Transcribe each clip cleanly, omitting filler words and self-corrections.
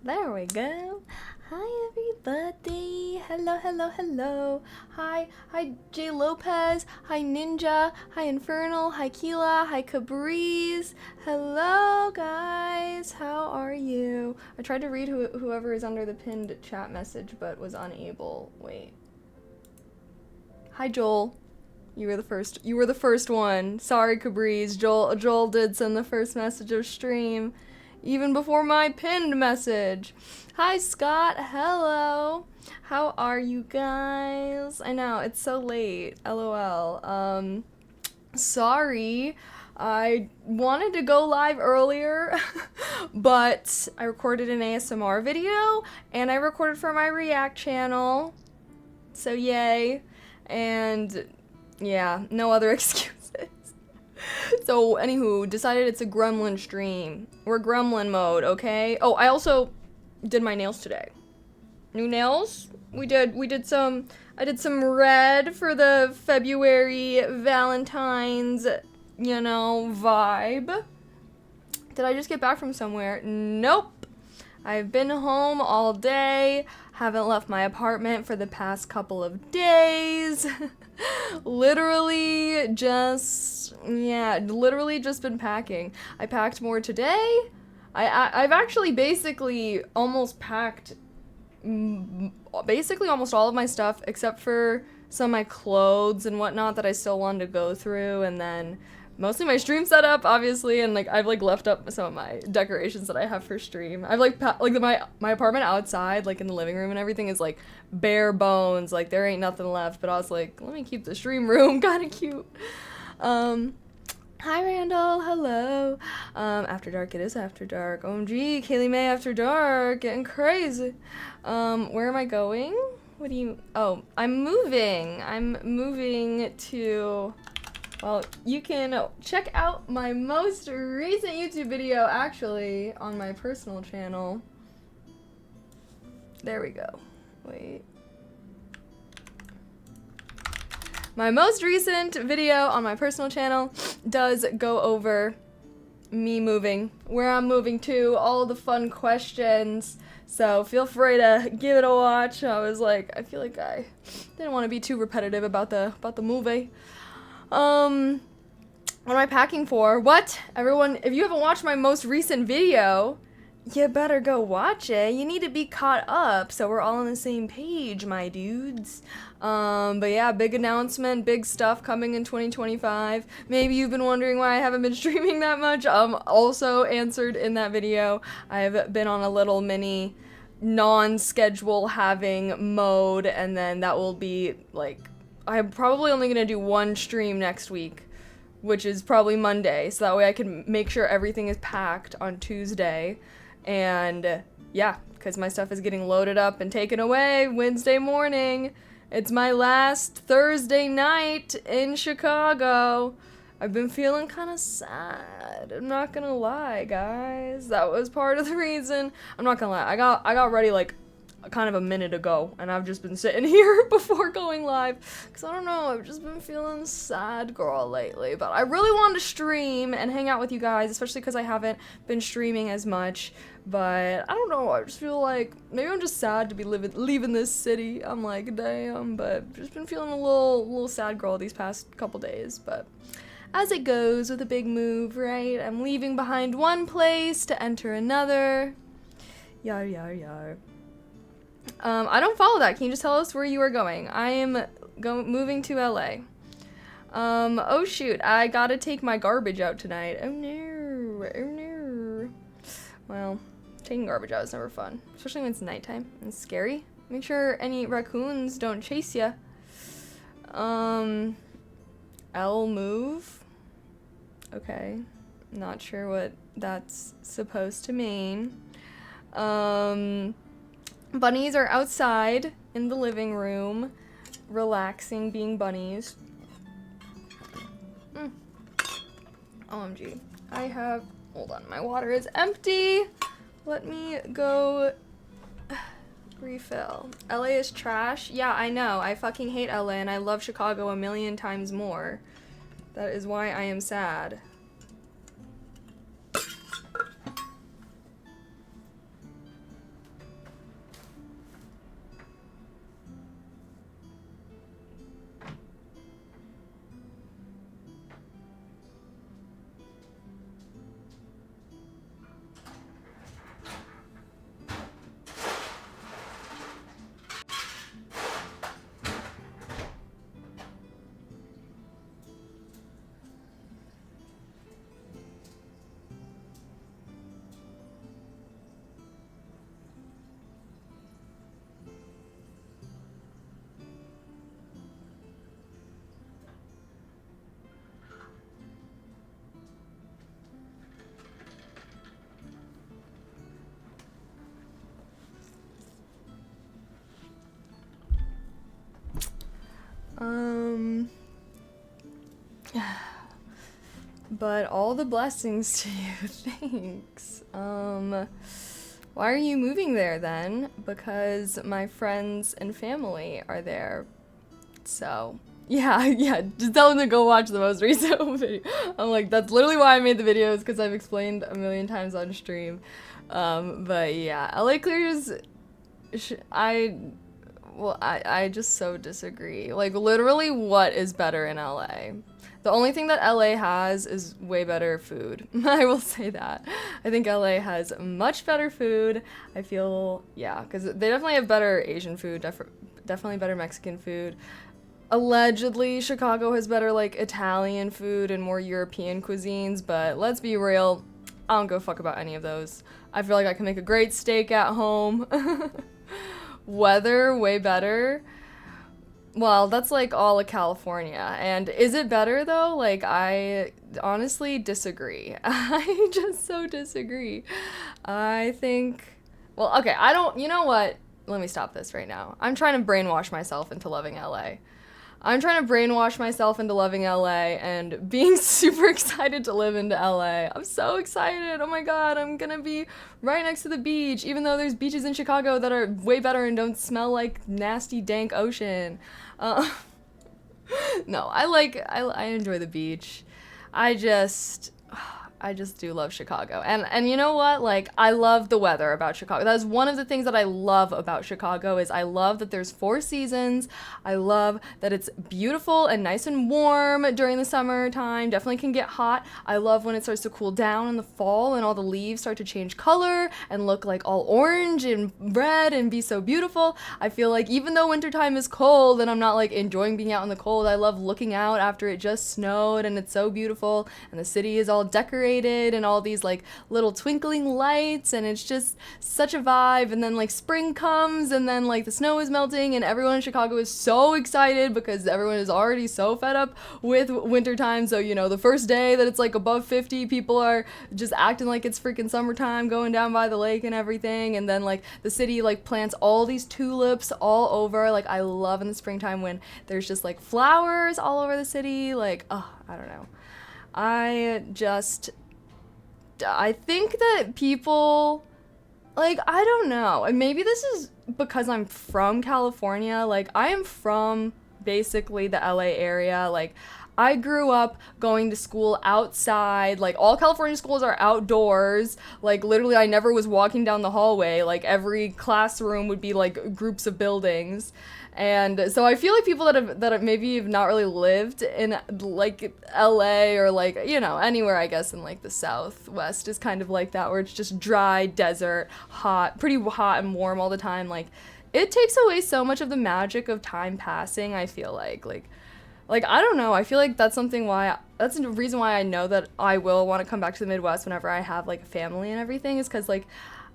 There we go. Hi everybody. Hello, hello, hello. Hi Jay Lopez. Hi Ninja. Hi Infernal. Hi Keela. Hi Cabriz. Hello guys. How are you? I tried to read whoever is under the pinned chat message but was unable. Wait. Hi Joel. You were the first one. Sorry Cabriz. Joel did send the first message of stream. Even before my pinned message. Hi, Scott. Hello. How are you guys? I know, it's so late. LOL. Sorry. I wanted to go live earlier, but I recorded an ASMR video, and I recorded for my React channel. So, yay. And, yeah, no other excuse. So, anywho, decided it's a gremlin stream. We're gremlin mode, okay? Oh, I also did my nails today. New nails? I did some red for the February Valentine's, vibe. Did I just get back from somewhere? Nope. I've been home all day, haven't left my apartment for the past couple of days. literally just been packing. I packed more today. I've actually basically almost packed basically almost all of my stuff except for some of my clothes and whatnot that I still wanted to go through, and then mostly my stream setup, obviously, and I've left up some of my decorations that I have for stream. I've my apartment outside, in the living room and everything is bare bones, there ain't nothing left. But I was like, let me keep the stream room kind of cute. Hi Randall, hello. After dark, it is after dark. OMG, Kaylee May after dark, getting crazy. Where am I going? Oh, I'm moving to. Well, you can check out my most recent YouTube video, actually, on my personal channel. There we go. Wait. My most recent video on my personal channel does go over me moving, where I'm moving to, all the fun questions. So feel free to give it a watch. I feel like I didn't want to be too repetitive about the movie. What am I packing for? What? Everyone, if you haven't watched my most recent video, you better go watch it. You need to be caught up so we're all on the same page, my dudes. But yeah, big announcement, big stuff coming in 2025. Maybe you've been wondering why I haven't been streaming that much. Also answered in that video. I've been on a little mini non-schedule having mode, and then that will be I'm probably only gonna do one stream next week, which is probably Monday, so that way I can make sure everything is packed on Tuesday. And yeah, because my stuff is getting loaded up and taken away Wednesday morning. It's my last Thursday night in Chicago. I've been feeling kind of sad. I'm not gonna lie, guys. That was part of the reason. I'm not gonna lie. I got ready kind of a minute ago, and I've just been sitting here before going live because I don't know, I've just been feeling sad girl lately. But I really wanted to stream and hang out with you guys, especially because I haven't been streaming as much. But I don't know, I just feel like maybe I'm just sad to be leaving this city. I'm like, damn. But just been feeling a little sad girl these past couple days. But as it goes with a big move, right? I'm leaving behind one place to enter another. Yar yar yar. I don't follow that. Can you just tell us where you are going? I am moving to LA. Oh shoot, I gotta take my garbage out tonight. Oh no. Well, taking garbage out is never fun, especially when it's nighttime and it's scary. Make sure any raccoons don't chase ya. L move. Okay, not sure what that's supposed to mean. Bunnies are outside in the living room, relaxing, being bunnies. OMG. Hold on, my water is empty. Let me go refill. LA is trash. Yeah, I know. I fucking hate LA and I love Chicago a million times more. That is why I am sad. But all the blessings to you. Thanks. Why are you moving there then? Because my friends and family are there. So, yeah, just tell them to go watch the most recent video. I'm like, that's literally why I made the videos, because I've explained a million times on stream. But yeah, LA clears, I just so disagree. Like, literally, what is better in LA? The only thing that LA has is way better food. I will say that. I think LA has much better food. I feel, yeah, because they definitely have better Asian food, definitely better Mexican food. Allegedly, Chicago has better, like, Italian food and more European cuisines, but let's be real, I don't give a fuck about any of those. I feel like I can make a great steak at home. Weather, way better. Well, that's like all of California. And is it better though? Like, I honestly disagree. I just so disagree. I think, well, okay, you know what? Let me stop this right now. I'm trying to brainwash myself into loving LA. I'm trying to brainwash myself into loving LA and being super excited to live into LA. I'm so excited. Oh my god, I'm gonna be right next to the beach, even though there's beaches in Chicago that are way better and don't smell like nasty, dank ocean. No, I enjoy the beach. I just do love Chicago. And you know what? Like, I love the weather about Chicago. That is one of the things that I love about Chicago is I love that there's 4 seasons. I love that it's beautiful and nice and warm during the summertime. Definitely can get hot. I love when it starts to cool down in the fall and all the leaves start to change color and look like all orange and red and be so beautiful. I feel like even though wintertime is cold and I'm not like enjoying being out in the cold, I love looking out after it just snowed and it's so beautiful and the city is all decorated and all these like little twinkling lights and it's just such a vibe. And then like spring comes and then like the snow is melting and everyone in Chicago is so excited because everyone is already so fed up with wintertime. So, you know, the first day that it's like above 50, people are just acting like it's freaking summertime, going down by the lake and everything. And then like the city like plants all these tulips all over. Like, I love in the springtime when there's just like flowers all over the city. Like, oh, I don't know. I think that people, like, I don't know, and maybe this is because I'm from California. Like, I am from basically the LA area. Like, I grew up going to school outside. Like, all California schools are outdoors. Like, literally, I never was walking down the hallway. Like, every classroom would be like groups of buildings. And so I feel like people that have maybe have not really lived in like LA or like, you know, anywhere I guess in like the Southwest is kind of like that, where it's just dry, desert, hot, pretty hot and warm all the time. Like, it takes away so much of the magic of time passing, I feel like I don't know, I feel like that's the reason why I know that I will want to come back to the Midwest whenever I have like a family and everything, is because like,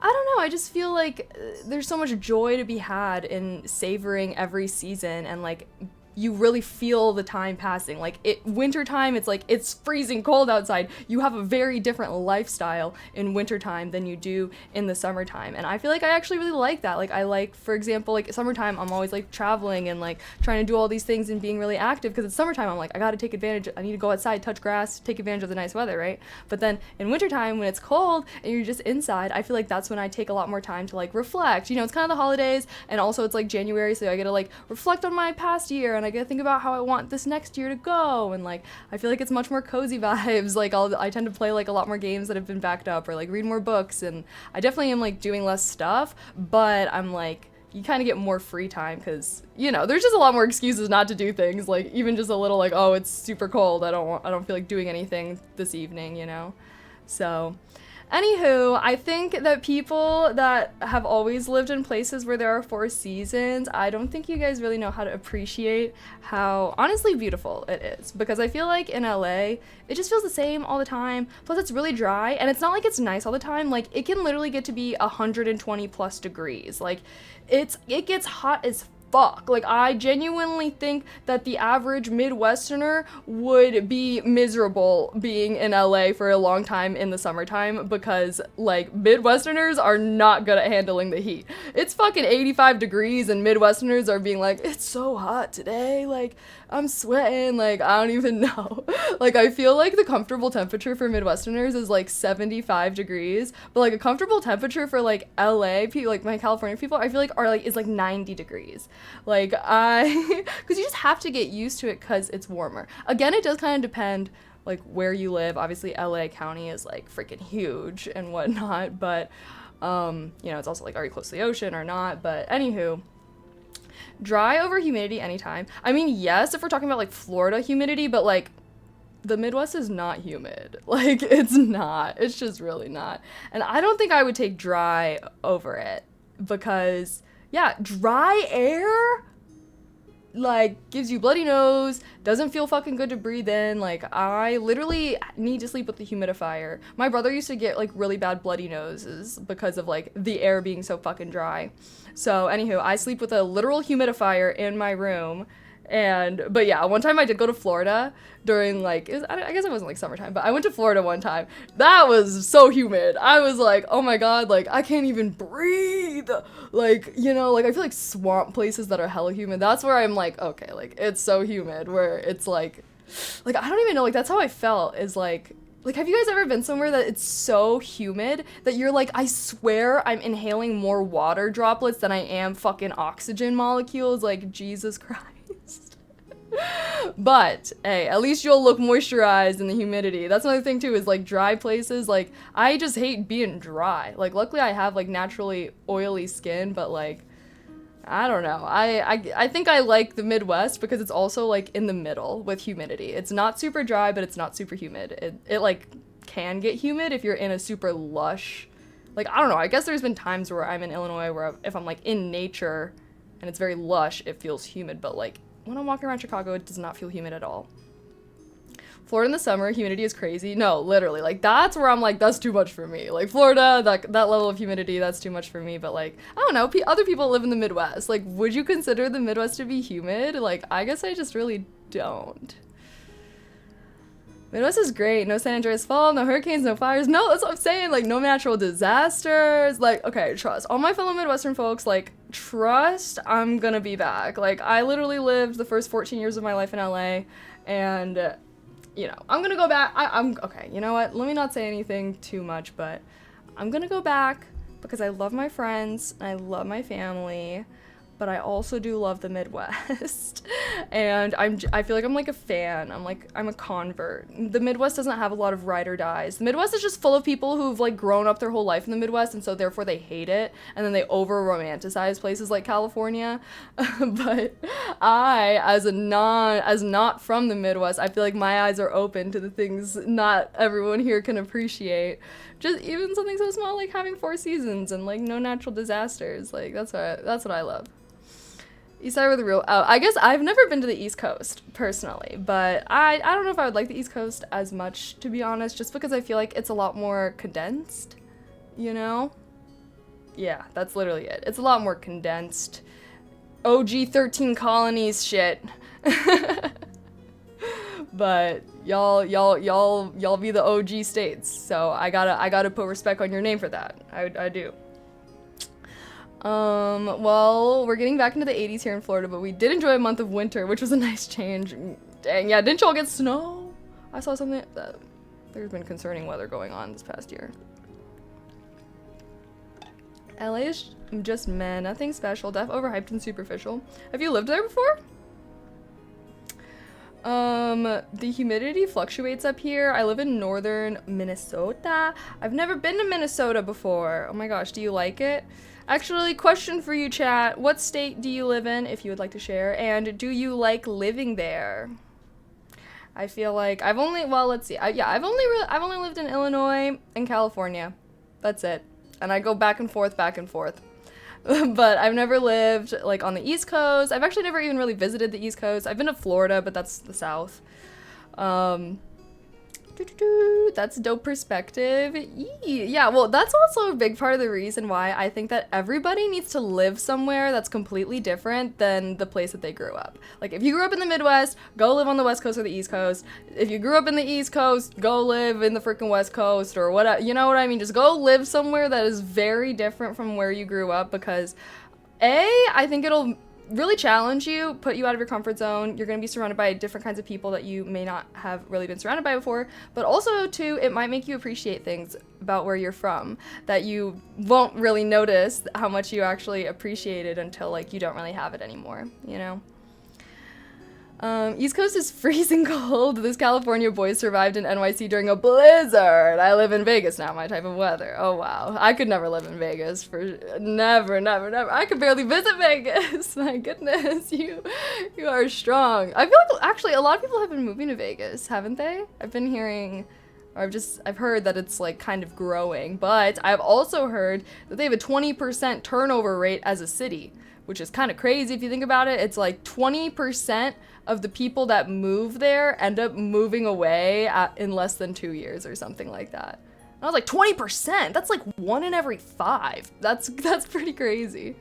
I don't know, I just feel like there's so much joy to be had in savoring every season and like you really feel the time passing. Like, wintertime, it's like, it's freezing cold outside. You have a very different lifestyle in wintertime than you do in the summertime. And I feel like I actually really like that. Like, I like, for example, like summertime, I'm always like traveling and like trying to do all these things and being really active, because it's summertime. I'm like, I gotta take advantage. I need to go outside, touch grass, take advantage of the nice weather, right? But then in wintertime, when it's cold and you're just inside, I feel like that's when I take a lot more time to like reflect. You know, it's kind of the holidays, and also it's like January, so I get to like reflect on my past year, and I get to think about how I want this next year to go, and like I feel like it's much more cozy vibes. Like, I tend to play like a lot more games that have been backed up, or like read more books, and I definitely am like doing less stuff, but I'm like, you kind of get more free time because, you know, there's just a lot more excuses not to do things, like even just a little like, oh, it's super cold, I don't feel like doing anything this evening, you know. So anywho, I think that people that have always lived in places where there are 4 seasons, I don't think you guys really know how to appreciate how honestly beautiful it is. Because I feel like in LA, it just feels the same all the time. Plus, it's really dry, and it's not like it's nice all the time. Like, it can literally get to be 120 plus degrees. Like, it gets hot as fuck. Like, I genuinely think that the average Midwesterner would be miserable being in LA for a long time in the summertime because, like, Midwesterners are not good at handling the heat. It's fucking 85 degrees and Midwesterners are being like, it's so hot today, like, I'm sweating, like, I don't even know. Like, I feel like the comfortable temperature for Midwesterners is, like, 75 degrees, but, like, a comfortable temperature for, like, LA people, like, my California people, I feel like is, like, 90 degrees. Like, because you just have to get used to it because it's warmer. Again, it does kind of depend, like, where you live. Obviously, LA County is, like, freaking huge and whatnot, but, you know, it's also, like, are you close to the ocean or not? But, anywho, dry over humidity anytime. I mean, yes, if we're talking about, like, Florida humidity, but, like, the Midwest is not humid. Like, it's not. It's just really not. And I don't think I would take dry over it because, yeah, dry air, like, gives you bloody nose, doesn't feel fucking good to breathe in. Like, I literally need to sleep with the humidifier. My brother used to get, like, really bad bloody noses because of, like, the air being so fucking dry. So, anywho, I sleep with a literal humidifier in my room. But yeah, one time I did go to Florida during, like, I guess it wasn't, like, summertime, but I went to Florida one time. That was so humid. I was like, oh my god, like, I can't even breathe. Like, you know, like, I feel like swamp places that are hella humid, that's where I'm like, okay, like, it's so humid, where it's like, I don't even know, like, that's how I felt, is like, have you guys ever been somewhere that it's so humid that you're like, I swear I'm inhaling more water droplets than I am fucking oxygen molecules? Like, Jesus Christ. But, hey, at least you'll look moisturized in the humidity. That's another thing, too, is, like, dry places. Like, I just hate being dry. Like, luckily I have, like, naturally oily skin, but, like, I don't know. I think I like the Midwest because it's also, like, in the middle with humidity. It's not super dry, but it's not super humid. It like, can get humid if you're in a super lush... Like, I don't know. I guess there's been times where I'm in Illinois where if I'm, like, in nature and it's very lush, it feels humid, but, like, when I'm walking around Chicago, it does not feel humid at all. Florida in the summer, humidity is crazy. No, literally, like, that's where I'm like, that's too much for me. Like, Florida, that level of humidity, that's too much for me. But, like, I don't know, other people live in the Midwest. Like, would you consider the Midwest to be humid? Like, I guess I just really don't. Midwest is great. No San Andreas Fault, no hurricanes, no fires. No, that's what I'm saying. Like, no natural disasters. Like, okay, trust. All my fellow Midwestern folks, like, trust I'm gonna be back. Like, I literally lived the first 14 years of my life in LA, and, you know, I'm gonna go back. I'm okay, you know what? Let me not say anything too much, but I'm gonna go back because I love my friends, and I love my family, but I also do love the Midwest. And I feel like I'm like a fan. I'm a convert. The Midwest doesn't have a lot of ride or dies. The Midwest is just full of people who've, like, grown up their whole life in the Midwest, and so therefore they hate it, and then they over romanticize places like California. But I, as not from the Midwest, I feel like my eyes are open to the things not everyone here can appreciate. Just even something so small like having 4 seasons and, like, no natural disasters. Like, that's what I love. East side were the real... Oh, I guess I've never been to the East Coast, personally, but I don't know if I would like the East Coast as much, to be honest, just because I feel like it's a lot more condensed, you know? Yeah, that's literally it. It's a lot more condensed. OG 13 colonies shit. But y'all be the OG states, so I gotta put respect on your name for that. I do. Well, we're getting back into the 80s here in Florida, but we did enjoy a month of winter, which was a nice change. Dang, yeah, didn't y'all get snow? I saw something that there's been concerning weather going on this past year. LA is just meh, nothing special, def overhyped and superficial. Have you lived there before? The humidity fluctuates up here. I live in northern Minnesota. I've never been to Minnesota before. Oh my gosh, do you like it? Actually, question for you, chat. What state do you live in, if you would like to share? And do you like living there? I feel like I've only, well, let's see. I've only lived in Illinois and California. That's it. And I go back and forth. But I've never lived, like, on the East Coast. I've actually never even really visited the East Coast. I've been to Florida, but that's the South. That's dope perspective. Yeah, well, that's also a big part of the reason why I think that everybody needs to live somewhere that's completely different than the place that they grew up. Like, if you grew up in the Midwest, go live on the West Coast or the East Coast. If you grew up in the East Coast, go live in the freaking West Coast or whatever. You know what I mean? Just go live somewhere that is very different from where you grew up, because I think it'll really challenge you, put you out of your comfort zone. You're going to be surrounded by different kinds of people that you may not have really been surrounded by before, but also too, it might make you appreciate things about where you're from that you won't really notice how much you actually appreciated until like you don't really have it anymore, you know? East Coast is freezing cold. This California boy survived in NYC during a blizzard. I live in Vegas now, my type of weather. Oh wow. I could never live in Vegas for never. I could barely visit Vegas. My goodness, you are strong. I feel like actually a lot of people have been moving to Vegas, haven't they? I've been hearing, or I've heard that it's like kind of growing, but I've also heard that they have a 20% turnover rate as a city, which is kind of crazy if you think about it. It's like 20% of the people that move there end up moving away in less than 2 years or something like that. And I was like, 20%? That's like 1 in every 5. That's pretty crazy.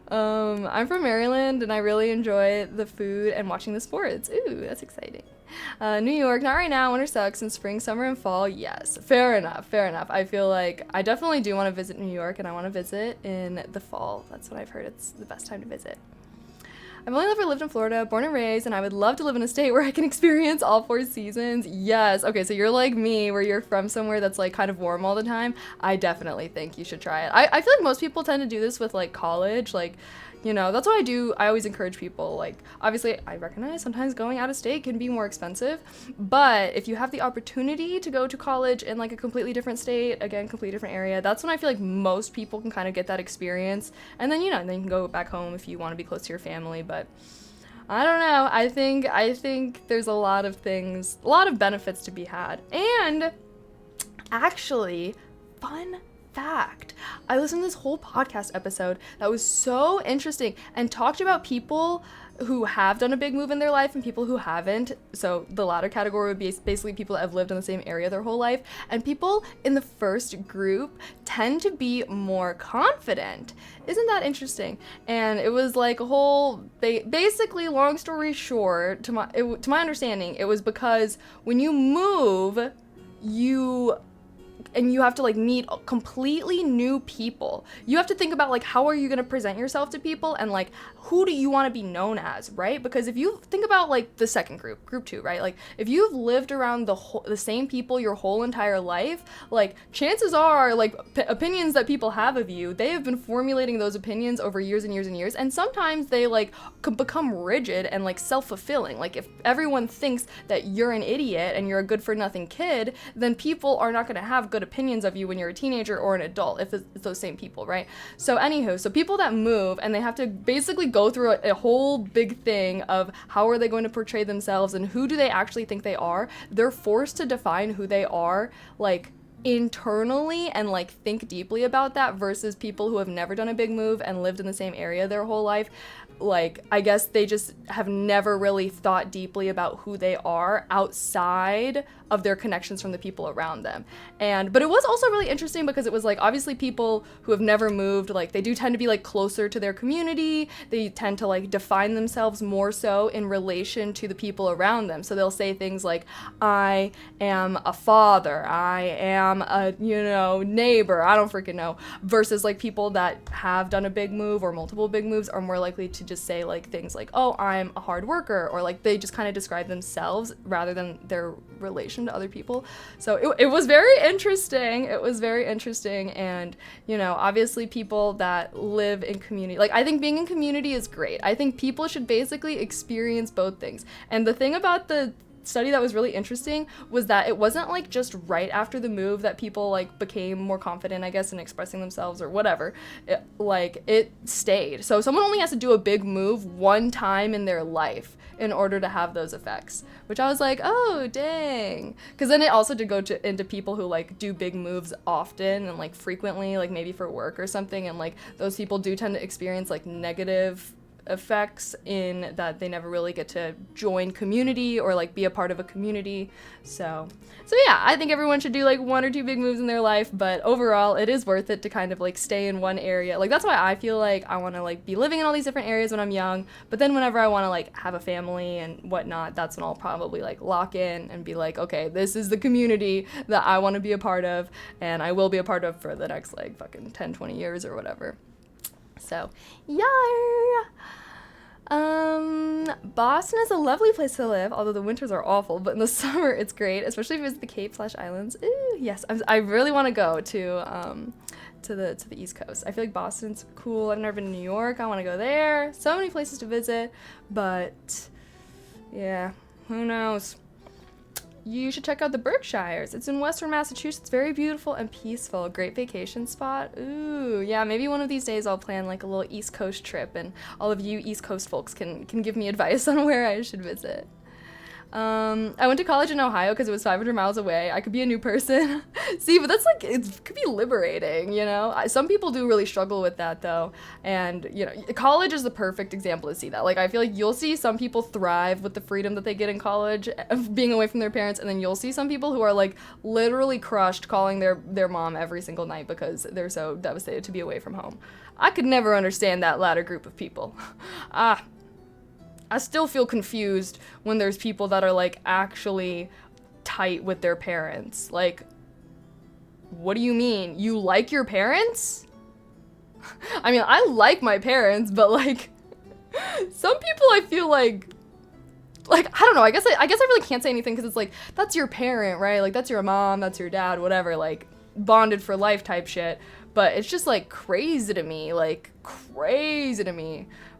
I'm from Maryland, and I really enjoy the food and watching the sports. Ooh, that's exciting. New York, not right now. Winter sucks. In spring, summer, and fall, yes. Fair enough. I feel like I definitely do want to visit New York, and I want to visit in the fall. That's what I've heard. It's the best time to visit. I've only ever lived in Florida, born and raised, and I would love to live in a state where I can experience all 4 seasons. Yes. Okay, so you're like me, where you're from somewhere that's like kind of warm all the time. I definitely think you should try it. I feel like most people tend to do this with like college, like, you know, that's what I do. I always encourage people, like, obviously I recognize sometimes going out of state can be more expensive, but if you have the opportunity to go to college in like a completely different state, again, completely different area, that's when I feel like most people can kind of get that experience. And then, you know, and then you can go back home if you want to be close to your family. But I don't know. I think there's a lot of things, a lot of benefits to be had. And actually, fun fact, I listened to this whole podcast episode that was so interesting and talked about people who have done a big move in their life and people who haven't. So the latter category would be basically people that have lived in the same area their whole life. And people in the first group tend to be more confident. Isn't that interesting? And it was like a whole, basically, long story short, to my understanding, it was because when you move, you have to like meet completely new people. You have to think about like, how are you going to present yourself to people, and like, who do you want to be known as, right? Because if you think about like the second group 2, right? Like if you've lived around the same people your whole entire life, like chances are like opinions that people have of you, they have been formulating those opinions over years and years and years. And sometimes they like could become rigid and like self-fulfilling. Like if everyone thinks that you're an idiot and you're a good for nothing kid, then people are not going to have good opinions of you when you're a teenager or an adult, if it's those same people, right? So anywho, so people that move and they have to basically go through a whole big thing of how are they going to portray themselves and who do they actually think they are, they're forced to define who they are like internally and like think deeply about that, versus people who have never done a big move and lived in the same area their whole life. Like, I guess they just have never really thought deeply about who they are outside of their connections from the people around them. But it was also really interesting because it was like, obviously people who have never moved, like they do tend to be like closer to their community. They tend to like define themselves more so in relation to the people around them. So they'll say things like, I am a father, I am a, you know, neighbor, I don't freaking know, versus like people that have done a big move or multiple big moves are more likely to just say like things like, oh, I'm a hard worker, or like they just kind of describe themselves rather than their relation to other people. So it was very interesting. And, you know, obviously people that live in community, like I think being in community is great. I think people should basically experience both things. And the thing about the study that was really interesting was that it wasn't like just right after the move that people like became more confident, I guess, in expressing themselves or whatever. It stayed. So someone only has to do a big move one time in their life in order to have those effects, which I was like, oh dang. Because then it also did go into people who like do big moves often and like frequently, like maybe for work or something, and like those people do tend to experience like negative effects in that they never really get to join community or like be a part of a community. So yeah, I think everyone should do like 1 or 2 big moves in their life, but overall it is worth it to kind of like stay in one area. Like that's why I feel like I want to like be living in all these different areas when I'm young, but then whenever I want to like have a family and whatnot, that's when I'll probably like lock in and be like, okay, this is the community that I want to be a part of, and I will be a part of for the next like fucking 10, 20 years or whatever. So yeah. Boston is a lovely place to live, although the winters are awful, but in the summer it's great, especially if you visit the Cape/Islands. Ooh, yes, I really want to go to the East Coast. I feel like Boston's cool. I've never been to New York. I want to go there. So many places to visit, but yeah, who knows? You should check out the Berkshires. It's in Western Massachusetts. Very beautiful and peaceful. Great vacation spot. Ooh, yeah, maybe one of these days I'll plan like a little East Coast trip, and all of you East Coast folks can give me advice on where I should visit. I went to college in Ohio because it was 500 miles away. I could be a new person. See, but that's like, it could be liberating, you know? Some people do really struggle with that though. And, you know, college is the perfect example to see that. Like, I feel like you'll see some people thrive with the freedom that they get in college, of being away from their parents, and then you'll see some people who are like literally crushed calling their mom every single night because they're so devastated to be away from home. I could never understand that latter group of people. I still feel confused when there's people that are like actually tight with their parents. Like, what do you mean? You like your parents? I mean, I like my parents, but like some people I feel like I don't know, I guess I really can't say anything because it's like, that's your parent, right? Like, that's your mom, that's your dad, whatever, like bonded for life type shit. But it's just like crazy to me.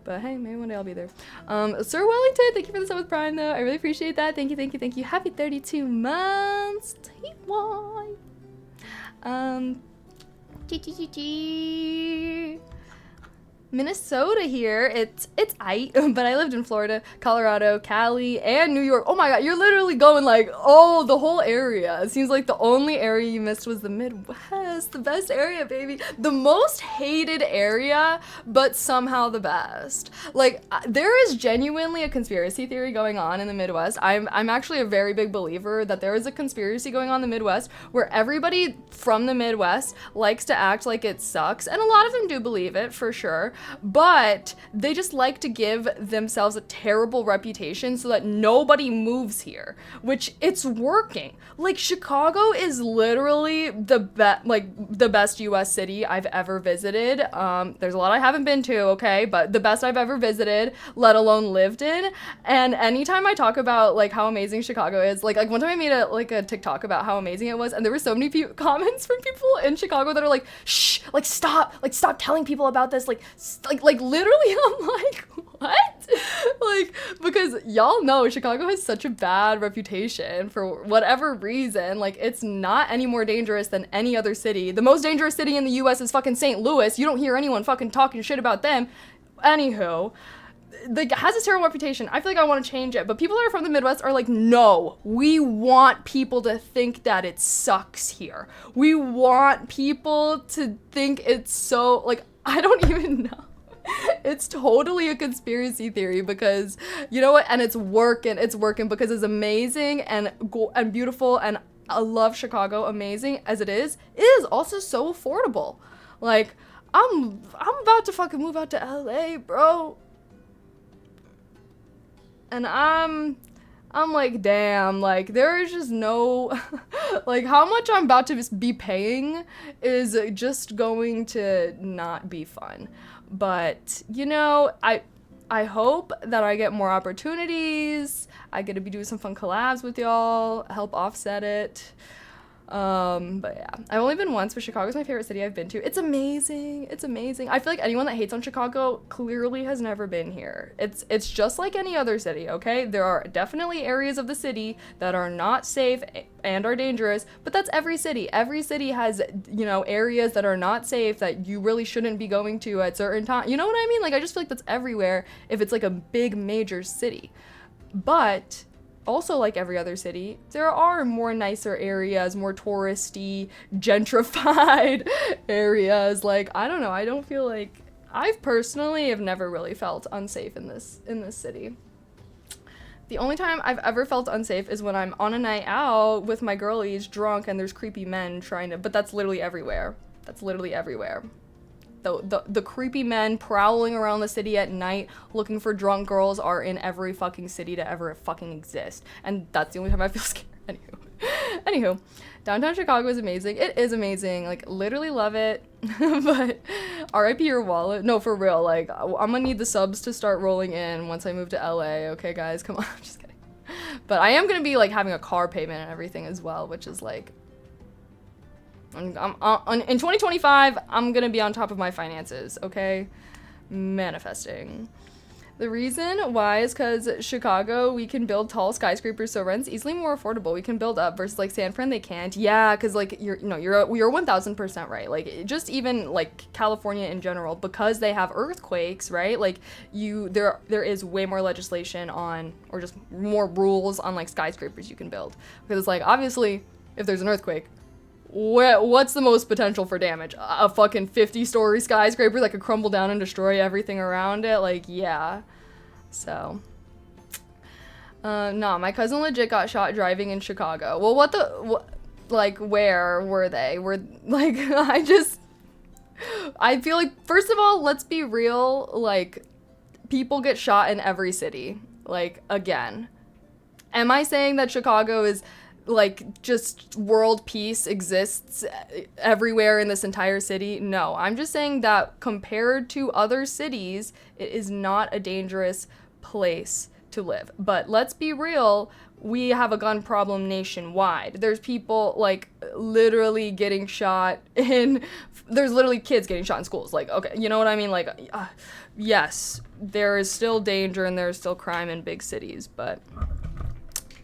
But hey, maybe one day I'll be there. Sir Wellington, thank you for the sub with Prime, though. I really appreciate that. Thank you. Happy 32 months. TY. Minnesota here. It's aight, but I lived in Florida, Colorado, Cali, and New York. Oh my god, you're literally going like, the whole area. It seems like the only area you missed was the Midwest. The best area, baby. The most hated area, but somehow the best. Like, there is genuinely a conspiracy theory going on in the Midwest. I'm actually a very big believer that there is a conspiracy going on in the Midwest where everybody from the Midwest likes to act like it sucks, and a lot of them do believe it, for sure. But they just like to give themselves a terrible reputation so that nobody moves here, which it's working. Like, Chicago is literally the best US city I've ever visited. There's a lot I haven't been to, okay, but the best I've ever visited, let alone lived in. And anytime I talk about like how amazing Chicago is, like one time I made a TikTok about how amazing it was, and there were so many comments from people in Chicago that are like, shh, like stop telling people about this, like literally. I'm like, what? Like, because y'all know Chicago has such a bad reputation for whatever reason. Like, it's not any more dangerous than any other city. The most dangerous city in the US is fucking St. Louis. You don't hear anyone fucking talking shit about them. Anywho, like, has this terrible reputation. I feel like I want to change it, but people that are from the Midwest are like, no, we want people to think that it sucks here. We want people to think it's so, like, I don't even know. It's totally a conspiracy theory because, you know what, and it's working because it's amazing and beautiful, and I love Chicago, amazing as it is also so affordable. Like, I'm about to fucking move out to LA, bro. And I'm like, damn, like, there is just no, like, how much I'm about to be paying is just going to not be fun. But, you know, I hope that I get more opportunities. I get to be doing some fun collabs with y'all, help offset it. But yeah, I've only been once, but Chicago's my favorite city I've been to. It's amazing. I feel like anyone that hates on Chicago clearly has never been here. It's just like any other city, okay? There are definitely areas of the city that are not safe and are dangerous, but that's every city. Every city has, you know, areas that are not safe that you really shouldn't be going to at certain times. You know what I mean? Like, I just feel like that's everywhere if it's like a big major city. But also, like every other city, there are more nicer areas, more touristy, gentrified areas. Like, I don't know, I don't feel like I've personally have never really felt unsafe in this city. The only time I've ever felt unsafe is when I'm on a night out with my girlies, drunk, and there's creepy men trying to, but that's literally everywhere. That's literally everywhere. The creepy men prowling around the city at night looking for drunk girls are in every fucking city to ever fucking exist. And that's the only time I feel scared. Anywho, downtown Chicago is amazing. It is amazing. Like, literally love it. But RIP your wallet. No, for real. Like, I'm gonna need the subs to start rolling in once I move to LA. Okay, guys, come on. I'm just kidding. But I am gonna be, like, having a car payment and everything as well, which is, like, in 2025, I'm gonna be on top of my finances, okay? Manifesting. The reason why is because Chicago, we can build tall skyscrapers, so rent's easily more affordable. We can build up versus like San Fran, they can't. Yeah, because like you're 1000% right. Like just even like California in general, because they have earthquakes, right? Like there is way more legislation on, or just more rules on like skyscrapers you can build, because it's like obviously if there's an earthquake, what's the most potential for damage? A fucking 50-story skyscraper that could crumble down and destroy everything around it? Like, yeah. So. Nah, my cousin legit got shot driving in Chicago. Well, like, where were they? Like, I feel like, first of all, let's be real, like, people get shot in every city. Like, again. Am I saying that Chicago is like just world peace exists everywhere in this entire city? No, I'm just saying that compared to other cities, it is not a dangerous place to live. But let's be real, we have a gun problem nationwide. There's people like literally getting shot there's literally kids getting shot in schools. Like, okay, you know what I mean? Like, yes, there is still danger and there's still crime in big cities, but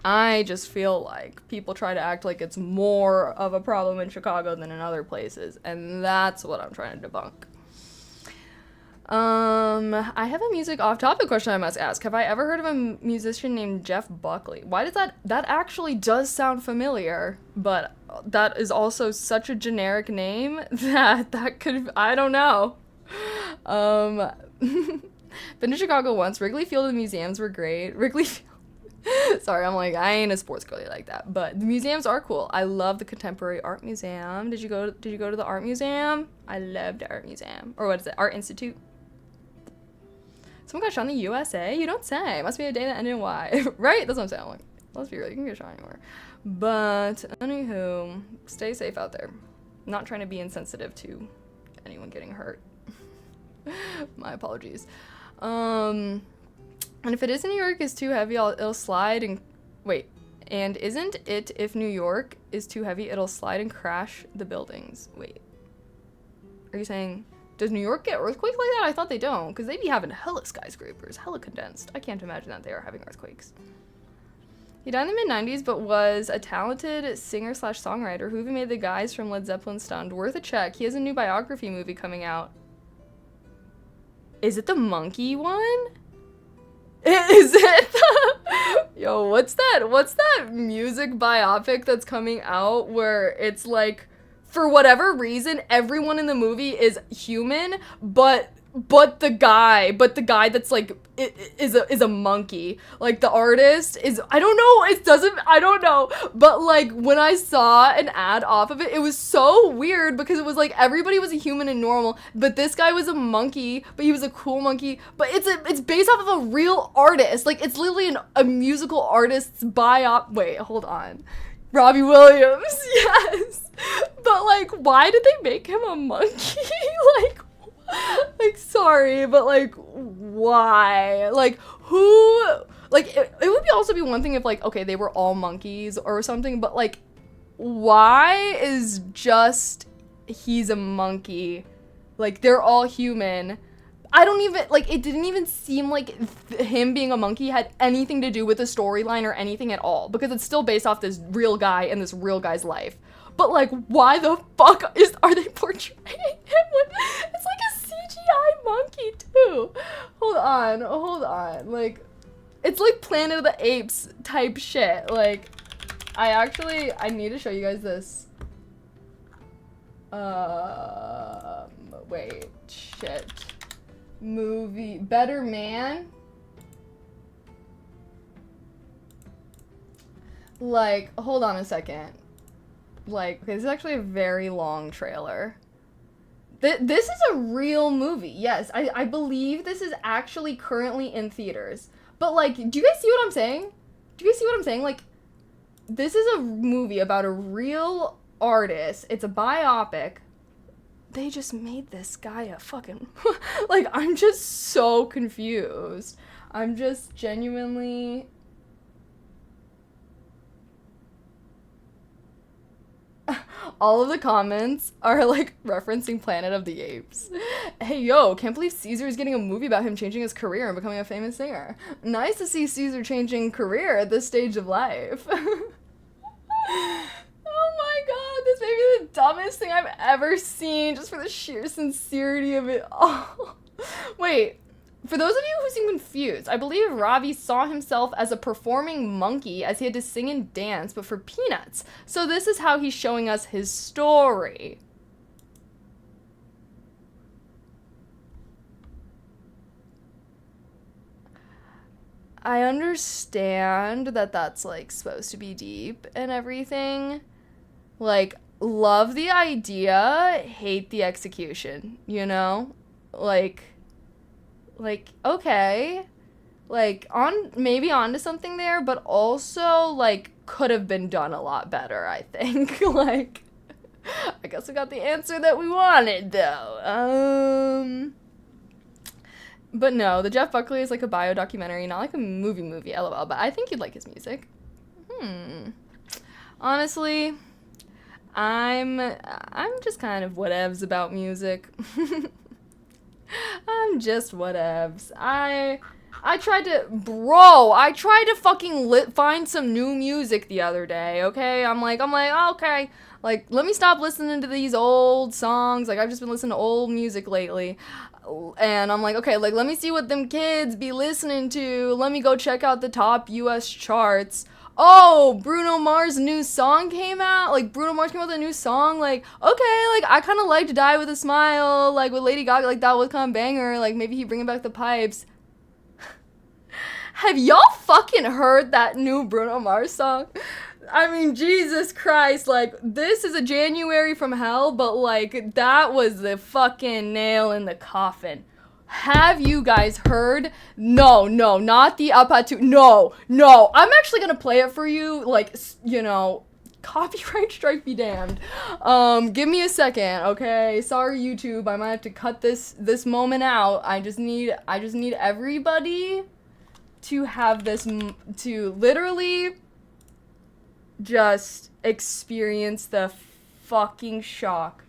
I just feel like people try to act like it's more of a problem in Chicago than in other places, and that's what I'm trying to debunk. I have a music off-topic question I must ask. Have I ever heard of a musician named Jeff Buckley? Why does that actually does sound familiar, but that is also such a generic name that could, I don't know. Been to Chicago once. Wrigley Field and the museums were great. Wrigley Field. Sorry, I'm like, I ain't a sports girly like that, but the museums are cool. I love the Contemporary Art Museum. Did you go to the art museum? I loved the art museum. Or what is it? Art Institute? Someone got shot in the USA? You don't say. It must be a day that ended in Y. Right? That's what I'm saying. I'm like, let's be real, you can get shot anywhere. But anywho, stay safe out there. I'm not trying to be insensitive to anyone getting hurt. My apologies. And if it is in New York is too heavy, it'll slide and... Wait. And isn't it if New York is too heavy, it'll slide and crash the buildings? Wait. Are you saying... Does New York get earthquakes like that? I thought they don't, because they be having hella skyscrapers, hella condensed. I can't imagine that they are having earthquakes. He died in the mid-90s, but was a talented singer/songwriter who even made the guys from Led Zeppelin stunned. Worth a check. He has a new biography movie coming out. Is it the monkey one? Is it? Yo, what's that music biopic that's coming out where it's like, for whatever reason, everyone in the movie is human, but the guy that's like is a monkey. Like the artist is, I don't know, but like when I saw an ad off of it, it was so weird because it was like everybody was a human and normal, but this guy was a monkey, but he was a cool monkey, but it's based off of a real artist. Like it's literally a musical artist's wait, hold on. Robbie Williams, yes. But like, why did they make him a monkey? like sorry, but like why? Like who? Like it would also be one thing if like, okay, they were all monkeys or something, but like why is just he's a monkey? Like they're all human. I don't even, like, it didn't even seem like him being a monkey had anything to do with the storyline or anything at all, because it's still based off this real guy and this real guy's life. But like, why the fuck are they portraying him with, it's like a CGI monkey too. Hold on. Like, it's like Planet of the Apes type shit. Like, I need to show you guys this. Wait, shit. movie. Better Man? Like, hold on a second. Like, okay, this is actually a very long trailer. This is a real movie. Yes, I believe this is actually currently in theaters. But, like, do you guys see what I'm saying? Do you guys see what I'm saying? Like, this is a movie about a real artist. It's a biopic. They just made this guy a fucking... like, I'm just so confused. I'm just genuinely... All of the comments are, like, referencing Planet of the Apes. Hey, yo, can't believe Caesar is getting a movie about him changing his career and becoming a famous singer. Nice to see Caesar changing career at this stage of life. Oh my god, this may be the dumbest thing I've ever seen, just for the sheer sincerity of it all. Wait. For those of you who seem confused, I believe Ravi saw himself as a performing monkey as he had to sing and dance, but for peanuts. So this is how he's showing us his story. I understand that that's, like, supposed to be deep and everything. Like, love the idea, hate the execution, you know? Like, okay, like, maybe onto something there, but also, like, could have been done a lot better, I think. Like, I guess we got the answer that we wanted, though. But no, the Jeff Buckley is, like, a bio documentary, not like a movie, lol, but I think you'd like his music. Honestly, I'm just kind of whatevs about music. I'm just whatevs. I tried to fucking find some new music the other day, okay? I'm like, okay, like, let me stop listening to these old songs. Like, I've just been listening to old music lately. And I'm like, okay, like, let me see what them kids be listening to. Let me go check out the top US charts. Oh, Bruno Mars' new song came out. Like, Bruno Mars came out with a new song. Like, okay, like, I kind of liked Die With A Smile. Like, with Lady Gaga, like, that was kind of banger. Like, maybe he bringing back the pipes. Have y'all fucking heard that new Bruno Mars song? I mean, Jesus Christ, like, this is a January from hell, but, like, that was the fucking nail in the coffin. Have you guys heard? No, not the Apatu. No. I'm actually gonna play it for you. Like, you know, copyright strike be damned. Give me a second, okay? Sorry, YouTube. I might have to cut this moment out. I just need everybody to have this, to literally just experience the fucking shock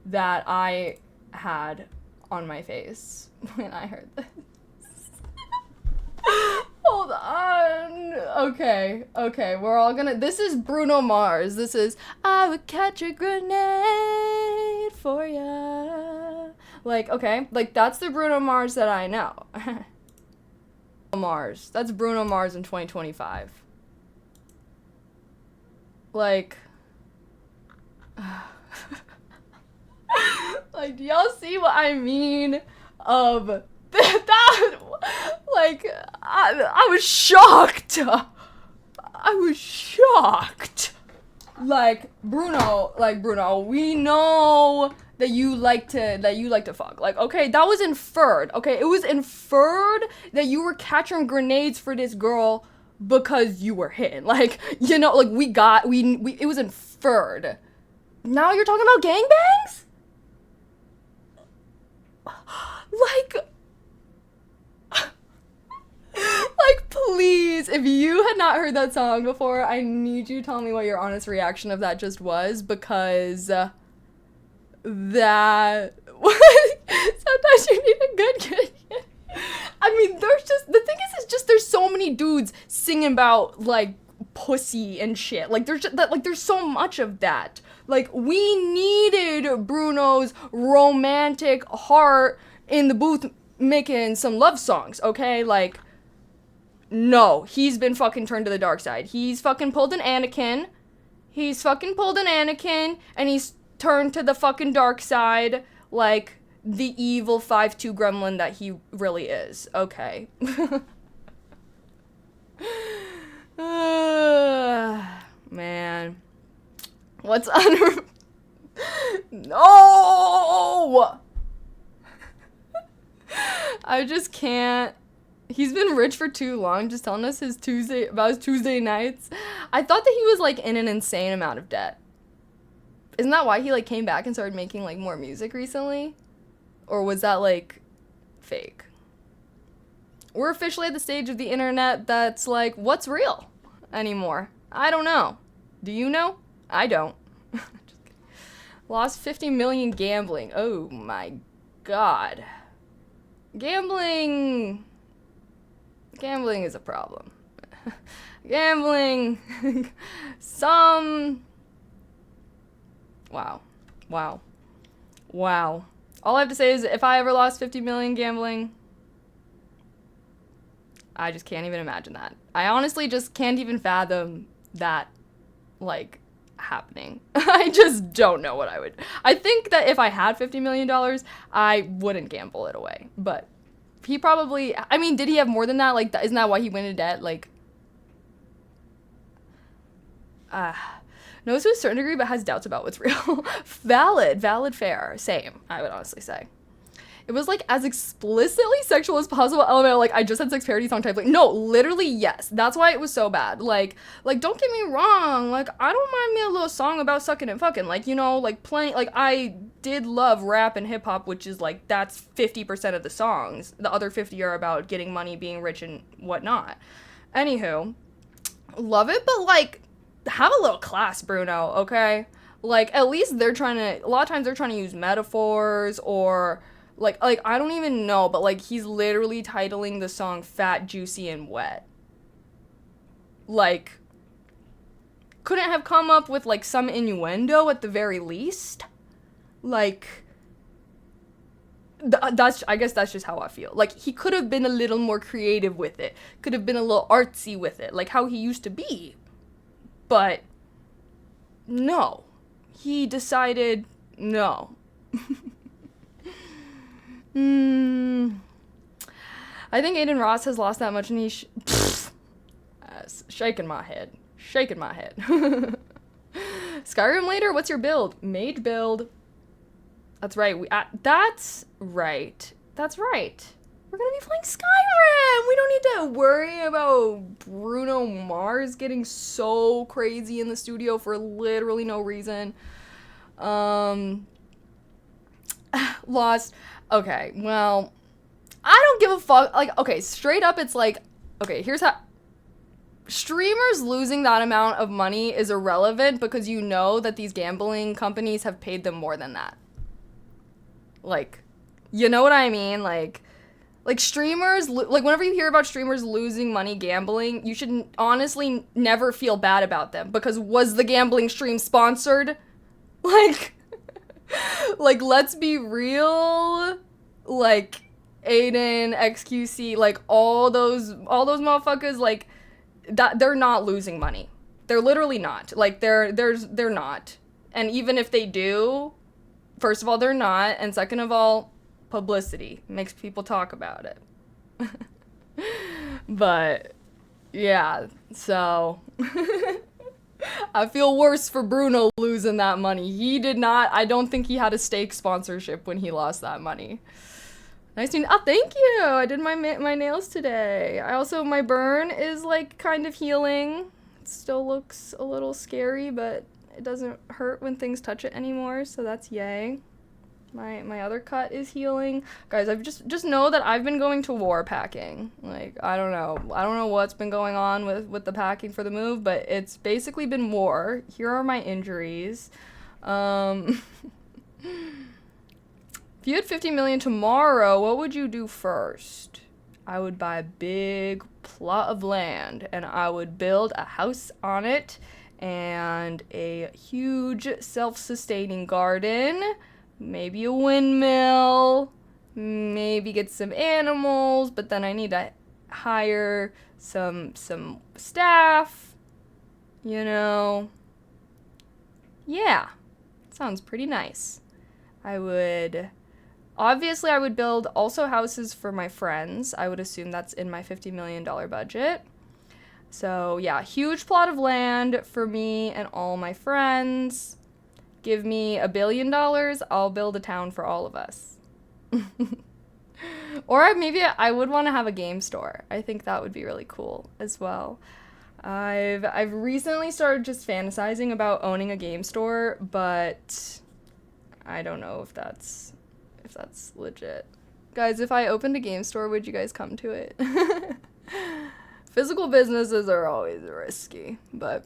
that I had on my face when I heard this. Hold on. Okay, we're all gonna, this is Bruno Mars. This is, I would catch a grenade for ya. Like, okay, like, that's the Bruno Mars that I know. Mars. That's Bruno Mars in 2025. Like, like, do y'all see what I mean? That, like, I was shocked. I was shocked. Like, Bruno, we know that you like to fuck. Like, okay, that was inferred. Okay, it was inferred that you were catching grenades for this girl because you were hitting. Like, you know, like, it was inferred. Now you're talking about gangbangs? Like, please, if you had not heard that song before, I need you to tell me what your honest reaction of that just was, because that, sometimes you need a good. I mean, the thing is just there's so many dudes singing about, like, pussy and shit. Like, there's so much of that. Like, we needed Bruno's romantic heart in the booth making some love songs, okay? Like, no, he's been fucking turned to the dark side. He's fucking pulled an Anakin. And he's turned to the fucking dark side. Like, the evil 5'2" gremlin that he really is. Okay. Man. What's under... No! I just can't. He's been rich for too long, just telling us his Tuesday nights. I thought that he was, like, in an insane amount of debt. Isn't that why he, like, came back and started making, like, more music recently? Or was that, like, fake? We're officially at the stage of the internet that's, like, what's real anymore? I don't know. Do you know? I don't. Just kidding. Lost 50 million gambling. Oh, my God. Gambling is a problem. Gambling. Wow. All I have to say is if I ever lost 50 million gambling, I just can't even imagine that. I honestly just can't even fathom that, like, happening. I just don't know what I would. I think that if I had $50 million, I wouldn't gamble it away. But he probably, I mean, did he have more than that? Like, isn't that why he went into debt? Like, knows to a certain degree, but has doubts about what's real. Valid, fair. Same, I would honestly say. It was, like, as explicitly sexual as possible. LMAO, like, I just had sex parody song type. Like, no, literally, yes. That's why it was so bad. Like, don't get me wrong. Like, I don't mind me a little song about sucking and fucking. Like, you know, like, playing, like, I did love rap and hip-hop, which is, like, that's 50% of the songs. The other 50 are about getting money, being rich, and whatnot. Anywho, love it, but, like, have a little class, Bruno, okay? Like, at least a lot of times they're trying to use metaphors or... Like, I don't even know, but, like, he's literally titling the song Fat, Juicy, and Wet. Like, couldn't have come up with, like, some innuendo at the very least? Like, I guess that's just how I feel. Like, he could have been a little more creative with it. Could have been a little artsy with it, like how he used to be. But, no. He decided, no. I think Aiden Ross has lost that much and he's shaking my head. Skyrim later? What's your build? Mage build. That's right. That's right. We're gonna be playing Skyrim! We don't need to worry about Bruno Mars getting so crazy in the studio for literally no reason. Lost. Okay, well, I don't give a fuck. Like, okay, straight up, it's like, okay, here's how. Streamers losing that amount of money is irrelevant because you know that these gambling companies have paid them more than that. Like, you know what I mean? Like streamers, like, whenever you hear about streamers losing money gambling, you should honestly never feel bad about them because was the gambling stream sponsored? Like, let's be real, like, Aiden, XQC, like, all those motherfuckers, like, that, they're not losing money. They're literally not. Like, they're not. And even if they do, first of all, they're not, and second of all, publicity makes people talk about it. But, yeah, so... I feel worse for Bruno losing that money. He did not, I don't think he had a steak sponsorship when he lost that money. Nice to, oh, thank you. I did my nails today. My burn is, like, kind of healing. It still looks a little scary, but it doesn't hurt when things touch it anymore, so that's yay. My other cut is healing. Guys, I've just know that I've been going to war packing. Like, I don't know what's been going on with the packing for the move, but it's basically been war. Here are my injuries. If you had 50 million tomorrow, what would you do first? I would buy a big plot of land and I would build a house on it and a huge self-sustaining garden. Maybe a windmill, maybe get some animals, but then I need to hire some staff, you know. Yeah, sounds pretty nice. I would Obviously, I would build also houses for my friends. I would assume that's in my $50 million budget. So yeah, huge plot of land for me and all my friends. Give me $1 billion, I'll build a town for all of us. Or maybe I would want to have a game store. I think that would be really cool as well. I've recently started just fantasizing about owning a game store, but I don't know if that's legit. Guys, if I opened a game store, would you guys come to it? Physical businesses are always risky, but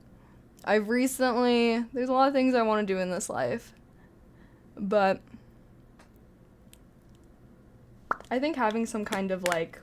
there's a lot of things I want to do in this life, but I think having some kind of like,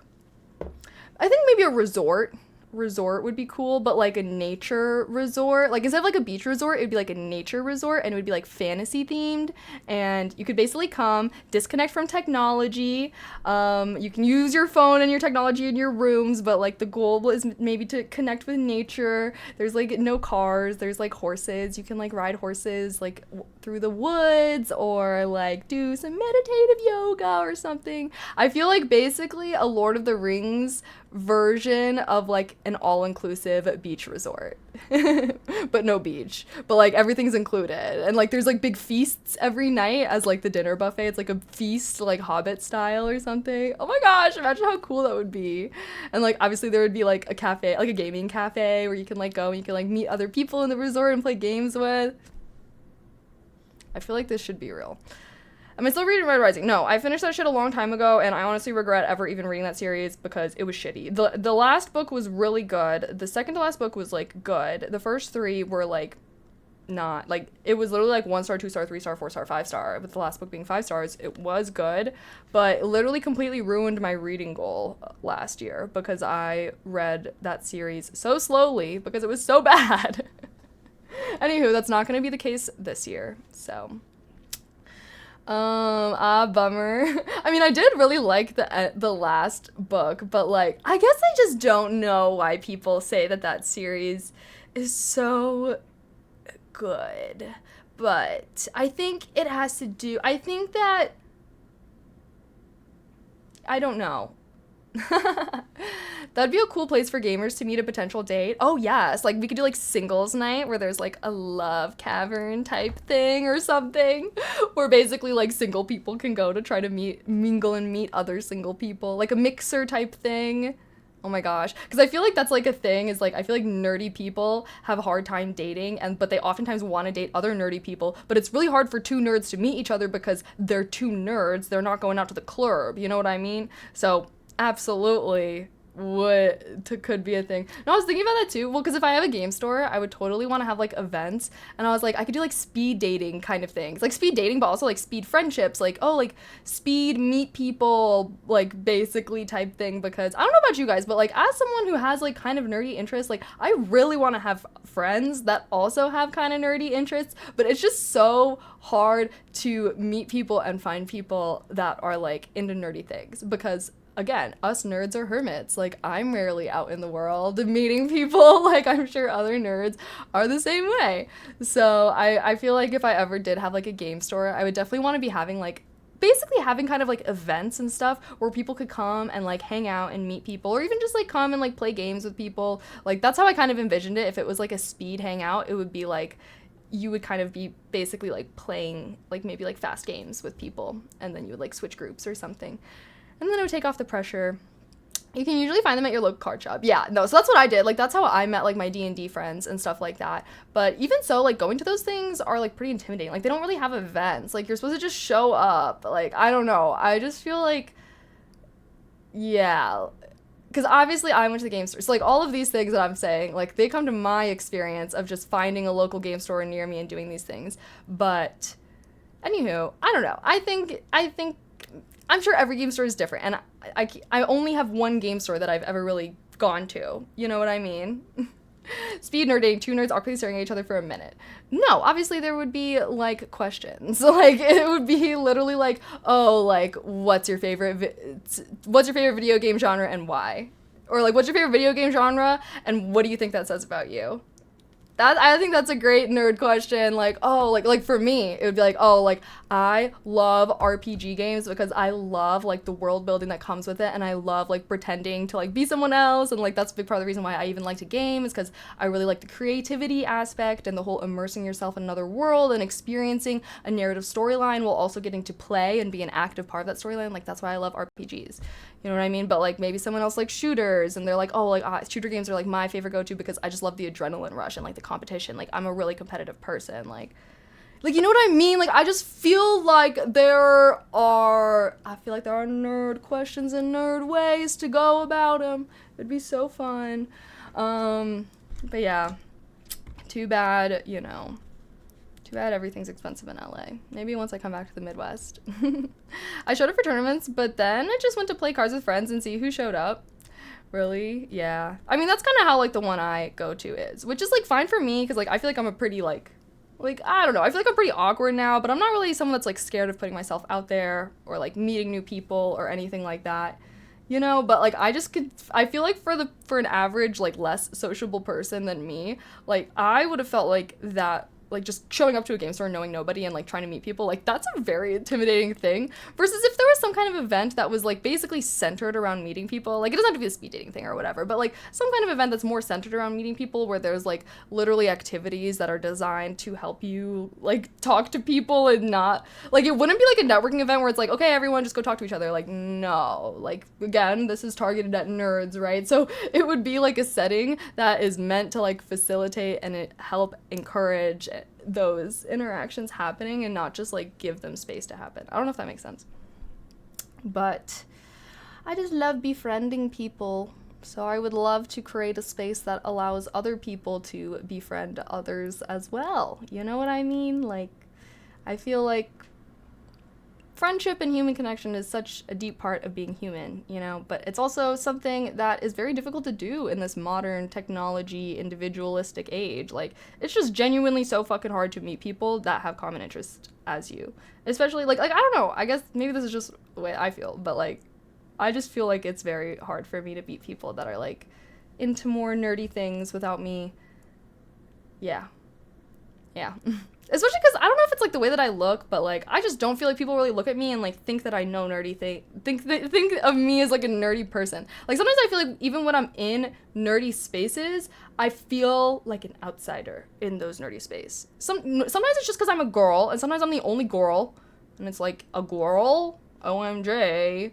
I think maybe a resort would be cool, but like a nature resort. Like instead of like a beach resort, it would be like a nature resort, and it would be like fantasy themed, and you could basically come, disconnect from technology. You can use your phone and your technology in your rooms, but like the goal is maybe to connect with nature. There's like no cars, there's like horses. You can like ride horses like through the woods, or like do some meditative yoga or something. I feel like basically a Lord of the Rings version of like an all-inclusive beach resort. But no beach, but like everything's included, and like there's like big feasts every night as like the dinner buffet. It's like a feast like Hobbit style or something. Oh my gosh, imagine how cool that would be. And like obviously there would be like a cafe, like a gaming cafe, where you can like go and you can like meet other people in the resort and play games with. I feel like this should be real. Am I still reading Red Rising? No, I finished that shit a long time ago, and I honestly regret ever even reading that series because it was shitty. The last book was really good. The second to last book was, like, good. The first 3 were, like, not. Like, it was literally, like, 1 star, 2 star, 3 star, 4 star, 5 star. With the last book being 5 stars, it was good, but it literally completely ruined my reading goal last year because I read that series so slowly because it was so bad. Anywho, that's not going to be the case this year, so... bummer. I mean, I did really like the last book, but like, I guess I just don't know why people say that series is so good. But I think it has to do, I think that, I don't know. That'd be a cool place for gamers to meet a potential date. Oh yes, like we could do like singles night where there's like a love cavern type thing or something, where basically like single people can go to try to mingle and meet other single people, like a mixer type thing. Oh my gosh, because I feel like that's like a thing, is like I feel like nerdy people have a hard time dating, but they oftentimes want to date other nerdy people, but it's really hard for 2 nerds to meet each other because they're 2 nerds, they're not going out to the club, you know what I mean? So absolutely could be a thing. No, I was thinking about that too. Well, because if I have a game store, I would totally want to have like events, and I was like, I could do like speed dating kind of things, like speed dating, but also like speed friendships, like like speed meet people, like basically type thing. Because I don't know about you guys, but like as someone who has like kind of nerdy interests, like I really want to have friends that also have kind of nerdy interests, but it's just so hard to meet people and find people that are like into nerdy things because again, us nerds are hermits. Like, I'm rarely out in the world meeting people. Like, I'm sure other nerds are the same way. So I feel like if I ever did have, like, a game store, I would definitely want to be having, like, basically having kind of, like, events and stuff where people could come and, like, hang out and meet people, or even just, like, come and, like, play games with people. Like, that's how I kind of envisioned it. If it was, like, a speed hangout, it would be, like, you would kind of be basically, like, playing, like, maybe, like, fast games with people, and then you would, like, switch groups or something. And then it would take off the pressure. You can usually find them at your local card shop. Yeah, no, so that's what I did. Like, that's how I met, like, my D&D friends and stuff like that. But even so, like, going to those things are, like, pretty intimidating. Like, they don't really have events. Like, you're supposed to just show up. Like, I don't know. I just feel like, yeah. Because obviously I went to the game store. So, like, all of these things that I'm saying, like, they come to my experience of just finding a local game store near me and doing these things. But, anywho, I don't know. I think I'm sure every game store is different, and I only have one game store that I've ever really gone to. You know what I mean? Speed nerding, 2 nerds awkwardly staring at each other for a minute. No, obviously there would be, like, questions. Like, it would be literally like, oh, like, what's your favorite video game genre and why? Or, like, what's your favorite video game genre and what do you think that says about you? That, I think that's a great nerd question. Like, oh, like for me, it would be like, oh, like I love RPG games because I love like the world building that comes with it, and I love like pretending to like be someone else, and like that's a big part of the reason why I even like to game is because I really like the creativity aspect and the whole immersing yourself in another world and experiencing a narrative storyline while also getting to play and be an active part of that storyline. Like that's why I love RPGs. You know what I mean? But like maybe someone else likes shooters and they're like, oh, like shooter games are like my favorite go-to because I just love the adrenaline rush and like the competition. Like I'm a really competitive person. Like you know what I mean? Like I just feel like there are nerd questions and nerd ways to go about them. It'd be so fun. But yeah, too bad, you know. Too bad everything's expensive in LA. Maybe once I come back to the Midwest. I showed up for tournaments, but then I just went to play cards with friends and see who showed up. Really? Yeah. I mean, that's kind of how, like, the one I go to is, which is, like, fine for me, because, like, I feel like I'm a pretty, like, I don't know. I feel like I'm pretty awkward now, but I'm not really someone that's, like, scared of putting myself out there or, like, meeting new people or anything like that. You know, but, like, I feel like for an average, like, less sociable person than me, like, I would have felt like that, like just showing up to a game store and knowing nobody and like trying to meet people, like that's a very intimidating thing versus if there was some kind of event that was like basically centered around meeting people. Like it doesn't have to be a speed dating thing or whatever, but like some kind of event that's more centered around meeting people where there's like literally activities that are designed to help you like talk to people and not like it wouldn't be like a networking event where it's like, okay, everyone just go talk to each other. Like no, like again, this is targeted at nerds, right? So it would be like a setting that is meant to like facilitate and it help encourage those interactions happening and not just like give them space to happen. I don't know if that makes sense, but I just love befriending people, so I would love to create a space that allows other people to befriend others as well. You know what I mean? Like I feel like friendship and human connection is such a deep part of being human, you know, but it's also something that is very difficult to do in this modern technology individualistic age. Like it's just genuinely so fucking hard to meet people that have common interests as you, especially like I don't know, I guess maybe this is just the way I feel, but like I just feel like it's very hard for me to meet people that are like into more nerdy things without me. Yeah Especially because I don't know if it's like the way that I look, but like I just don't feel like people really look at me and like think that I know nerdy think of me as like a nerdy person. Like sometimes I feel like even when I'm in nerdy spaces, I feel like an outsider in those nerdy space. Sometimes it's just because I'm a girl, and sometimes I'm the only girl, and it's like a girl, OMJ.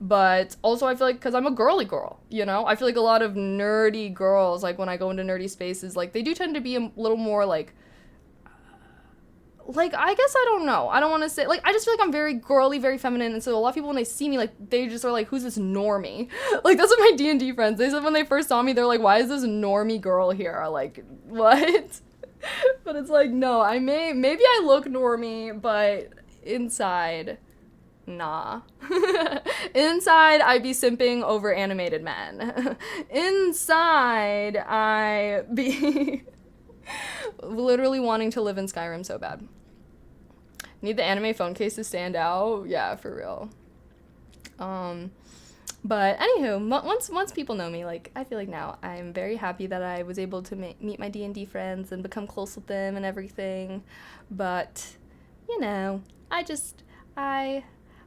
But also I feel like because I'm a girly girl, you know, I feel like a lot of nerdy girls, like when I go into nerdy spaces, like they do tend to be a little more like I guess I don't know. I don't want to say, like, I just feel like I'm very girly, very feminine, and so a lot of people, when they see me, like, they just are like, who's this normie? Like, that's what my D&D friends, they said when they first saw me, they're like, why is this normie girl here? Like, what? But it's like, no, maybe I look normie, but inside, nah. Inside, I be simping over animated men. Inside, I be literally wanting to live in Skyrim so bad. Need the anime phone case to stand out. Yeah, for real. But anywho, once people know me, like I feel like now I'm very happy that I was able to meet my D&D friends and become close with them and everything. But you know,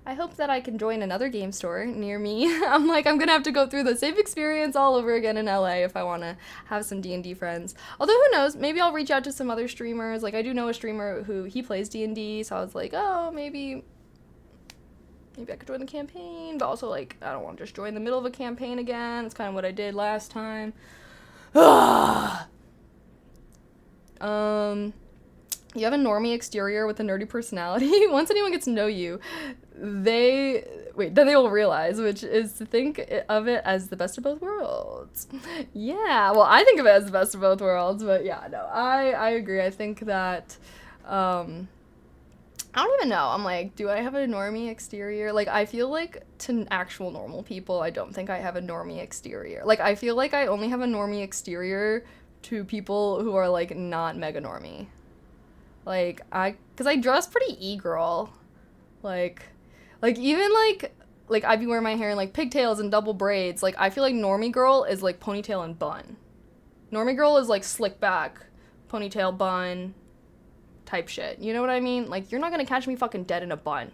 I hope that I can join another game store near me. I'm gonna have to go through the same experience all over again in LA if I want to have some D&D friends. Although who knows, maybe I'll reach out to some other streamers. Like I do know a streamer who he plays D&D, so I was like, oh, maybe I could join the campaign, but also like I don't want to just join the middle of a campaign again. It's kind of what I did last time. You have a normie exterior with a nerdy personality. Once anyone gets to know you, then they will realize, which is to think of it as the best of both worlds. Yeah, well, I think of it as the best of both worlds, but yeah, no, I agree. I think that, I don't even know. I'm like, do I have a normie exterior? Like, I feel like to actual normal people, I don't think I have a normie exterior. Like, I feel like I only have a normie exterior to people who are, like, not mega normie. Like, cause I dress pretty e-girl. Like even like I'd be wearing my hair in like pigtails and double braids. Like I feel like normie girl is like ponytail and bun. Normie girl is like slick back ponytail bun type shit. You know what I mean? Like, you're not gonna catch me fucking dead in a bun.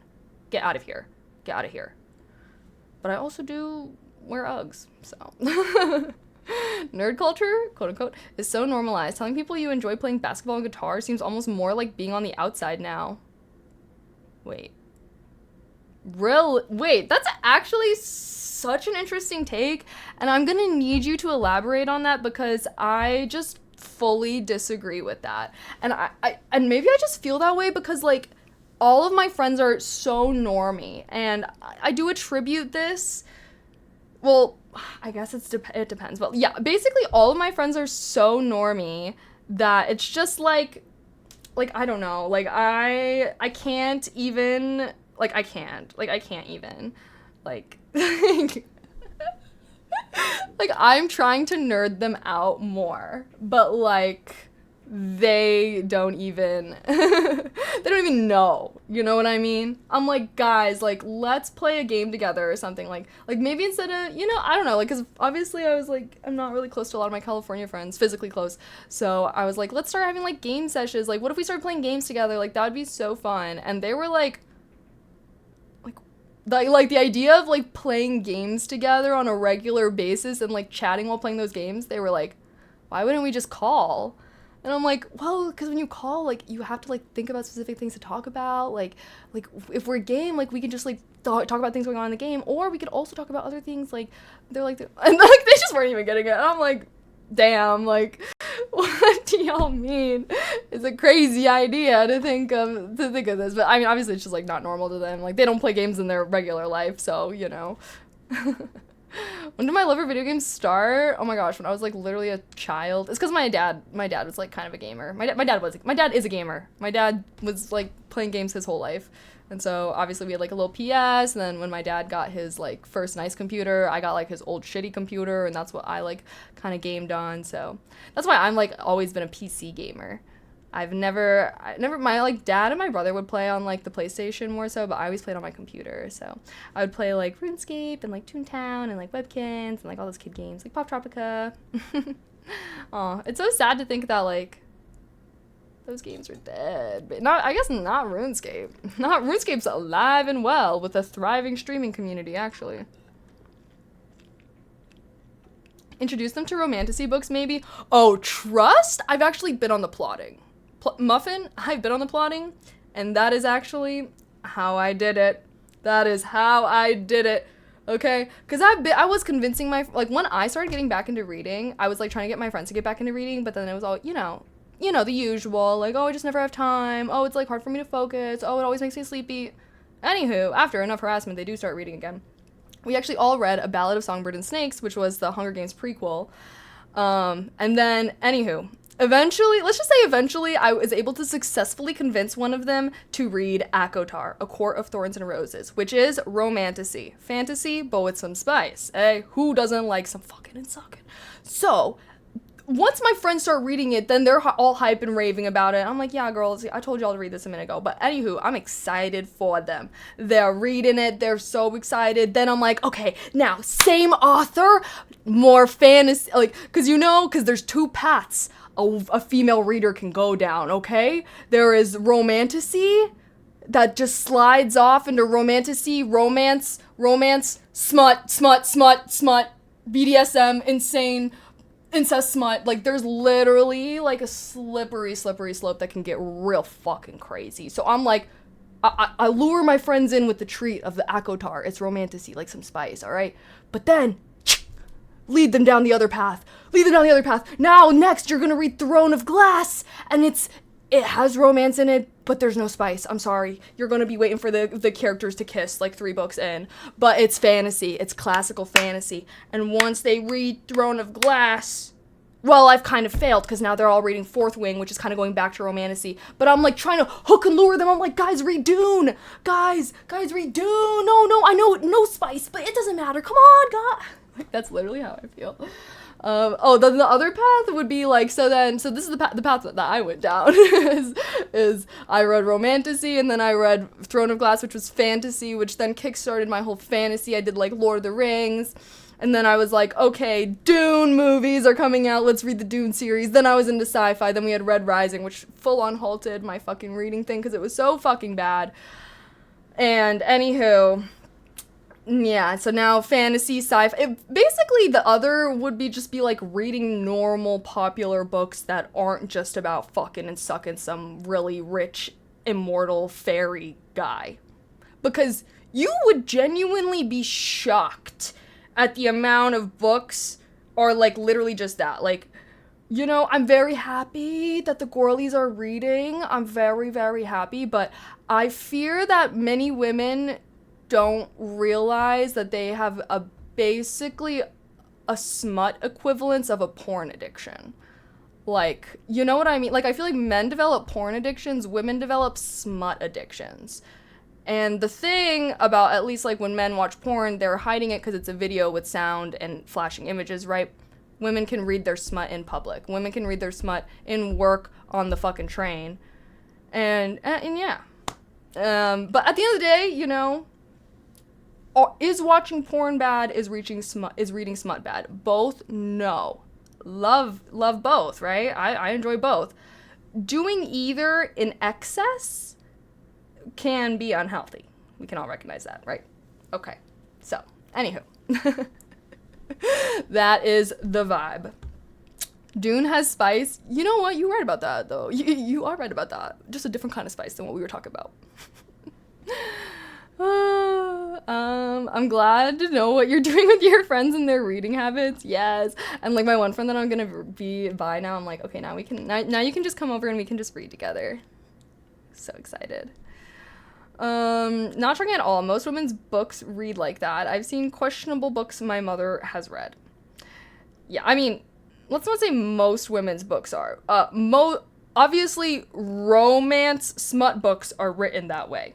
Get out of here. Get out of here. But I also do wear Uggs, so. Nerd culture, quote unquote, is so normalized. Telling people you enjoy playing basketball and guitar seems almost more like being on the outside now. Wait, that's actually such an interesting take, and I'm gonna need you to elaborate on that because I just fully disagree with that. And and maybe I just feel that way because, like, all of my friends are so normie, and I do attribute this, well, I guess it depends, but yeah, basically all of my friends are so normie that it's just like, I don't know, like, I can't even, like, I can't even, like, like, I'm trying to nerd them out more, but, like, they don't even know, you know what I mean? I'm like, guys, like, let's play a game together or something, like maybe instead of, you know, I don't know, like, because obviously I was like, I'm not really close to a lot of my California friends, physically close, so I was like, let's start having, like, game sessions, like, what if we started playing games together, like, that would be so fun. And they were like the idea of, like, playing games together on a regular basis and, like, chatting while playing those games, they were like, why wouldn't we just call? And I'm like, well, because when you call, like, you have to, like, think about specific things to talk about. Like if we're a game, like, we can just, like, talk about things going on in the game. Or we could also talk about other things, like, and, like, they just weren't even getting it. And I'm like, damn, like, what do y'all mean? It's a crazy idea to think of this. But, I mean, obviously it's just, like, not normal to them. Like, they don't play games in their regular life, so, you know. When did my love for video games start? Oh my gosh, when I was, like, literally a child. It's because my dad was, like, kind of a gamer. My dad is a gamer. My dad was, like, playing games his whole life. And so, obviously, we had, like, a little PS, and then when my dad got his, like, first nice computer, I got, like, his old shitty computer, and that's what I, like, kind of gamed on. So that's why I'm, like, always been a PC gamer. My, like, dad and my brother would play on, like, the PlayStation more so, but I always played on my computer, so I would play, like, RuneScape and, like, Toontown and, like, Webkins and, like, all those kid games, like Pop Tropica. Aw, it's so sad to think that, like, those games are dead, but not RuneScape. RuneScape's alive and well with a thriving streaming community, actually. Introduce them to romantasy books, maybe? Oh, Trust? I've actually been on the plotting. Muffin, I've been on the plotting, and that is actually how I did it. Okay? Because I was convincing when I started getting back into reading, I was, like, trying to get my friends to get back into reading, but then it was all, you know, the usual, like, oh, I just never have time, oh, it's, like, hard for me to focus, oh, it always makes me sleepy. Anywho, after enough harassment, they do start reading again. We actually all read A Ballad of Songbird and Snakes, which was the Hunger Games prequel. And then, anywho, eventually, I was able to successfully convince one of them to read Akotar, A Court of Thorns and Roses, which is romantasy. Fantasy, but with some spice. Who doesn't like some fucking and sucking? So, once my friends start reading it, then they're all hype and raving about it. I'm like, yeah, girls, I told y'all to read this a minute ago. But anywho, I'm excited for them. They're reading it. They're so excited. Then I'm like, okay, now, same author, more fantasy. Like, because there's two paths a female reader can go down, okay? There is romantasy that just slides off into romantasy, romance, smut, BDSM, insane, incest smut. Like, there's literally, like, a slippery slope that can get real fucking crazy. So I'm like, I lure my friends in with the treat of the Akotar. It's romantasy, like some spice, alright? But then, lead them down the other path. Now, next, you're gonna read Throne of Glass, and it has romance in it, but there's no spice. I'm sorry. You're gonna be waiting for the characters to kiss, like, 3 books in. But it's fantasy. It's classical fantasy. And once they read Throne of Glass, well, I've kind of failed, because now they're all reading Fourth Wing, which is kind of going back to romantasy. But I'm, like, trying to hook and lure them. I'm like, guys, read Dune. Guys, read Dune. No, I know, no spice, but it doesn't matter. Come on, God. Like, that's literally how I feel. Then the other path would be, like, so this is the path that I went down, is I read romantasy, and then I read Throne of Glass, which was fantasy, which then kickstarted my whole fantasy. I did, like, Lord of the Rings, And then I was like, okay, Dune movies are coming out. Let's read the Dune series. Then I was into sci-fi. Then we had Red Rising, which full on halted my fucking reading thing because it was so fucking bad. And anywho, yeah, so now fantasy, sci-fi. Basically, the other would be just be like reading normal popular books that aren't just about fucking and sucking some really rich, immortal fairy guy. Because you would genuinely be shocked at the amount of books are like literally just that. Like, you know, I'm very happy that the girlies are reading. I'm very, very happy, but I fear that many women don't realize that they have basically a smut equivalence of a porn addiction. Like, you know what I mean? Like, I feel like men develop porn addictions, women develop smut addictions. And the thing about, at least like when men watch porn, they're hiding it because it's a video with sound and flashing images, right? Women can read their smut in public. Women can read their smut in work on the fucking train. And yeah. But at the end of the day, you know, is watching porn bad? Is reading smut bad? Both? No. Love both, right? I enjoy both. Doing either in excess can be unhealthy. We can all recognize that, right? Okay. So, anywho. That is the vibe. Dune has spice. You know what? You're right about that, though. You are right about that. Just a different kind of spice than what we were talking about. I'm glad to know what you're doing with your friends and their reading habits. Yes. And like my one friend that I'm gonna be by now, I'm like, okay, now you can just come over and we can just read together. So excited. Not shocking at all. Most women's books read like that. I've seen questionable books my mother has read. Yeah, I mean, let's not say most women's books are. Obviously, romance smut books are written that way.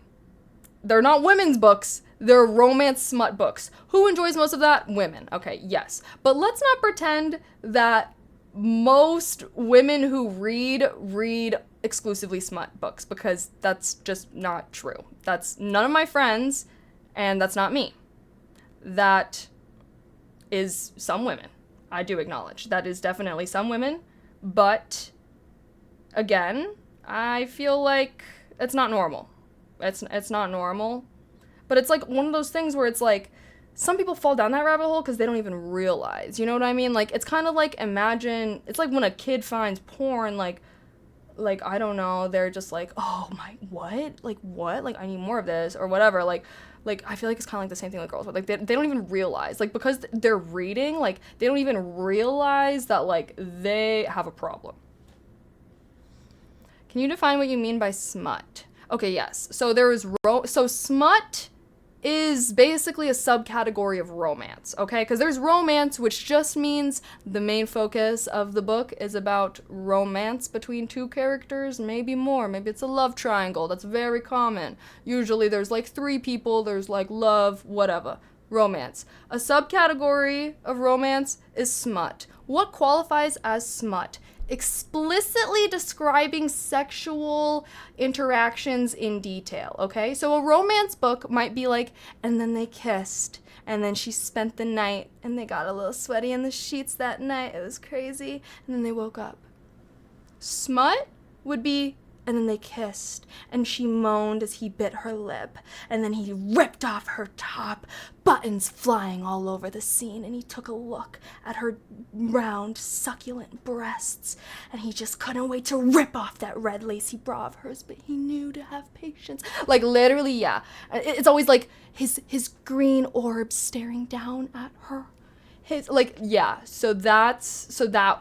They're not women's books. They're romance smut books. Who enjoys most of that? Women. Okay, yes. But let's not pretend that most women who read exclusively smut books, because that's just not true. That's none of my friends, and that's not me. That is some women. I do acknowledge. That is definitely some women, but again, I feel like it's not normal. It's not normal. But it's like one of those things where it's like some people fall down that rabbit hole because they don't even realize. You know what I mean? Like, it's kind of like, imagine, it's like when a kid finds porn, like I don't know, they're just like, oh my, what? Like, what? Like, I need more of this, or whatever. Like I feel like it's kind of like the same thing with girls, but like, they don't even realize, like, because they're reading, like, they don't even realize that, like, they have a problem. Can you define what you mean by smut? Okay, yes. So there is, so smut is basically a subcategory of romance, okay? Because there's romance, which just means the main focus of the book is about romance between two characters, maybe more. Maybe it's a love triangle. That's very common. Usually there's like 3 people, there's like love, whatever. Romance. A subcategory of romance is smut. What qualifies as smut? Explicitly describing sexual interactions in detail, okay? So a romance book might be like, and then they kissed, and then she spent the night, and they got a little sweaty in the sheets that night, it was crazy, and then they woke up. Smut would be, and then they kissed, and she moaned as he bit her lip, and then he ripped off her top, buttons flying all over the scene, and he took a look at her round, succulent breasts, and he just couldn't wait to rip off that red lacy bra of hers, but he knew to have patience. Like, literally, yeah. It's always like his green orb staring down at her. His, like, yeah. So that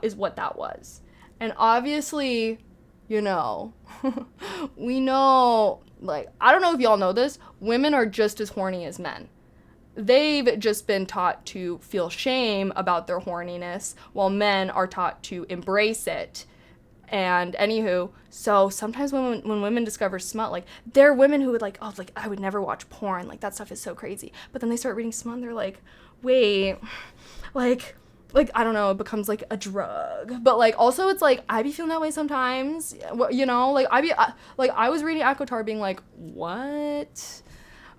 is what that was. And obviously, you know, we know, like, I don't know if y'all know this, women are just as horny as men. They've just been taught to feel shame about their horniness, while men are taught to embrace it. And anywho, so sometimes when women discover smut, like, there are women who would like, oh, like, I would never watch porn, like, that stuff is so crazy. But then they start reading smut and they're like, wait, like, I don't know, it becomes like a drug. But like, also it's like, I be feeling that way sometimes, you know, like, I was reading ACOTAR being like, what?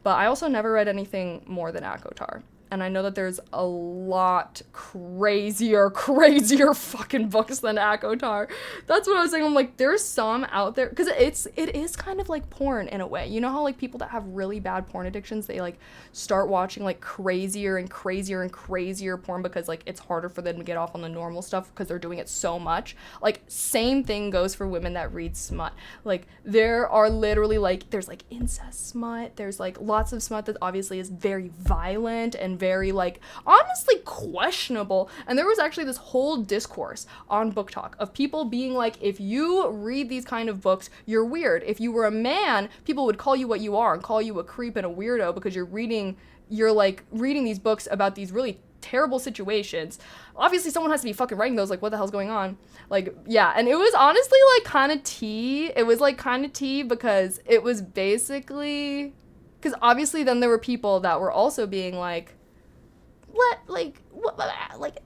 But I also never read anything more than ACOTAR. And I know that there's a lot crazier fucking books than ACOTAR. That's what I was saying. I'm like, there's some out there, because it is kind of like porn in a way. You know how like people that have really bad porn addictions, they like start watching like crazier and crazier and crazier porn because like it's harder for them to get off on the normal stuff because they're doing it so much. Like same thing goes for women that read smut. Like there are literally like, there's like incest smut, there's like lots of smut that obviously is very violent and very like honestly questionable. And there was actually this whole discourse on Book Talk of people being like, if you read these kind of books, you're weird. If you were a man, people would call you what you are and call you a creep and a weirdo because you're reading these books about these really terrible situations. Obviously someone has to be fucking writing those, like what the hell's going on? Like, yeah. And it was honestly like kind of tea. It was like kind of tea because it was basically, because obviously then there were people that were also being like,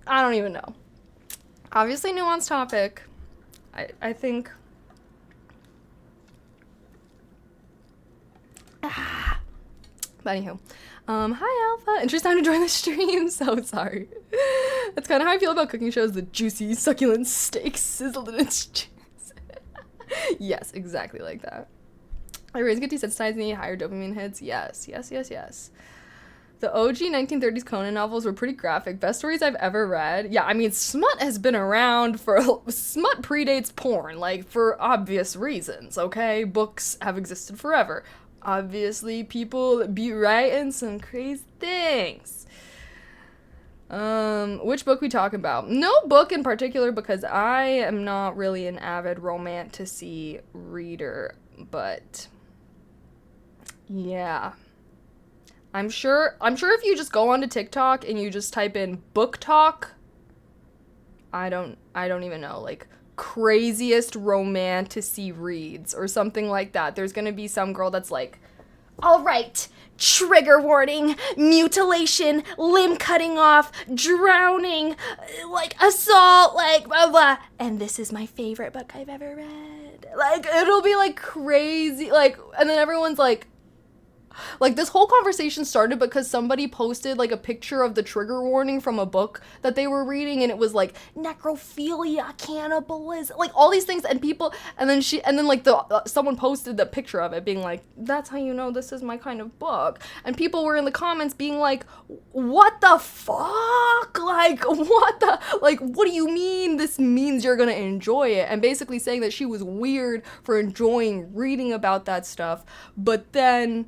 I don't even know. Obviously nuanced topic. I think. But anywho. Hi Alpha. Interesting time to join the stream. So sorry. That's kind of how I feel about cooking shows. The juicy, succulent steaks sizzled in its juice. Yes, exactly like that. I raise get desensitized and need higher dopamine hits. Yes. The OG 1930s Conan novels were pretty graphic. Best stories I've ever read. Yeah, I mean, smut has been around smut predates porn, like, for obvious reasons, okay? Books have existed forever. Obviously, people be writing some crazy things. Which book we talking about? No book in particular, because I am not really an avid romantasy reader, but yeah. I'm sure if you just go onto TikTok and you just type in book talk, I don't even know, like craziest romantasy reads or something like that. There's gonna be some girl that's like, all right, trigger warning, mutilation, limb cutting off, drowning, like assault, like blah blah, and this is my favorite book I've ever read. Like it'll be like crazy, like, and then everyone's like this whole conversation started because somebody posted like a picture of the trigger warning from a book that they were reading, and it was like necrophilia, cannibalism, like all these things, and people, and then like someone posted the picture of it being like, that's how you know this is my kind of book, and people were in the comments being like, what the fuck, like what do you mean this means you're gonna enjoy it, and basically saying that she was weird for enjoying reading about that stuff. But then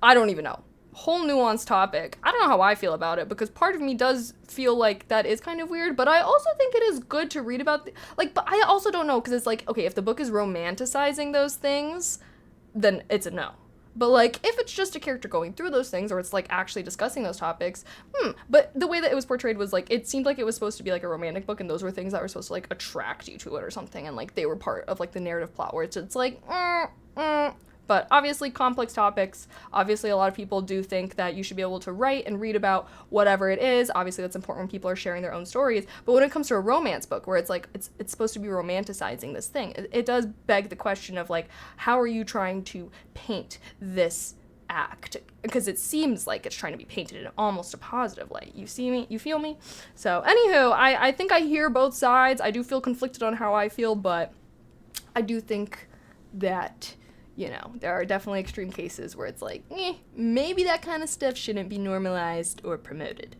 I don't even know. Whole nuanced topic. I don't know how I feel about it, because part of me does feel like that is kind of weird, but I also think it is good to read about, but I also don't know, because it's like, okay, if the book is romanticizing those things, then it's a no. But like, if it's just a character going through those things, or it's like actually discussing those topics, but the way that it was portrayed was like, it seemed like it was supposed to be like a romantic book, and those were things that were supposed to like attract you to it or something, and like they were part of like the narrative plot, where it's like, But obviously complex topics. Obviously a lot of people do think that you should be able to write and read about whatever it is. Obviously that's important when people are sharing their own stories. But when it comes to a romance book where it's like, it's supposed to be romanticizing this thing, it does beg the question of like, how are you trying to paint this act? Because it seems like it's trying to be painted in almost a positive light. You see me? You feel me? So anywho, I think I hear both sides. I do feel conflicted on how I feel, but I do think that, you know, there are definitely extreme cases where it's like, maybe that kind of stuff shouldn't be normalized or promoted.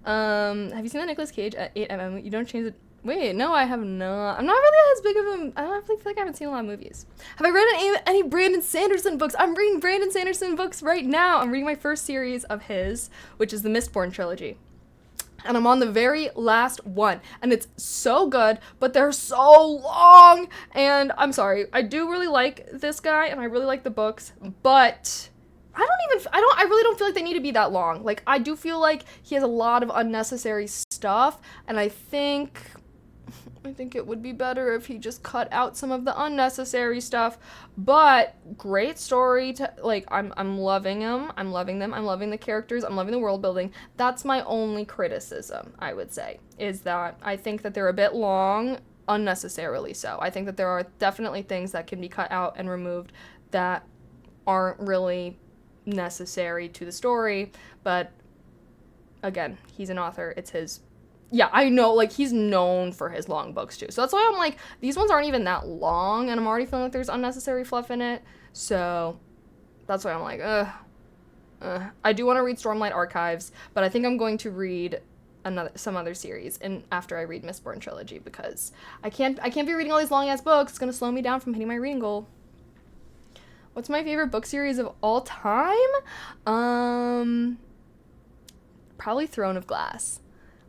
Have you seen that Nicolas Cage at 8mm? You don't change it. Wait, no, I have not. I'm not really as big of a, I don't feel like I haven't seen a lot of movies. Have I read any Brandon Sanderson books? I'm reading Brandon Sanderson books right now. I'm reading my first series of his, which is the Mistborn trilogy. And I'm on the very last one, and it's so good, but they're so long, and I'm sorry, I do really like this guy, and I really like the books, but I really don't feel like they need to be that long. Like, I do feel like he has a lot of unnecessary stuff, and I think it would be better if he just cut out some of the unnecessary stuff. But great story. I'm loving him. I'm loving them. I'm loving the characters. I'm loving the world building. That's my only criticism, I would say, is that I think that they're a bit long, unnecessarily so. I think that there are definitely things that can be cut out and removed that aren't really necessary to the story, but again, he's an author. It's his. Yeah, I know, like, he's known for his long books, too. So that's why I'm like, these ones aren't even that long, and I'm already feeling like there's unnecessary fluff in it. So that's why I'm like, I do want to read Stormlight Archives, but I think I'm going to read some other series and after I read Mistborn Trilogy, because I can't be reading all these long-ass books. It's going to slow me down from hitting my reading goal. What's my favorite book series of all time? Probably Throne of Glass.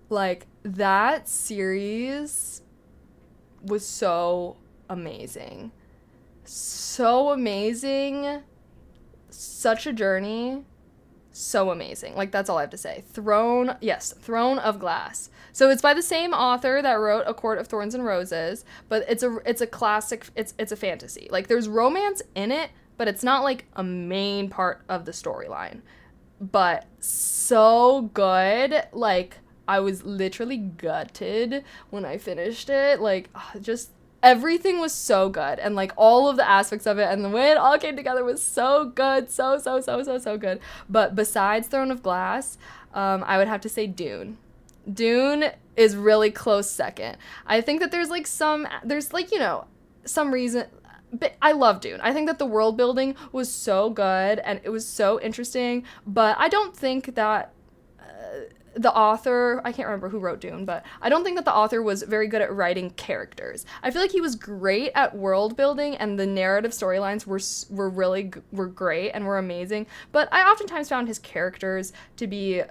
Like, that series was so amazing. So amazing. Such a journey. So amazing. Like, that's all I have to say. Throne of Glass. So it's by the same author that wrote A Court of Thorns and Roses, but it's a classic, it's a fantasy. Like, there's romance in it, but it's not like a main part of the storyline. But so good. Like, I was literally gutted when I finished it. Like, just everything was so good. And, like, all of the aspects of it and the way it all came together was so good. So good. But besides Throne of Glass, I would have to say Dune. Dune is really close second. I think that there's some reason... But I love Dune. I think that the world building was so good and it was so interesting. But I don't think that... the author, I can't remember who wrote Dune, but I don't think that the author was very good at writing characters. I feel like he was great at world building, and the narrative storylines were great and were amazing, but I oftentimes found his characters to be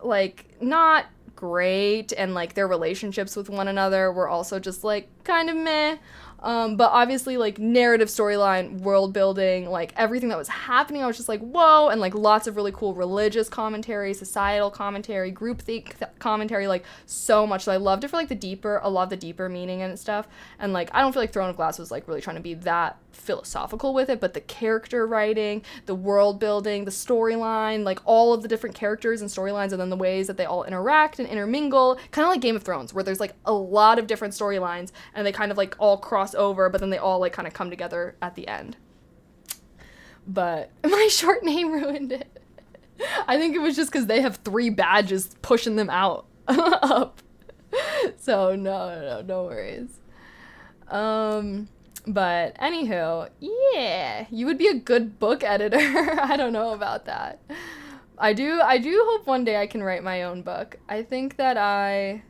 like not great, and like their relationships with one another were also just like kind of meh. But obviously, like, narrative storyline, world building, like, everything that was happening, I was just like, whoa, and, like, lots of really cool religious commentary, societal commentary, groupthink commentary, like, so much. So I loved it for, like, a lot of the deeper meaning and stuff, and, like, I don't feel like Throne of Glass was, like, really trying to be that philosophical with it, but the character writing, the world building, the storyline, like, all of the different characters and storylines, and then the ways that they all interact and intermingle, kind of like Game of Thrones, where there's, like, a lot of different storylines, and they kind of, like, all cross over, but then they all like kind of come together at the end. But my short name ruined it. I think it was just because they have 3 badges pushing them out up. So no worries. But anywho, yeah, you would be a good book editor. I don't know about that. I do hope one day I can write my own book. I think that I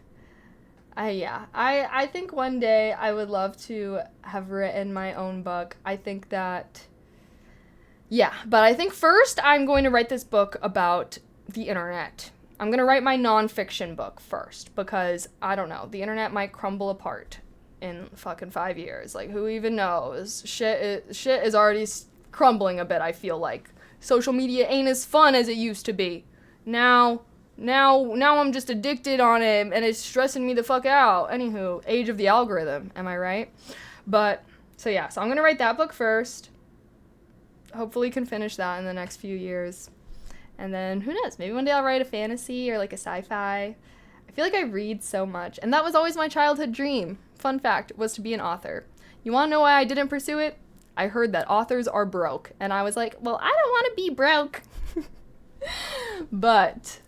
think one day I would love to have written my own book. I think that, but I think first I'm going to write this book about the internet. I'm going to write my nonfiction book first, because, I don't know, the internet might crumble apart in fucking 5 years. Like, who even knows? Shit is already crumbling a bit, I feel like. Social media ain't as fun as it used to be. Now I'm just addicted on it, and it's stressing me the fuck out. Anywho, age of the algorithm, am I right? But, so I'm gonna write that book first. Hopefully can finish that in the next few years. And then, who knows, maybe one day I'll write a fantasy or like a sci-fi. I feel like I read so much, and that was always my childhood dream. Fun fact, was to be an author. You wanna know why I didn't pursue it? I heard that authors are broke, and I was like, well, I don't wanna be broke. But...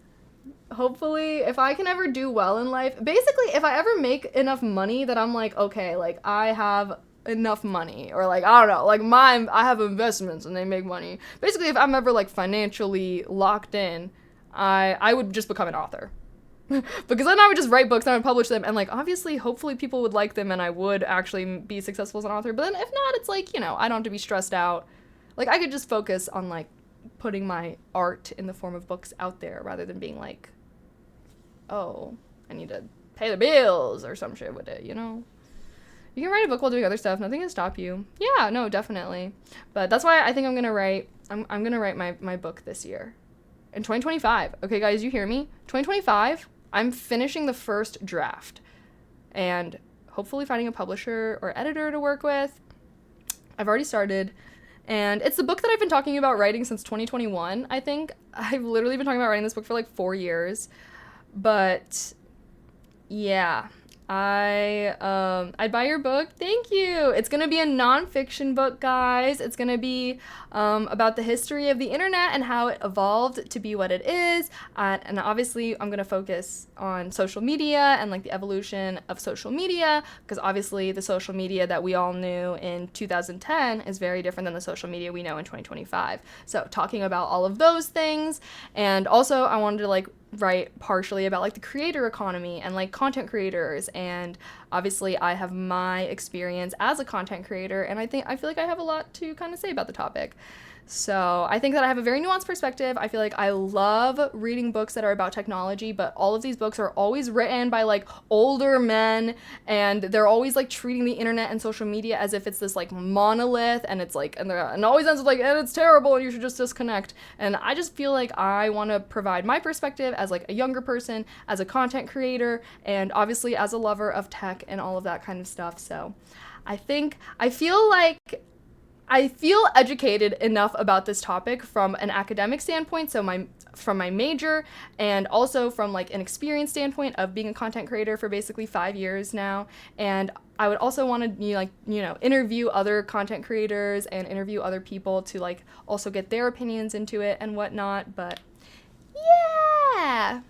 hopefully, if I can ever do well in life, basically, if I ever make enough money that I'm like, okay, like, I have enough money, or like, I don't know, like, I have investments and they make money. Basically, if I'm ever, like, financially locked in, I would just become an author. Because then I would just write books and I would publish them, and, like, obviously, hopefully people would like them and I would actually be successful as an author. But then if not, it's like, I don't have to be stressed out. Like, I could just focus on, like, putting my art in the form of books out there rather than being like, oh, I need to pay the bills or some shit with it, You can write a book while doing other stuff. Nothing can stop you. Yeah, no, definitely. But that's why I think I'm going to write my book this year. In 2025. Okay, guys, you hear me? 2025, I'm finishing the first draft. And hopefully finding a publisher or editor to work with. I've already started. And it's the book that I've been talking about writing since 2021, I think. I've literally been talking about writing this book for like 4 years. But, yeah, I'd buy your book. Thank you. It's gonna be a nonfiction book, guys. It's gonna be about the history of the internet and how it evolved to be what it is. And obviously, I'm gonna focus on social media and like the evolution of social media, because obviously the social media that we all knew in 2010 is very different than the social media we know in 2025. So talking about all of those things, and also I wanted to like write partially about like the creator economy and like content creators, and obviously I have my experience as a content creator, and I feel like I have a lot to kind of say about the topic. So I think that I have a very nuanced perspective. I feel like I love reading books that are about technology, but all of these books are always written by like older men, and they're always like treating the internet and social media as if it's this like monolith, and it's like, and it always ends with like, and it's terrible and you should just disconnect. And I just feel like I want to provide my perspective as like a younger person, as a content creator, and obviously as a lover of tech and all of that kind of stuff. So I feel educated enough about this topic from an academic standpoint, so from my major, and also from like an experience standpoint of being a content creator for basically 5 years now. And I would also want to interview other content creators and interview other people to like also get their opinions into it and whatnot. But yeah.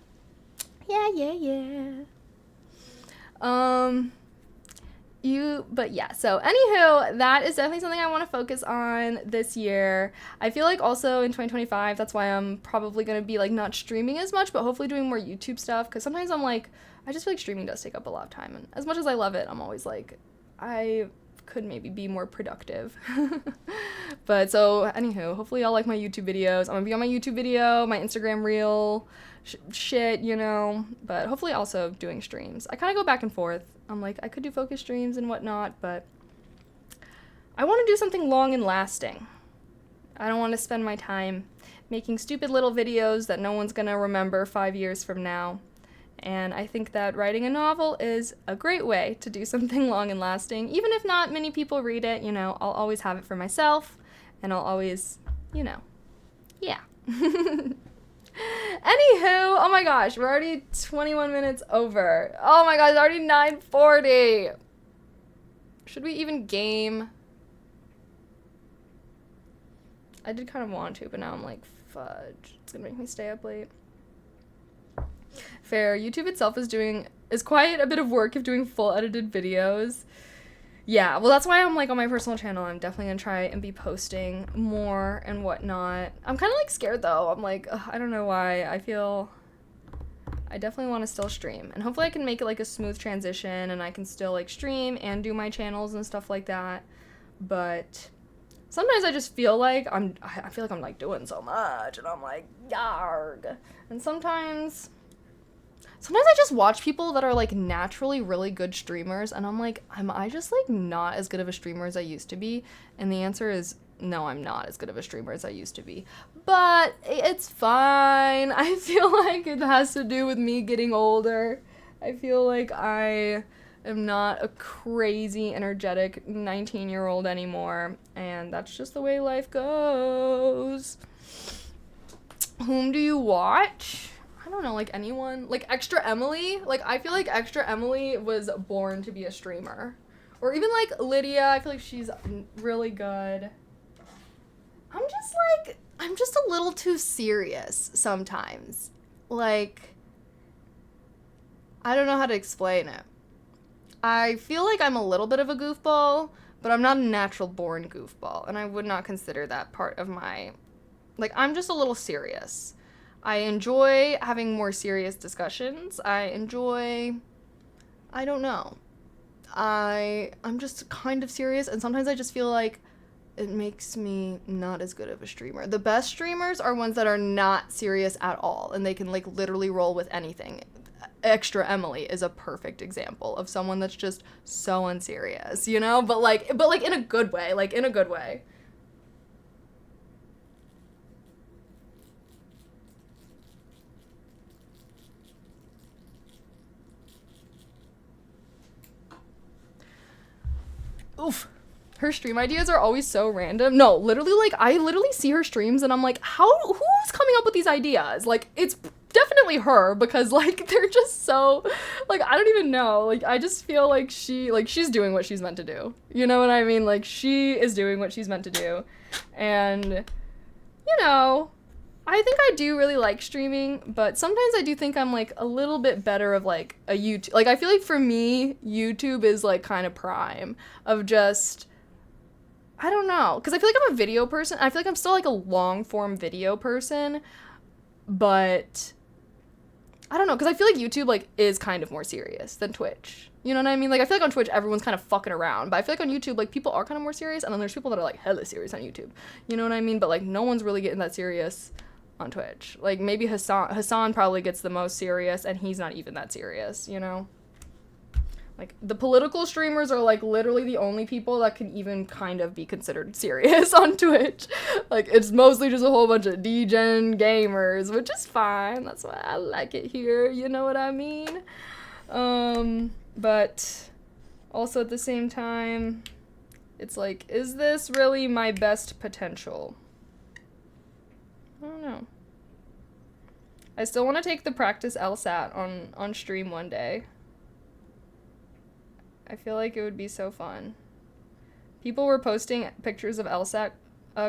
So anywho, that is definitely something I want to focus on this year. I feel like also in 2025, that's why I'm probably going to be like not streaming as much, but hopefully doing more YouTube stuff, because sometimes I'm like, I just feel like streaming does take up a lot of time, and as much as I love it, I'm always like, I could maybe be more productive. But so anywho, hopefully y'all like my YouTube videos. I'm gonna be on my YouTube video, my Instagram reel, shit, but hopefully also doing streams. I kind of go back and forth. I'm like, I could do focus streams and whatnot, but I want to do something long and lasting. I don't want to spend my time making stupid little videos that no one's gonna remember 5 years from now. And I think that writing a novel is a great way to do something long and lasting. Even if not many people read it, I'll always have it for myself, and I'll always, yeah. Anywho, oh my gosh, we're already 21 minutes over. Oh my gosh, it's already 9:40. Should we even game? I did kind of want to, but now I'm like, fudge. It's gonna make me stay up late. Fair. YouTube itself is quite a bit of work if doing full edited videos. Yeah, well, that's why I'm like on my personal channel, I'm definitely gonna try and be posting more and whatnot. I'm kind of like scared though. I'm like, I don't know why. I definitely want to still stream, and hopefully I can make it like a smooth transition, and I can still like stream and do my channels and stuff like that. But sometimes I just feel like I feel like I'm like doing so much, and I'm like, yarg. And sometimes I just watch people that are like naturally really good streamers, and I'm like, am I just like not as good of a streamer as I used to be? And the answer is no, I'm not as good of a streamer as I used to be. But it's fine. I feel like it has to do with me getting older. I feel like I am not a crazy, energetic 19-year-old anymore, and that's just the way life goes. Whom do you watch? I don't know, like anyone. Like Extra Emily. Like I feel like Extra Emily was born to be a streamer. Or even like Lydia. I feel like she's really good. I'm just a little too serious sometimes. Like, I don't know how to explain it. I feel like I'm a little bit of a goofball, but I'm not a natural born goofball, and I would not consider that part of my, like, I'm just a little serious. I enjoy having more serious discussions. I don't know. I'm just kind of serious, and sometimes I just feel like it makes me not as good of a streamer. The best streamers are ones that are not serious at all, and they can like literally roll with anything. Extra Emily is a perfect example of someone that's just so unserious, but like in a good way, Oof. Her stream ideas are always so random. No, literally, like, I literally see her streams and I'm like, who's coming up with these ideas? Like, it's definitely definitely her, because like they're just so, like, I don't even know, like I just feel like she's doing what she's meant to do, you know what I mean? Like she is doing what she's meant to do. And you know, I think I do really like streaming, but sometimes I do think I'm like a little bit better of like a YouTube, like I feel like for me YouTube is like kind of prime of just, I don't know, because I feel like I'm a video person. I feel like I'm still like a long form video person, but I don't know, because I feel like YouTube like is kind of more serious than Twitch. You know what I mean? Like I feel like on Twitch everyone's kind of fucking around, but I feel like on YouTube like people are kind of more serious, and then there's people that are like hella serious on YouTube. You know what I mean? But like no one's really getting that serious on Twitch. Like maybe Hassan probably gets the most serious, and he's not even that serious, you know? Like the political streamers are like literally the only people that can even kind of be considered serious on Twitch. Like it's mostly just a whole bunch of degen gamers, which is fine. That's why I like it here, you know what I mean? But also at the same time, it's like, is this really my best potential? I don't know. I still want to take the practice LSAT on stream one day. I feel like it would be so fun. People were posting pictures of LSAT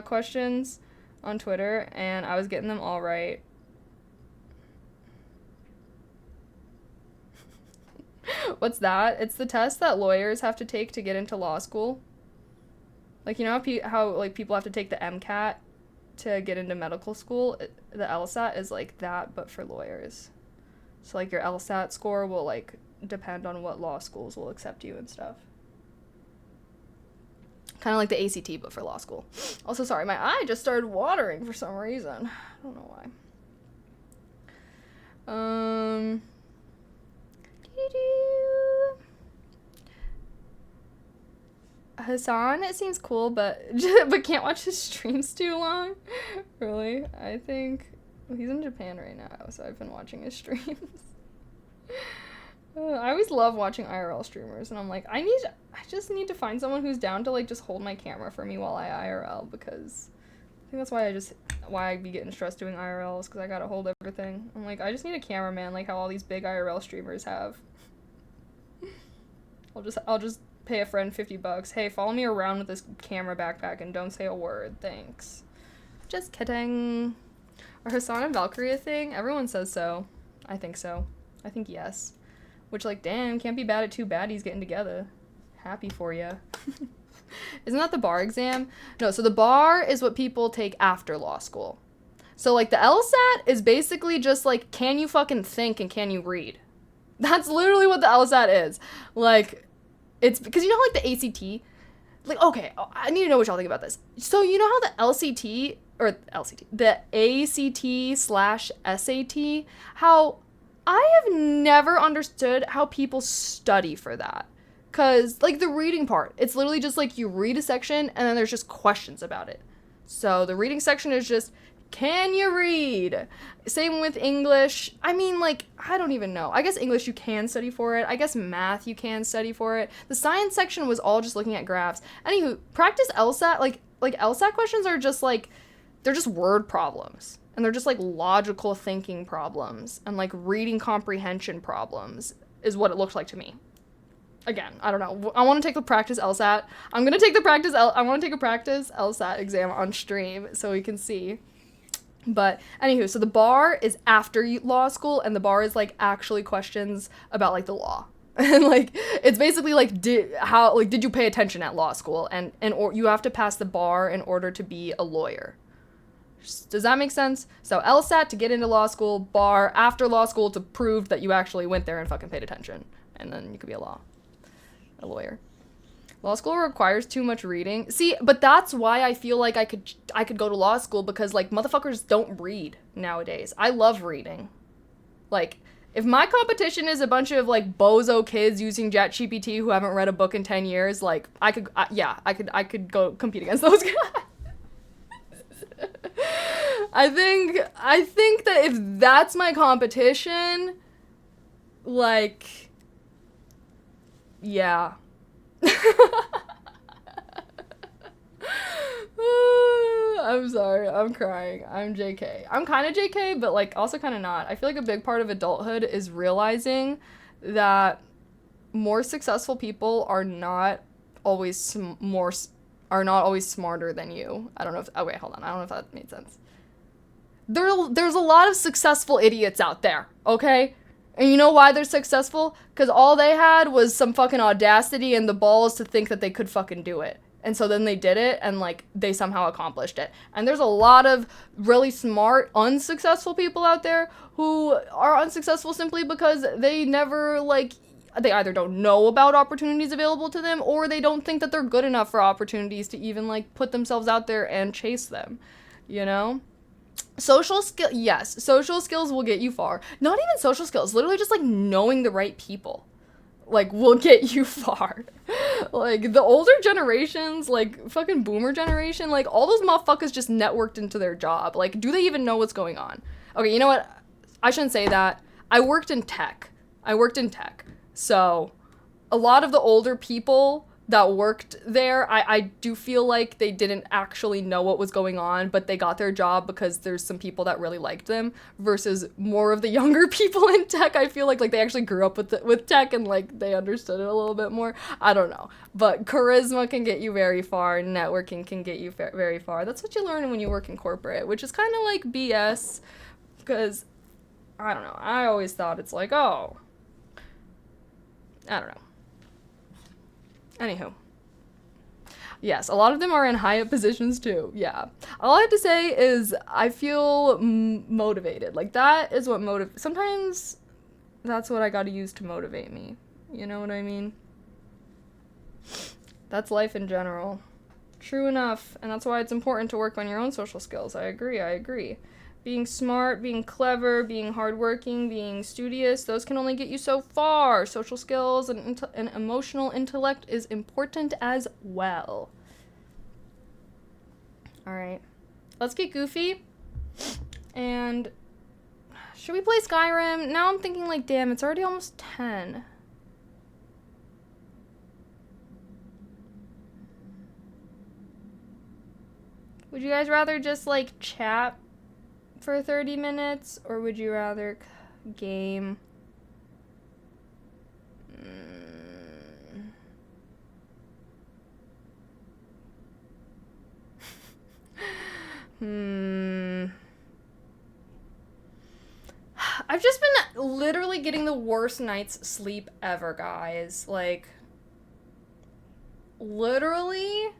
questions on Twitter, and I was getting them all right. What's that? It's the test that lawyers have to take to get into law school. Like, you know how like people have to take the MCAT to get into medical school? The LSAT is like that, but for lawyers. So like your LSAT score will like depend on what law schools will accept you and stuff. Kind of like the ACT, but for law school. Also, sorry, my eye just started watering for some reason. I don't know why. Hassan, it seems cool, but can't watch his streams too long. Really? I think he's in Japan right now, so I've been watching his streams. I always love watching IRL streamers, and I'm like, I just need to find someone who's down to like just hold my camera for me while I IRL, because I think that's why I be getting stressed doing IRLs, because I gotta hold everything. I'm like, I just need a cameraman like how all these big IRL streamers have. I'll just pay a friend $50. Hey, follow me around with this camera backpack and don't say a word. Thanks. Just kidding. Are Hassan and Valkyrie a thing? Everyone says so. I think so. I think yes. Which, like, damn, can't be bad at two baddies getting together. Happy for ya. Isn't that the bar exam? No, so the bar is what people take after law school. So, like, the LSAT is basically just, like, can you fucking think and can you read? That's literally what the LSAT is. Like, it's because you know how, like, the ACT, like, okay, I need to know what y'all think about this. So, you know how the the ACT/SAT, how I have never understood how people study for that. Because, like, the reading part, it's literally just, like, you read a section, and then there's just questions about it. So, the reading section is just, can you read? Same with English. I mean, like, I don't even know. I guess English you can study for it. I guess math you can study for it. The science section was all just looking at graphs. Anywho, practice LSAT, like LSAT questions are just, like, they're just word problems. And they're just, like, logical thinking problems. And, like, reading comprehension problems is what it looked like to me. Again, I don't know. I want to take the practice LSAT. I want to take a practice LSAT exam on stream so we can see. But anywho, so the bar is after law school, and the bar is, like, actually questions about, like, the law. And, like, it's basically, like, did you pay attention at law school? Or you have to pass the bar in order to be a lawyer. Does that make sense? So LSAT to get into law school, bar after law school to prove that you actually went there and fucking paid attention. And then you could be a lawyer. Law school requires too much reading. See, but that's why I feel like I could go to law school, because, like, motherfuckers don't read nowadays. I love reading. Like, if my competition is a bunch of, like, bozo kids using ChatGPT who haven't read a book in 10 years, like, I could go compete against those guys. I think that if that's my competition, like, yeah. I'm sorry. I'm crying. I'm JK. I'm kind of JK, but like also kind of not. I feel like a big part of adulthood is realizing that more successful people are not always are not always smarter than you. I don't know if oh wait, hold on. I don't know if that made sense. There's a lot of successful idiots out there, okay? And you know why they're successful? Because all they had was some fucking audacity and the balls to think that they could fucking do it. And so then they did it and like they somehow accomplished it. And there's a lot of really smart, unsuccessful people out there who are unsuccessful simply because they never like they either don't know about opportunities available to them or they don't think that they're good enough for opportunities to even like put themselves out there and chase them, you know? Social skill, yes, social skills will get you far. Not even social skills, literally just like knowing the right people, like will get you far. Like the older generations, like fucking boomer generation, like all those motherfuckers just networked into their job. Like, do they even know what's going on? Okay, you know what? I shouldn't say that. I worked in tech. So a lot of the older people that worked there, I do feel like they didn't actually know what was going on, but they got their job because there's some people that really liked them, versus more of the younger people in tech. I feel like they actually grew up with tech and like they understood it a little bit more. I don't know, but charisma can get you very far. Networking can get you very far. That's what you learn when you work in corporate, which is kind of like BS, because I don't know. I always thought it's like, oh, I don't know. Anywho. Yes, a lot of them are in high up positions too. Yeah. All I have to say is I feel motivated. Like that is what sometimes that's what I gotta use to motivate me. You know what I mean? That's life in general. True enough. And that's why it's important to work on your own social skills. I agree. Being smart, being clever, being hardworking, being studious, those can only get you so far. Social skills and emotional intellect is important as well. Alright. Let's get goofy. And should we play Skyrim? Now I'm thinking like, damn, it's already almost 10. Would you guys rather just like chat for 30 minutes, or would you rather game? I've just been literally getting the worst night's sleep ever, guys. Like, literally,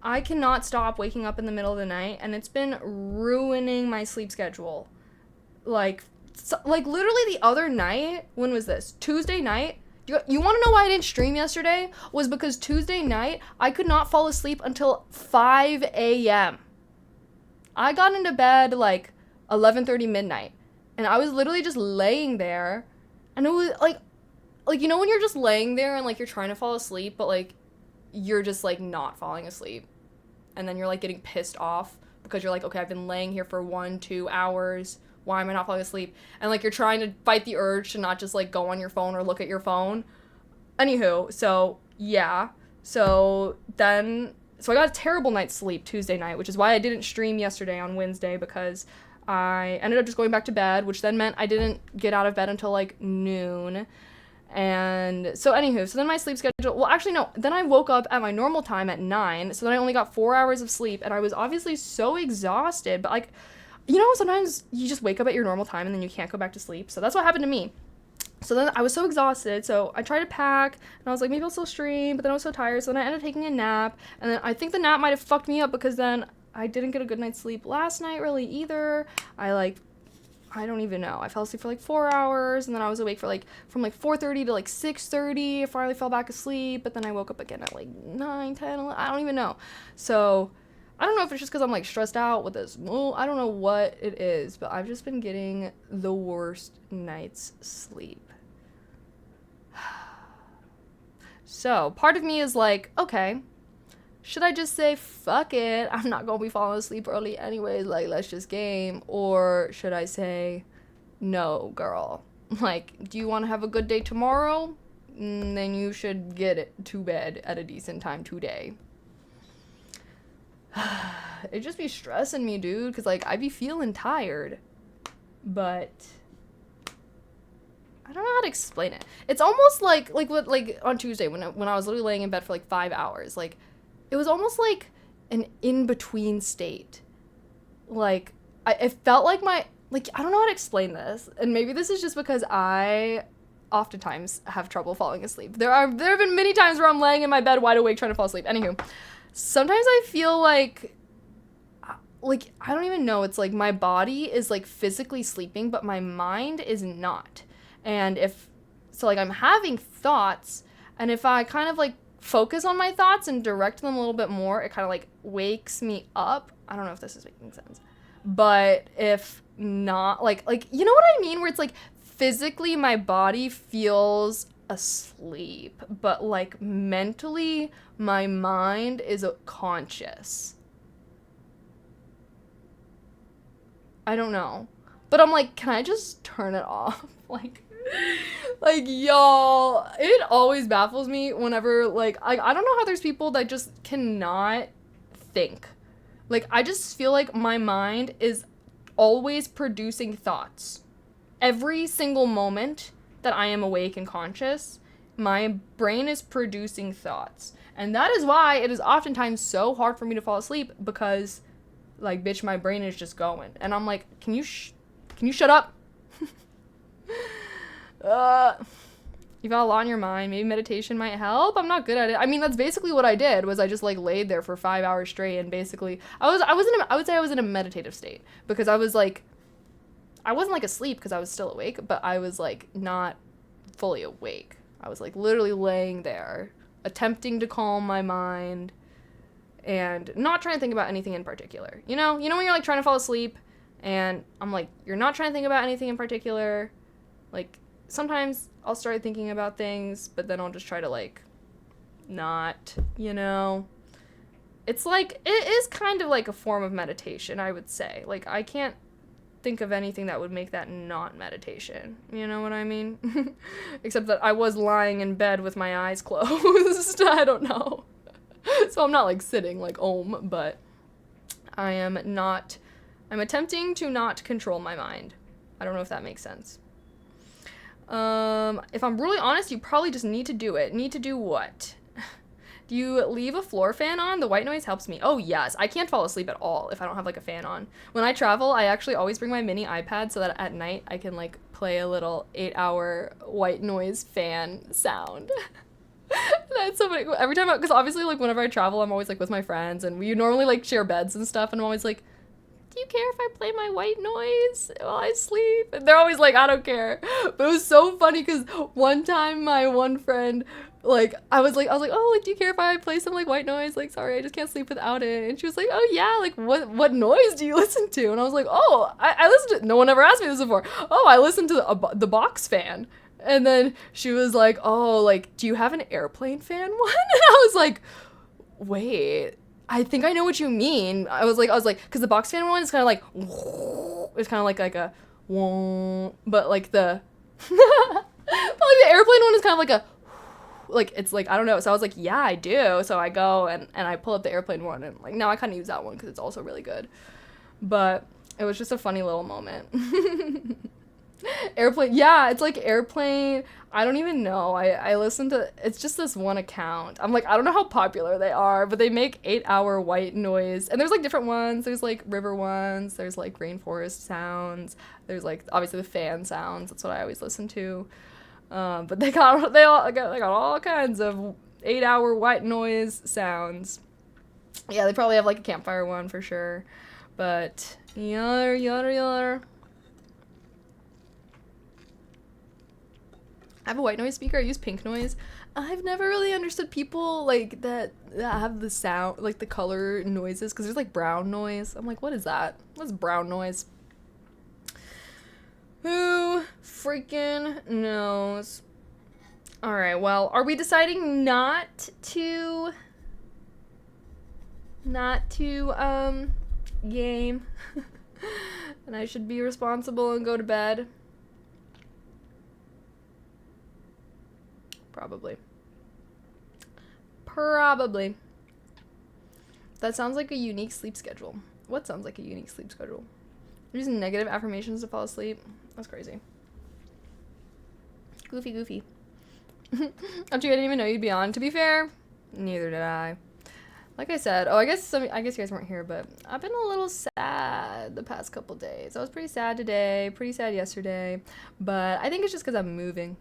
I cannot stop waking up in the middle of the night, and it's been ruining my sleep schedule. Like literally the other night, when was this? Tuesday night? You want to know why I didn't stream yesterday? Was because Tuesday night, I could not fall asleep until 5 a.m. I got into bed like 11:30 midnight, and I was literally just laying there, and it was like you know when you're just laying there and like you're trying to fall asleep, but like you're just like not falling asleep. And then you're like getting pissed off because you're like, okay, I've been laying here for 1-2 hours. Why am I not falling asleep? And like you're trying to fight the urge to not just like go on your phone or look at your phone. Anywho, so yeah. So I got a terrible night's sleep Tuesday night, which is why I didn't stream yesterday on Wednesday, because I ended up just going back to bed, which then meant I didn't get out of bed until like noon. And so anywho, so then my sleep schedule, well actually no, then I woke up at my normal time at 9, so then I only got 4 hours of sleep, and I was obviously so exhausted, but like, you know, sometimes you just wake up at your normal time and then you can't go back to sleep, so that's what happened to me. So then I was so exhausted, so I tried to pack, and I was like, maybe I'll still stream, but then I was so tired, so then I ended up taking a nap, and then I think the nap might have fucked me up, because then I didn't get a good night's sleep last night really either. I don't even know. I fell asleep for like 4 hours, and then I was awake for like from like 4:30 to like 6:30. I finally fell back asleep, but then I woke up again at like 9, 10, 11. I don't even know. So I don't know if it's just because I'm like stressed out with this. Well, I don't know what it is, but I've just been getting the worst night's sleep. So part of me is like, okay, should I just say, fuck it, I'm not gonna be falling asleep early anyways, like, let's just game? Or should I say, no, girl, like, do you want to have a good day tomorrow? Then you should get it to bed at a decent time today. it just be stressing me, dude, because, like, I be feeling tired. But I don't know how to explain it. It's almost like what, like, on Tuesday when I was literally laying in bed for, like, 5 hours. Like, it was almost like an in-between state. Like, it felt like I don't know how to explain this. And maybe this is just because I oftentimes have trouble falling asleep. There have been many times where I'm laying in my bed wide awake trying to fall asleep. Anywho, sometimes I feel like I don't even know. It's like my body is, like, physically sleeping, but my mind is not. And like, I'm having thoughts, and if I kind of, like, focus on my thoughts and direct them a little bit more, it kind of, like, wakes me up. I don't know if this is making sense. But if not, like, you know what I mean? Where it's, like, physically my body feels asleep, but, like, mentally my mind is conscious. I don't know. But I'm like, can I just turn it off? Like, y'all, it always baffles me whenever, like, I don't know how there's people that just cannot think. Like, I just feel like my mind is always producing thoughts. Every single moment that I am awake and conscious, my brain is producing thoughts. And that is why it is oftentimes so hard for me to fall asleep, because, like, bitch, my brain is just going. And I'm like, can you shut up? You've got a lot on your mind. Maybe meditation might help. I'm not good at it. I mean, that's basically what I did, was I just, like, laid there for 5 hours straight, and basically I would say I was in a meditative state, because I was, like, I wasn't, like, asleep because I was still awake, but I was, like, not fully awake. I was, like, literally laying there, attempting to calm my mind and not trying to think about anything in particular. You know when you're, like, trying to fall asleep, and I'm like, you're not trying to think about anything in particular. Like, sometimes I'll start thinking about things, but then I'll just try to, like, not, you know? It's like, it is kind of like a form of meditation, I would say. Like, I can't think of anything that would make that not meditation. You know what I mean? Except that I was lying in bed with my eyes closed. I don't know. So I'm not, like, sitting, like, but I'm attempting to not control my mind. I don't know if that makes sense. If I'm really honest, you probably just need to do it. Need to do what? Do you leave a floor fan on? The white noise helps me. Oh, yes. I can't fall asleep at all if I don't have, like, a fan on. When I travel, I actually always bring my mini iPad so that at night I can, like, play a little 8-hour white noise fan sound. That's so funny. Every time, because obviously, like, whenever I travel, I'm always, like, with my friends, and we normally, like, share beds and stuff, and I'm always like, do you care if I play my white noise while I sleep? And they're always like, I don't care. But it was so funny because one time my one friend, like, I was like, oh, like, do you care if I play some, like, white noise? Like, sorry, I just can't sleep without it. And she was like, oh, yeah, like, what noise do you listen to? And I was like, oh, I listen to, no one ever asked me this before. Oh, I listen to the box fan. And then she was like, oh, like, do you have an airplane fan one? And I was like, wait, I think I know what you mean. I was like, because the box fan one is kind of like, it's kind of like a, but, like, the, but, like, the airplane one is kind of like a, like, it's like, I don't know. So I was like, yeah, I do. So I go and I pull up the airplane one, and, like, now I kind of use that one because it's also really good. But it was just a funny little moment. Airplane, yeah, it's like airplane. I don't even know. I listen to, it's just this one account. I'm like, I don't know how popular they are, but they make 8-hour white noise. And there's, like, different ones. There's, like, river ones. There's, like, rainforest sounds. There's, like, obviously the fan sounds. That's what I always listen to. But they got all kinds of 8-hour white noise sounds. Yeah, they probably have, like, a campfire one for sure. But yar. I have a white noise speaker. I use pink noise. I've never really understood people, like, that have the sound, like, the color noises, because there's, like, brown noise. I'm like, what is that? What's brown noise? Who freaking knows? Alright, well, are we deciding not to game? And I should be responsible and go to bed? Probably. That sounds like a unique sleep schedule. What sounds like a unique sleep schedule? Using negative affirmations to fall asleep. That's crazy. Goofy. After I didn't even know you'd be on. To be fair, neither did I. Like I said, I guess you guys weren't here, but I've been a little sad the past couple days. I was pretty sad today, pretty sad yesterday, but I think it's just because I'm moving.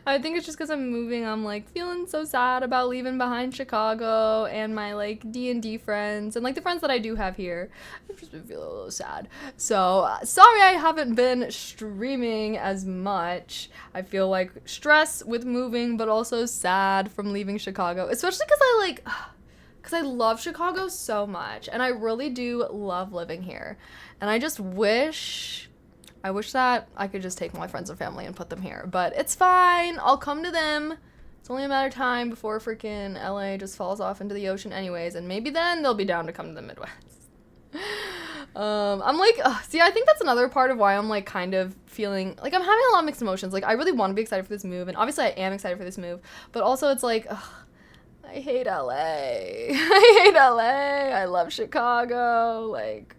I think it's just because I'm moving. I'm like feeling so sad about leaving behind Chicago and my like D&D friends and like the friends that I do have here. I've just been feeling a little sad. So sorry I haven't been streaming as much. I feel like stress with moving, but also sad from leaving Chicago, especially because I love Chicago so much and I really do love living here. And I wish that I could just take my friends and family and put them here, but it's fine. I'll come to them. It's only a matter of time before freaking LA just falls off into the ocean anyways, and maybe then they'll be down to come to the Midwest. I'm like, see, I think that's another part of why I'm like kind of feeling like I'm having a lot of mixed emotions. Like I really want to be excited for this move, and obviously I am excited for this move, but also it's like, I hate LA. I hate LA. I love Chicago. Like,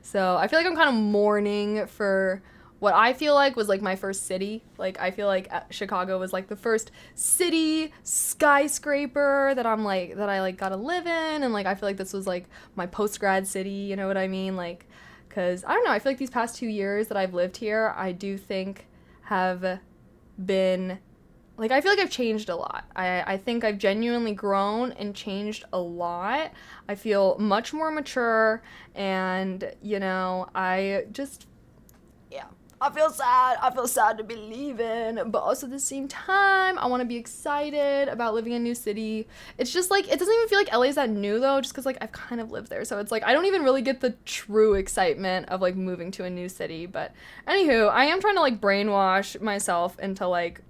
so I feel like I'm kind of mourning for what I feel like was like my first city. Like I feel like Chicago was like the first city skyscraper that I like got to live in, and like I feel like this was like my post-grad city, you know what I mean? Like, cuz I don't know, I feel like these past 2 years that I've lived here, I do think have been like, I feel like I've changed a lot. I think I've genuinely grown and changed a lot. I feel much more mature, and, you know, I feel sad. I feel sad to be leaving, but also at the same time, I want to be excited about living in a new city. It's just, like, it doesn't even feel like LA is that new, though, just because, like, I've kind of lived there. So it's, like, I don't even really get the true excitement of, like, moving to a new city. But, anywho, I am trying to, like, brainwash myself into, like,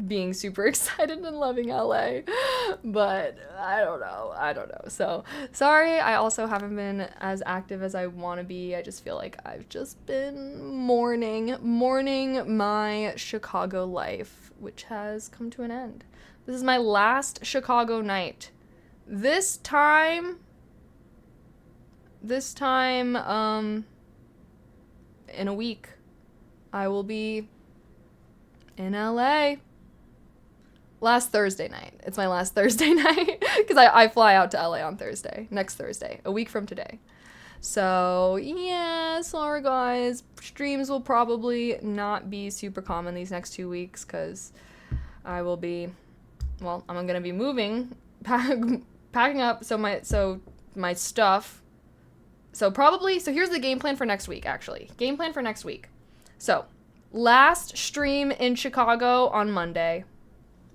being super excited and loving LA, but I don't know. So sorry, I also haven't been as active as I want to be. I just feel like I've just been mourning my Chicago life, which has come to an end. This is my last Chicago night. This time, in a week, I will be in LA. Last Thursday night. It's my last Thursday night because I fly out to LA on next Thursday, a week from today. So, yeah, sorry guys. Streams will probably not be super common these next 2 weeks because I'm going to be moving, packing up my stuff. So here's the game plan for next week, actually. Game plan for next week. So, last stream in Chicago on Monday.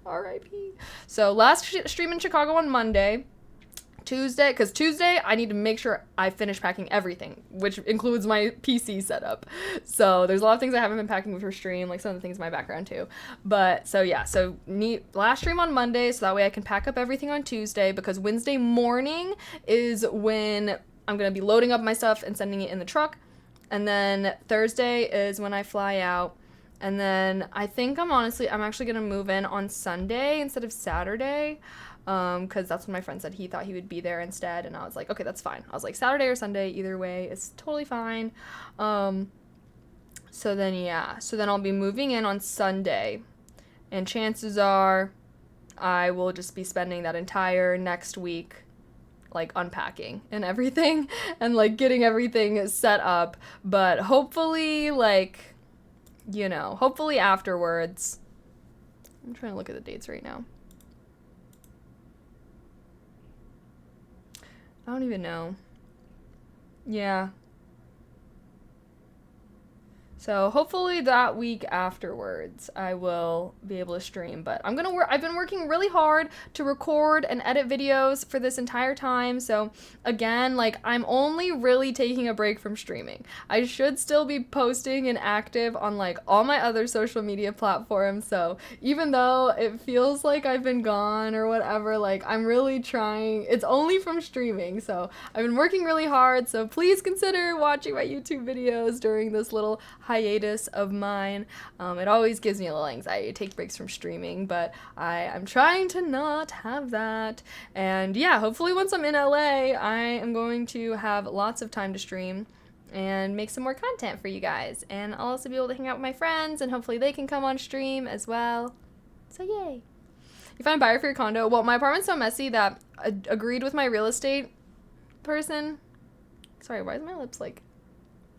R.I.P. So last stream in Chicago on Monday. Tuesday, because Tuesday I need to make sure I finish packing everything, which includes my PC setup. So there's a lot of things I haven't been packing with her stream, like some of the things in my background too. But so yeah, last stream on Monday, so that way I can pack up everything on Tuesday, because Wednesday morning is when I'm going to be loading up my stuff and sending it in the truck. And then Thursday is when I fly out. And then I think I'm actually going to move in on Sunday instead of Saturday, because that's when my friend said he thought he would be there instead. And I was like, okay, that's fine. I was like, Saturday or Sunday, either way is totally fine. So then I'll be moving in on Sunday. And chances are I will just be spending that entire next week like unpacking and everything and like getting everything set up. But hopefully hopefully afterwards. I'm trying to look at the dates right now. I don't even know. Yeah. So hopefully that week afterwards I will be able to stream, but I've been working really hard to record and edit videos for this entire time. So again, like, I'm only really taking a break from streaming. I should still be posting and active on like all my other social media platforms. So even though it feels like I've been gone or whatever, like, I'm really trying. It's only from streaming. So I've been working really hard. So please consider watching my YouTube videos during this little hiatus of mine. It always gives me a little anxiety to take breaks from streaming, but I'm trying to not have that. And yeah, hopefully once I'm in LA, I am going to have lots of time to stream and make some more content for you guys. And I'll also be able to hang out with my friends, and hopefully they can come on stream as well. So yay. You find a buyer for your condo? Well, my apartment's so messy that I agreed with my real estate person. Sorry, why is my lips like,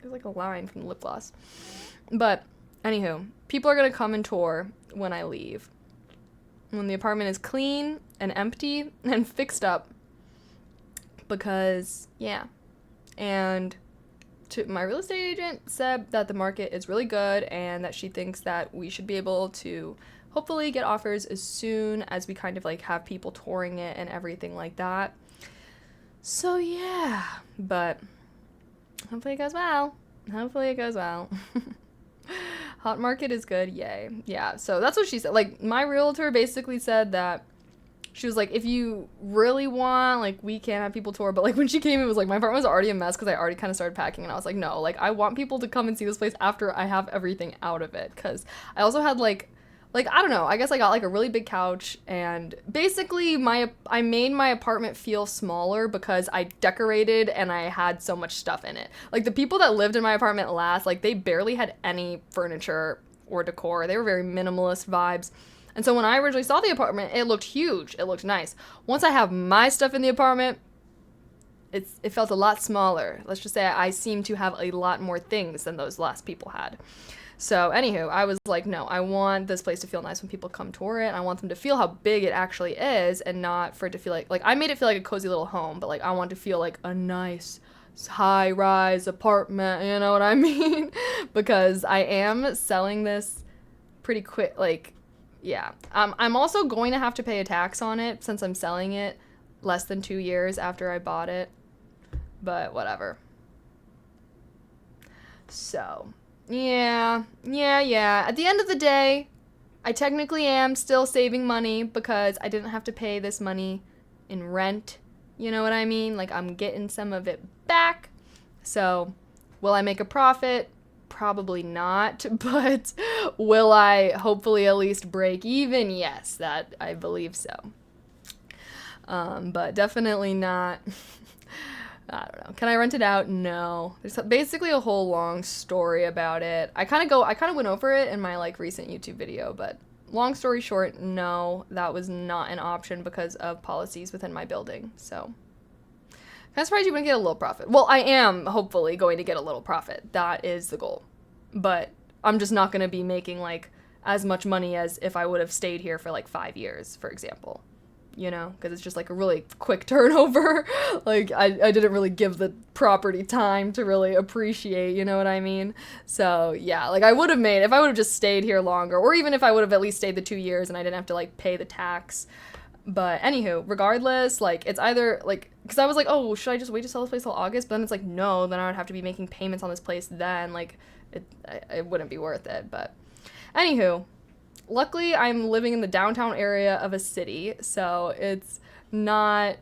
there's like a line from the lip gloss. But anywho, people are gonna come and tour when I leave. When the apartment is clean and empty and fixed up. Because, yeah. And my real estate agent said that the market is really good and that she thinks that we should be able to hopefully get offers as soon as we kind of like have people touring it and everything like that. So yeah, but hopefully it goes well. Hopefully it goes well. Hot market is good, yay. Yeah, so that's what she said. Like, my realtor basically said that she was like, if you really want, like, we can have people tour. But, like, when she came, it was like, my apartment was already a mess because I already kind of started packing. And I was like, no, like, I want people to come and see this place after I have everything out of it. Because I also had, like, I don't know, I guess I got, like, a really big couch. And basically, I made my apartment feel smaller because I decorated and I had so much stuff in it. Like, the people that lived in my apartment last, like, they barely had any furniture or decor. They were very minimalist vibes. And so when I originally saw the apartment, it looked huge. It looked nice. Once I have my stuff in the apartment, it felt a lot smaller. Let's just say I seem to have a lot more things than those last people had. So anywho, I was like, no, I want this place to feel nice when people come tour it. I want them to feel how big it actually is and not for it to feel like I made it feel like a cozy little home, but like I want to feel like a nice high-rise apartment, you know what I mean? Because I am selling this pretty quick, like, yeah. I'm also going to have to pay a tax on it since I'm selling it less than 2 years after I bought it. But whatever. So, yeah. At the end of the day, I technically am still saving money because I didn't have to pay this money in rent. You know what I mean? Like, I'm getting some of it back. So, will I make a profit? Probably not, but will I hopefully at least break even? Yes, that I believe so. But definitely not. I don't know. Can I rent it out? No. There's basically a whole long story about it. I kind of went over it in my like recent YouTube video, but long story short, no, that was not an option because of policies within my building. So I'm surprised you wouldn't get a little profit. Well, I am hopefully going to get a little profit. That is the goal. But I'm just not going to be making, like, as much money as if I would have stayed here for, like, 5 years, for example. You know? Because it's just, like, a really quick turnover. Like, I didn't really give the property time to really appreciate, you know what I mean? So, yeah, like, I would have made, if I would have just stayed here longer, or even if I would have at least stayed the 2 years and I didn't have to, like, pay the tax. But anywho, regardless, like, it's either, like, because I was like, oh, should I just wait to sell this place till August? But then it's like, no, then I would have to be making payments on this place then, like, it wouldn't be worth it. But anywho, luckily I'm living in the downtown area of a city, so it's not,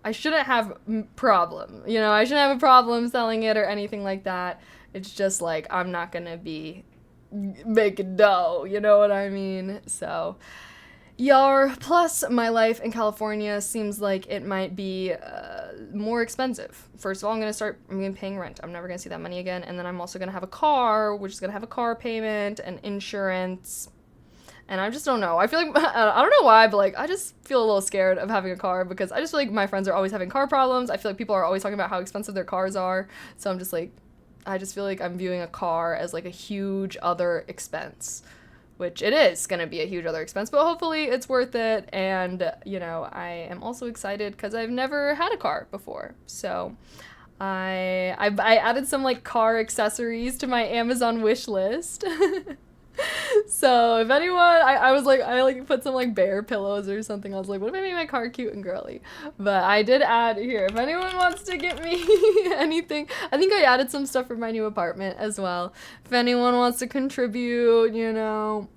I shouldn't have problem, you know, I shouldn't have a problem selling it or anything like that. It's just like, I'm not gonna be making dough, you know what I mean? So plus my life in California seems like it might be more expensive. First of all, I'm going to be paying rent. I'm never going to see that money again. And then I'm also going to have a car, which is going to have a car payment and insurance. And I just don't know. I feel like, I don't know why, but like, I just feel a little scared of having a car because I just feel like my friends are always having car problems. I feel like people are always talking about how expensive their cars are. So I'm just like, I just feel like I'm viewing a car as like a huge other expense. Which it is going to be a huge other expense, but hopefully it's worth it. And, you know, I am also excited because I've never had a car before. So I added some, like, car accessories to my Amazon wish list. So if anyone, I put some, like, bear pillows or something. I was like, what if I made my car cute and girly? But I did add here, if anyone wants to get me anything, I think I added some stuff for my new apartment as well. If anyone wants to contribute, you know.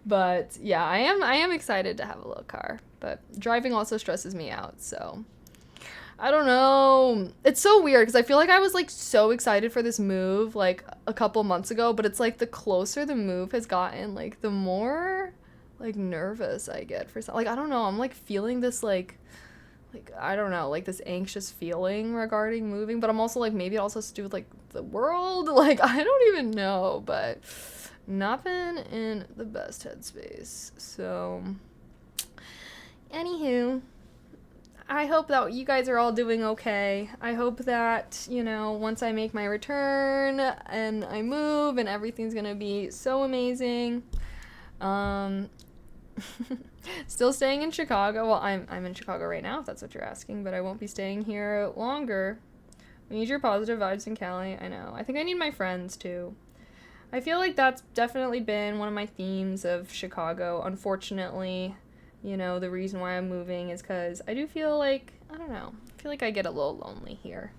But yeah, I am excited to have a little car, but driving also stresses me out. So I don't know. It's so weird because I feel like I was like so excited for this move like a couple months ago, but it's like the closer the move has gotten, like the more like nervous I get for something. Like I don't know, I'm like feeling this like I don't know, like this anxious feeling regarding moving, but I'm also like maybe it also has to do with like the world. Like I don't even know, but not been in the best headspace. So anywho, I hope that you guys are all doing okay. I hope that, you know, once I make my return and I move and everything's gonna be so amazing. Still staying in Chicago. Well, I'm in Chicago right now, if that's what you're asking, but I won't be staying here longer. We need your positive vibes in Cali. I know. I think I need my friends too. I feel like that's definitely been one of my themes of Chicago. Unfortunately, you know, the reason why I'm moving is because I do feel like, I don't know, I feel like I get a little lonely here.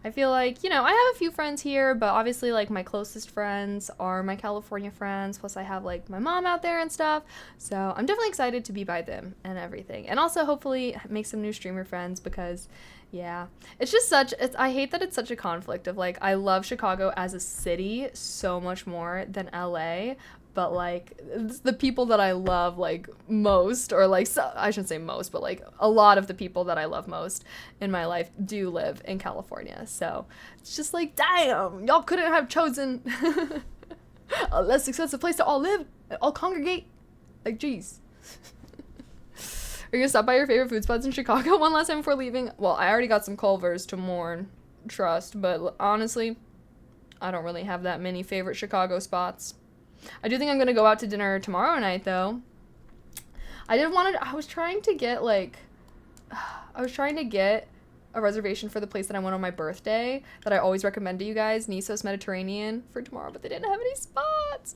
I feel like, you know, I have a few friends here, but obviously, like, my closest friends are my California friends, plus I have, like, my mom out there and stuff, so I'm definitely excited to be by them and everything. And also, hopefully, make some new streamer friends because, yeah, it's just I hate that it's such a conflict of, like, I love Chicago as a city so much more than LA, but like the people that I love like most, or like I shouldn't say most, but like a lot of the people that I love most in my life do live in California. So it's just like, damn, y'all couldn't have chosen a less expensive place to all live, all congregate. Like, geez. Are you gonna stop by your favorite food spots in Chicago one last time before leaving? Well, I already got some Culvers to mourn, trust, but honestly, I don't really have that many favorite Chicago spots. I do think I'm gonna go out to dinner tomorrow night though. I was trying to get a reservation for the place that I went on my birthday that I always recommend to you guys, Nisos Mediterranean, for tomorrow, but they didn't have any spots.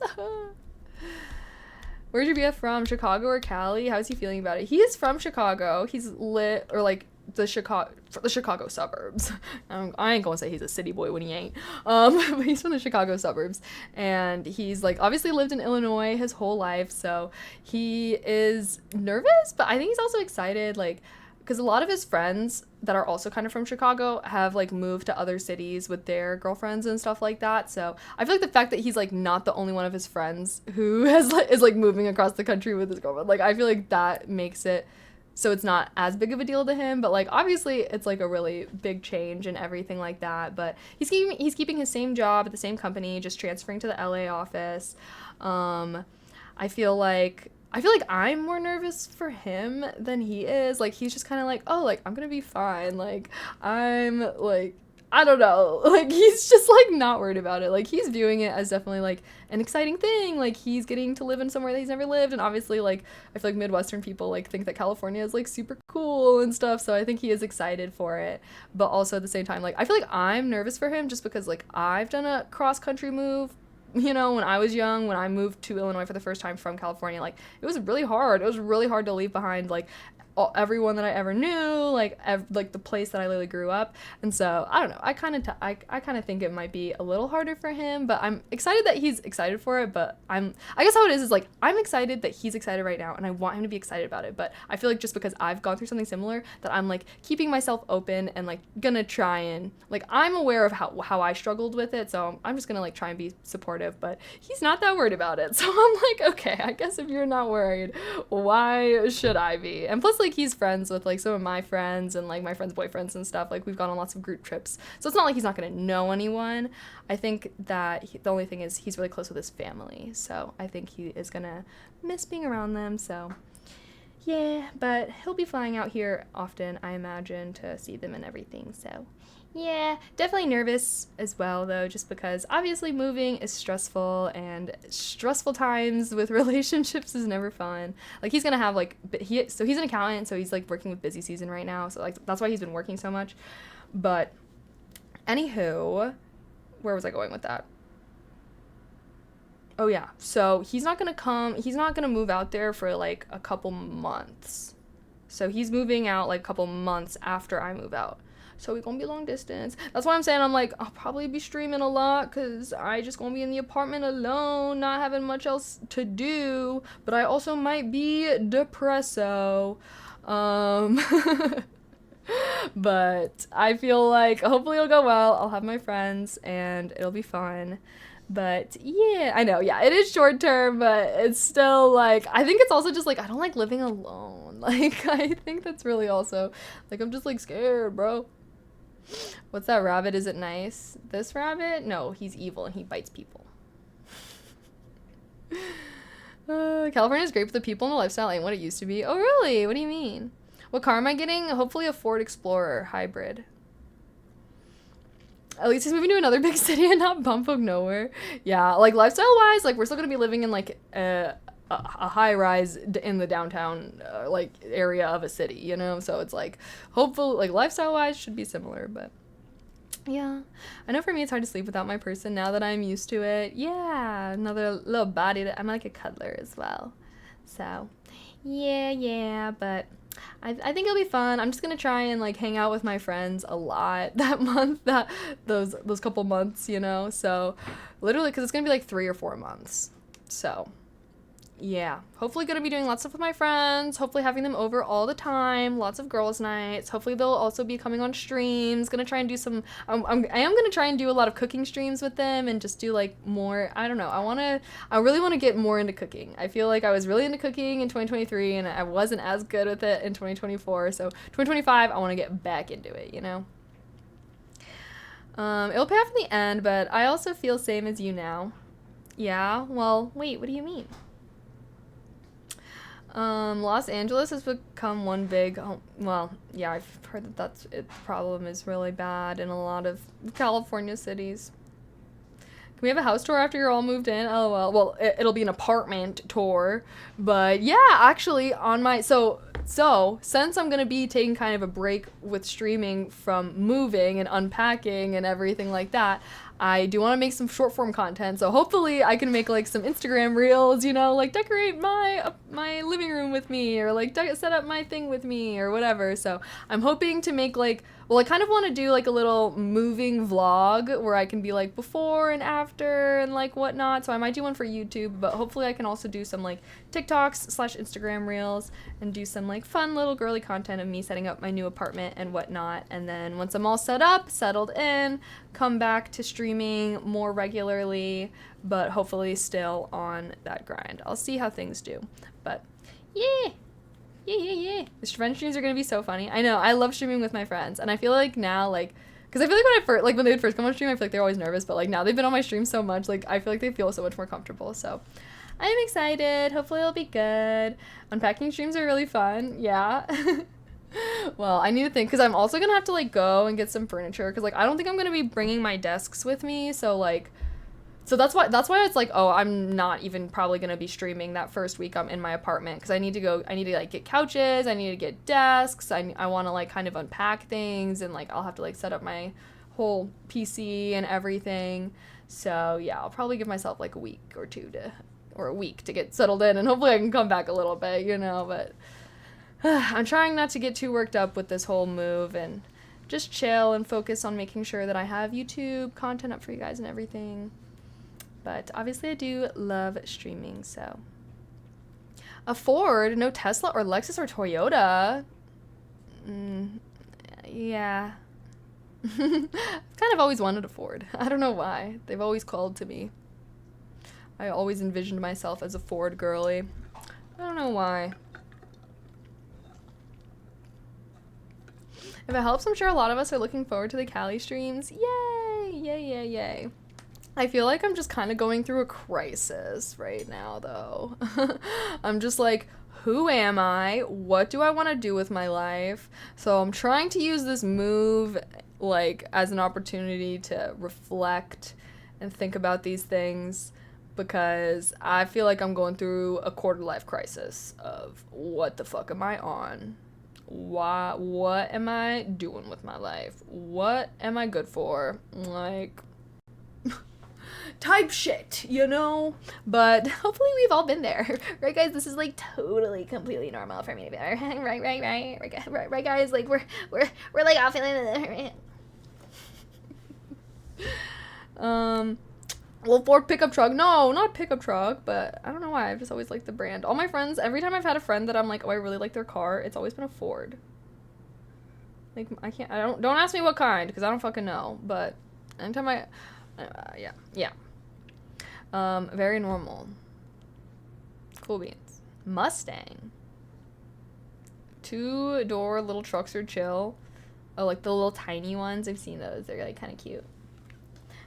Where's your BF from? Chicago or Cali? How's he feeling about it? He is from Chicago. He's lit, or like the Chicago suburbs. I ain't gonna say he's a city boy when he ain't. But he's from the Chicago suburbs, and he's like obviously lived in Illinois his whole life, so he is nervous, but I think he's also excited, like, because a lot of his friends that are also kind of from Chicago have like moved to other cities with their girlfriends and stuff like that. So I feel like the fact that he's like not the only one of his friends who is like moving across the country with his girlfriend, like I feel like that makes it so it's not as big of a deal to him, but like obviously it's like a really big change and everything like that. But he's keeping his same job at the same company, just transferring to the LA office. I feel like I'm more nervous for him than he is. Like he's just kind of like, oh, like I'm gonna be fine. Like I'm like, I don't know. Like he's just like not worried about it. Like he's viewing it as definitely like an exciting thing. Like he's getting to live in somewhere that he's never lived, and obviously like I feel like Midwestern people like think that California is like super cool and stuff. So I think he is excited for it, but also at the same time like I feel like I'm nervous for him just because like I've done a cross country move. You know, when I was young, when I moved to Illinois for the first time from California, like it was really hard. It was really hard to leave behind like everyone that I ever knew, like like the place that I literally grew up. And so I don't know, I kind of think it might be a little harder for him, but I'm excited that he's excited for it. But I guess how it is like I'm excited that he's excited right now, and I want him to be excited about it. But I feel like just because I've gone through something similar, that I'm like keeping myself open and like gonna try and like I'm aware of how I struggled with it, so I'm just gonna like try and be supportive. But he's not that worried about it, so I'm like, okay, I guess if you're not worried, why should I be? And plus like he's friends with like some of my friends and like my friends' boyfriends and stuff. Like we've gone on lots of group trips, so it's not like he's not gonna know anyone. I think that the only thing is he's really close with his family, so I think he is gonna miss being around them. So yeah, but he'll be flying out here often, I imagine, to see them and everything. So yeah, definitely nervous as well though, just because obviously moving is stressful, and stressful times with relationships is never fun. Like he's gonna have like he's an accountant, so he's like working with busy season right now, so like that's why he's been working so much. But anywho, where was I going with that? Oh yeah, so he's not gonna move out there for like a couple months. So he's moving out like a couple months after I move out. So we're gonna be long distance. That's why I'm saying I'm like, I'll probably be streaming a lot because I just gonna be in the apartment alone, not having much else to do. But I also might be depresso. But I feel like hopefully it'll go well. I'll have my friends and it'll be fun. But yeah, I know, yeah, it is short term, but it's still like, I think it's also just like, I don't like living alone. Like, I think that's really also, like, I'm just like scared, bro. What's that rabbit? Is it nice? This rabbit? No, he's evil and he bites people. California is great for the people and the lifestyle ain't what it used to be. Oh, really? What do you mean? What car am I getting? Hopefully a Ford Explorer hybrid. At least he's moving to another big city and not bumfuck nowhere. Yeah, like lifestyle wise, like we're still gonna be living in like a high rise in the downtown like area of a city, you know. So it's like hopefully like lifestyle wise should be similar, but yeah, I know for me it's hard to sleep without my person now that I'm used to it. Yeah, another little body. I'm like a cuddler as well, so yeah, but. I think it'll be fun. I'm just gonna try and like hang out with my friends a lot that month, that those couple months, you know. So literally, because it's gonna be like 3 or 4 months. So yeah, hopefully gonna be doing lots of stuff with my friends. Hopefully having them over all the time. Lots of girls' nights. Hopefully they'll also be coming on streams. Gonna try and do some. I am gonna try and do a lot of cooking streams with them and just do like more. I don't know. I really want to get more into cooking. I feel like I was really into cooking in 2023 and I wasn't as good with it in 2024. So 2025, I want to get back into it. You know. It'll pay off in the end, but I also feel same as you now. Yeah. Well, wait. What do you mean? Los Angeles has become one big, well, yeah, I've heard that the problem is really bad in a lot of California cities. Can we have a house tour after you're all moved in? LOL. Well, it'll be an apartment tour, but yeah, actually on my, so since I'm going to be taking kind of a break with streaming from moving and unpacking and everything like that, I do want to make some short form content. So hopefully I can make like some Instagram reels, you know, like decorate my living room with me or like set up my thing with me or whatever. So I'm hoping to make like, well, I kind of want to do like a little moving vlog where I can be like before and after and like whatnot. So I might do one for YouTube, but hopefully I can also do some like TikToks/Instagram reels and do some like fun little girly content of me setting up my new apartment and whatnot. And then once I'm all set up, settled in, come back to streaming more regularly, but hopefully still on that grind. I'll see how things do, but yeah. The friend streams are gonna be so funny. I know, I love streaming with my friends, and I feel like now, like, because I feel like when they would first come on stream, I feel like they're always nervous, but like now they've been on my stream so much, like I feel like they feel so much more comfortable. So I'm excited. Hopefully it'll be good. Unpacking streams are really fun. Yeah. Well, I need to think, because I'm also gonna have to like go and get some furniture, because like I don't think I'm gonna be bringing my desks with me, so like. So that's why it's like, oh, I'm not even probably going to be streaming that first week I'm in my apartment, because I need to like get couches, I need to get desks, I want to like kind of unpack things, and like I'll have to like set up my whole PC and everything. So yeah, I'll probably give myself like a week or a week to get settled in, and hopefully I can come back a little bit, you know, but I'm trying not to get too worked up with this whole move and just chill and focus on making sure that I have YouTube content up for you guys and everything. But obviously I do love streaming, so. A Ford, no Tesla or Lexus or Toyota. Yeah. I've kind of always wanted a Ford. I don't know why. They've always called to me. I always envisioned myself as a Ford girly. I don't know why. If it helps, I'm sure a lot of us are looking forward to the Cali streams. Yay! Yay. I feel like I'm just kind of going through a crisis right now, though. I'm just like, who am I? What do I want to do with my life? So I'm trying to use this move, like, as an opportunity to reflect and think about these things, because I feel like I'm going through a quarter-life crisis of what the fuck am I on? What am I doing with my life? What am I good for? Like... type shit, you know? But hopefully we've all been there. Right, guys? This is like totally completely normal for me to be there. Right, guys? Like we're like all feeling it. Well, Ford pickup truck. No, not pickup truck, but I don't know why. I've just always liked the brand. All my friends, every time I've had a friend that I'm like, oh, I really like their car, it's always been a Ford. Like, don't ask me what kind, because I don't fucking know. But anytime yeah. Very normal. Cool beans. Mustang. 2-door little trucks are chill. Oh, like the little tiny ones. I've seen those. They're like kind of cute.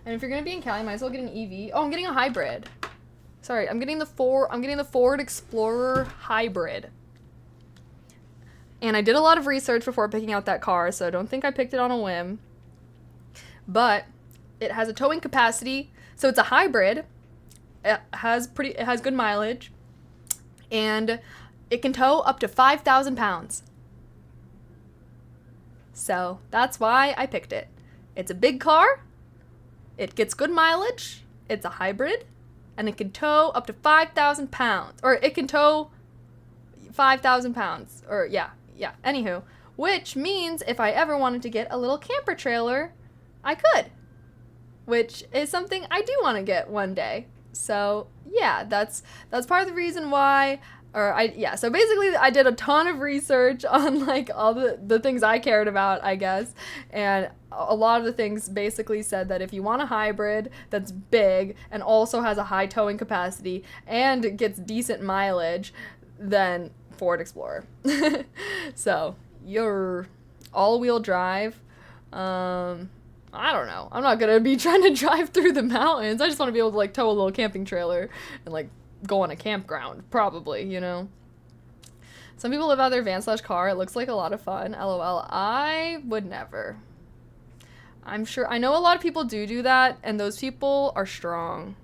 And if you're gonna be in Cali, might as well get an EV. Oh, I'm getting a hybrid. Sorry, I'm getting the Ford Explorer hybrid. And I did a lot of research before picking out that car, so don't think I picked it on a whim. But it has a towing capacity, so it's a hybrid. It has good mileage, and it can tow up to 5,000 pounds. So that's why I picked it. It's a big car. It gets good mileage. It's a hybrid, and it can tow up to 5,000 pounds, or it can tow 5,000 pounds, or yeah. Anywho, which means if I ever wanted to get a little camper trailer, I could, which is something I do want to get one day. So yeah, that's part of the reason why. So basically I did a ton of research on like all the things I cared about, I guess, and a lot of the things basically said that if you want a hybrid that's big and also has a high towing capacity and gets decent mileage, then Ford Explorer. So your all-wheel drive, I don't know. I'm not gonna be trying to drive through the mountains. I just want to be able to like tow a little camping trailer and like go on a campground, probably, you know. Some people live out their van/car. It looks like a lot of fun. LOL. I would never. I'm sure I know a lot of people do that, and those people are strong.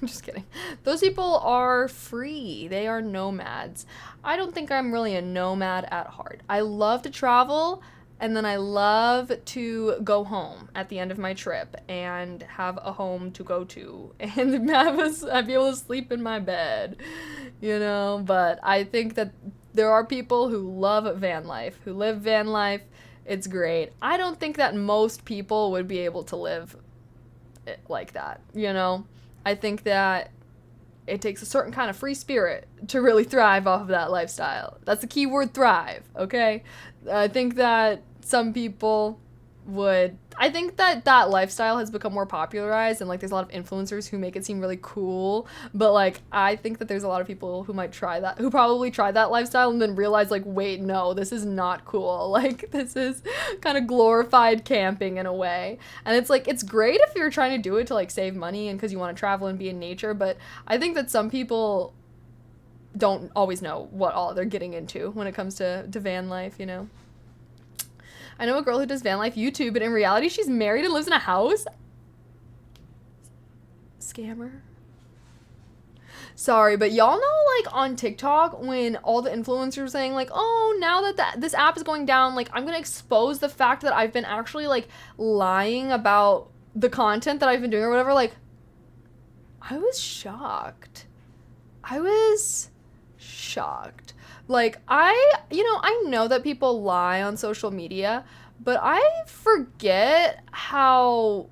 I'm just kidding. Those people are free. They are nomads. I don't think I'm really a nomad at heart. I love to travel, and then I love to go home at the end of my trip and have a home to go to and I'd be able to sleep in my bed, you know. But I think that there are people who love van life, who live van life. It's great. I don't think that most people would be able to live it like that, you know. I think that it takes a certain kind of free spirit to really thrive off of that lifestyle. That's the key word, thrive, okay? I think that some people would... I think that that lifestyle has become more popularized, and like there's a lot of influencers who make it seem really cool, but like I think that there's a lot of people who might try that, who probably try that lifestyle and then realize like, wait, no, this is not cool. Like this is kind of glorified camping in a way. And it's like, it's great if you're trying to do it to like save money and because you want to travel and be in nature, but I think that some people don't always know what all they're getting into when it comes to van life, you know? I know a girl who does van life YouTube, but in reality, she's married and lives in a house. Scammer. Sorry, but y'all know, like, on TikTok, when all the influencers are saying, like, oh, now that this app is going down, like, I'm gonna expose the fact that I've been actually, like, lying about the content that I've been doing or whatever, like, I was shocked. Like, I know that people lie on social media, but I forget how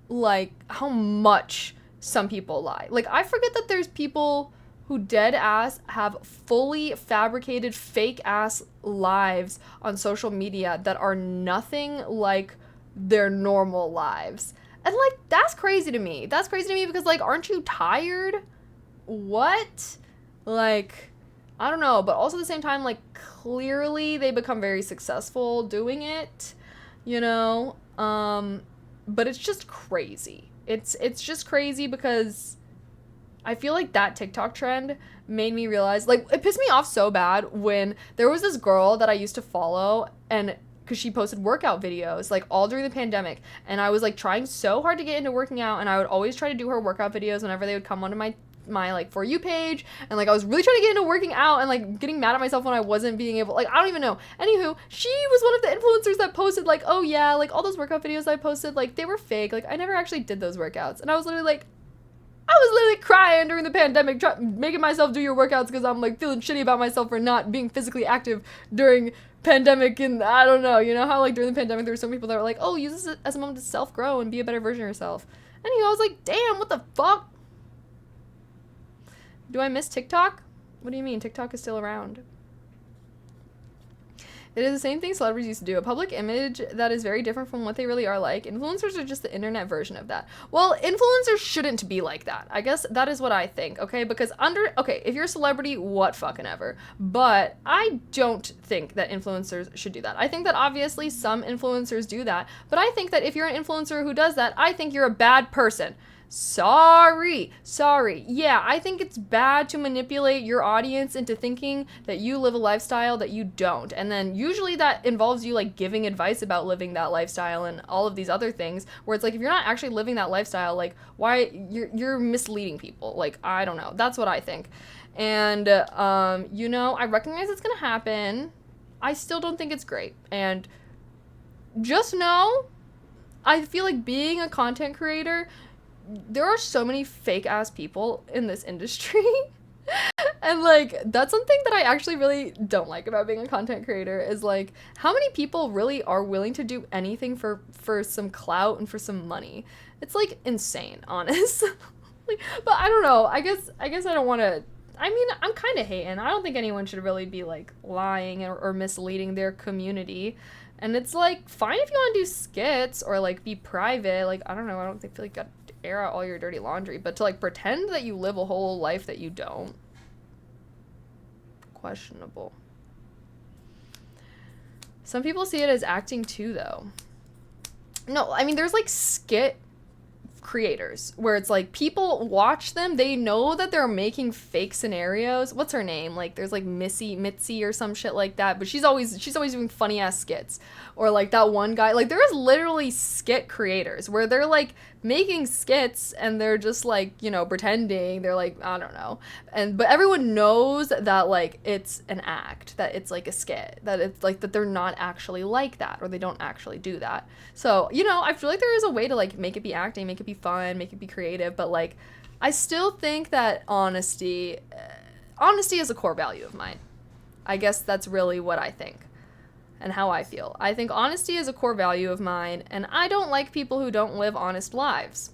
much some people lie. Like, I forget that there's people who dead ass have fully fabricated fake ass lives on social media that are nothing like their normal lives. And, like, that's crazy to me. That's crazy to me because, like, aren't you tired? What? Like... I don't know, but also at the same time, like, clearly they become very successful doing it, you know, but it's just crazy. It's just crazy because I feel like that TikTok trend made me realize, like, it pissed me off so bad when there was this girl that I used to follow, and because she posted workout videos, like, all during the pandemic, and I was, like, trying so hard to get into working out, and I would always try to do her workout videos whenever they would come onto my like For You page, and like I was really trying to get into working out and like getting mad at myself when I wasn't being able, like, I don't even know. Anywho, she was one of the influencers that posted like, oh yeah, like all those workout videos I posted, like they were fake, like I never actually did those workouts. And I was literally crying during the pandemic, making myself do your workouts because I'm like feeling shitty about myself for not being physically active during pandemic. And I don't know, you know how like during the pandemic there were some people that were like, oh, use this as a moment to self-grow and be a better version of yourself. Anywho, I was like, damn, what the fuck? Do I miss TikTok? What do you mean? TikTok is still around. It is the same thing celebrities used to do. A public image that is very different from what they really are like. Influencers are just the internet version of that. Well, influencers shouldn't be like that. I guess that is what I think, okay? Because if you're a celebrity, what fucking ever. But I don't think that influencers should do that. I think that obviously some influencers do that. But I think that if you're an influencer who does that, I think you're a bad person. Sorry. Yeah, I think it's bad to manipulate your audience into thinking that you live a lifestyle that you don't. And then usually that involves you like giving advice about living that lifestyle and all of these other things, where it's like if you're not actually living that lifestyle, like why you're misleading people. Like, I don't know. That's what I think. And you know, I recognize it's going to happen. I still don't think it's great. And just know, I feel like being a content creator, there are so many fake ass people in this industry. And like that's something that I actually really don't like about being a content creator, is like how many people really are willing to do anything for some clout and for some money. It's like insane, honest. Like, but I don't know. I guess I don't want to. I mean, I'm kind of hating. I don't think anyone should really be like lying or misleading their community. And it's like fine if you want to do skits or like be private. Like I don't know. I don't feel like you got to air out all your dirty laundry, but to like pretend that you live a whole life that you don't. Questionable. Some people see it as acting too, though. No, I mean, there's like skit creators where it's like people watch them, they know that they're making fake scenarios. What's her name? Like there's like Mitzi or some shit like that, but she's always doing funny ass skits. Or like that one guy, like there is literally skit creators where they're like making skits and they're just like, you know, pretending, they're like, I don't know. But everyone knows that like it's an act, that it's like a skit, that it's like that they're not actually like that, or they don't actually do that. So, you know, I feel like there is a way to like make it be acting, make it be fun, make it be creative, but like I still think that honesty is a core value of mine. I guess that's really what I think and how I feel. I think honesty is a core value of mine, and I don't like people who don't live honest lives.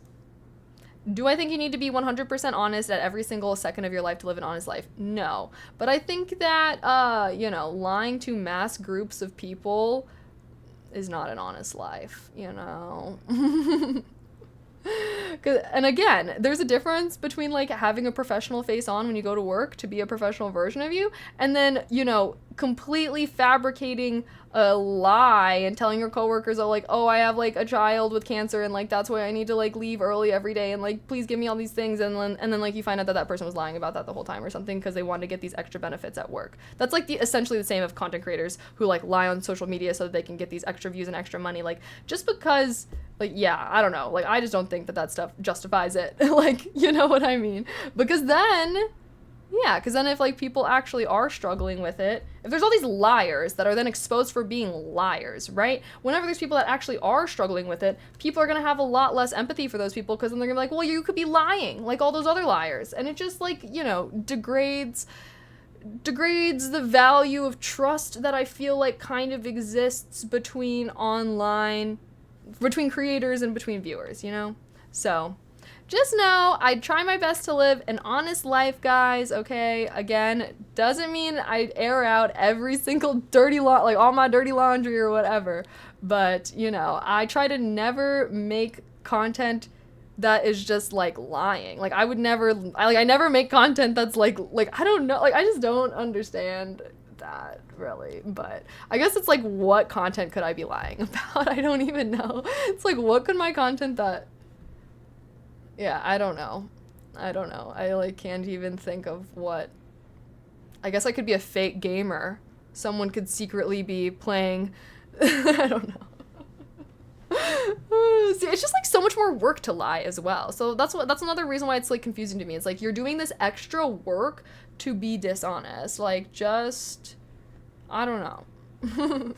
Do I think you need to be 100% honest at every single second of your life to live an honest life? No. But I think that, you know, lying to mass groups of people is not an honest life, you know? And again, there's a difference between like having a professional face on when you go to work to be a professional version of you, and then, you know, completely fabricating a lie and telling your coworkers, oh, like, oh, I have like a child with cancer and like that's why I need to like leave early every day and like please give me all these things, and then like you find out that person was lying about that the whole time or something because they wanted to get these extra benefits at work. That's like essentially the same of content creators who like lie on social media so that they can get these extra views and extra money. Like just because, like, yeah, I don't know, like I just don't think that stuff justifies it. Like, you know what I mean? Because then if like people actually are struggling with it, if there's all these liars that are then exposed for being liars, right? Whenever there's people that actually are struggling with it, people are going to have a lot less empathy for those people because then they're going to be like, well, you could be lying like all those other liars. And it just like, you know, degrades the value of trust that I feel like kind of exists between creators and between viewers, you know? So just know I try my best to live an honest life, guys, okay? Again, doesn't mean I air out every single like all my dirty laundry or whatever. But, you know, I try to never make content that is just like lying. Like I never make content that's like I don't know, like I just don't understand that really. But I guess it's like, what content could I be lying about? I don't even know. It's like, what could my content that, yeah, I don't know. I like can't even think of what. I guess I could be a fake gamer. Someone could secretly be playing I don't know. See, it's just like so much more work to lie as well. So that's another reason why it's like confusing to me. It's like you're doing this extra work to be dishonest. Like just, I don't know.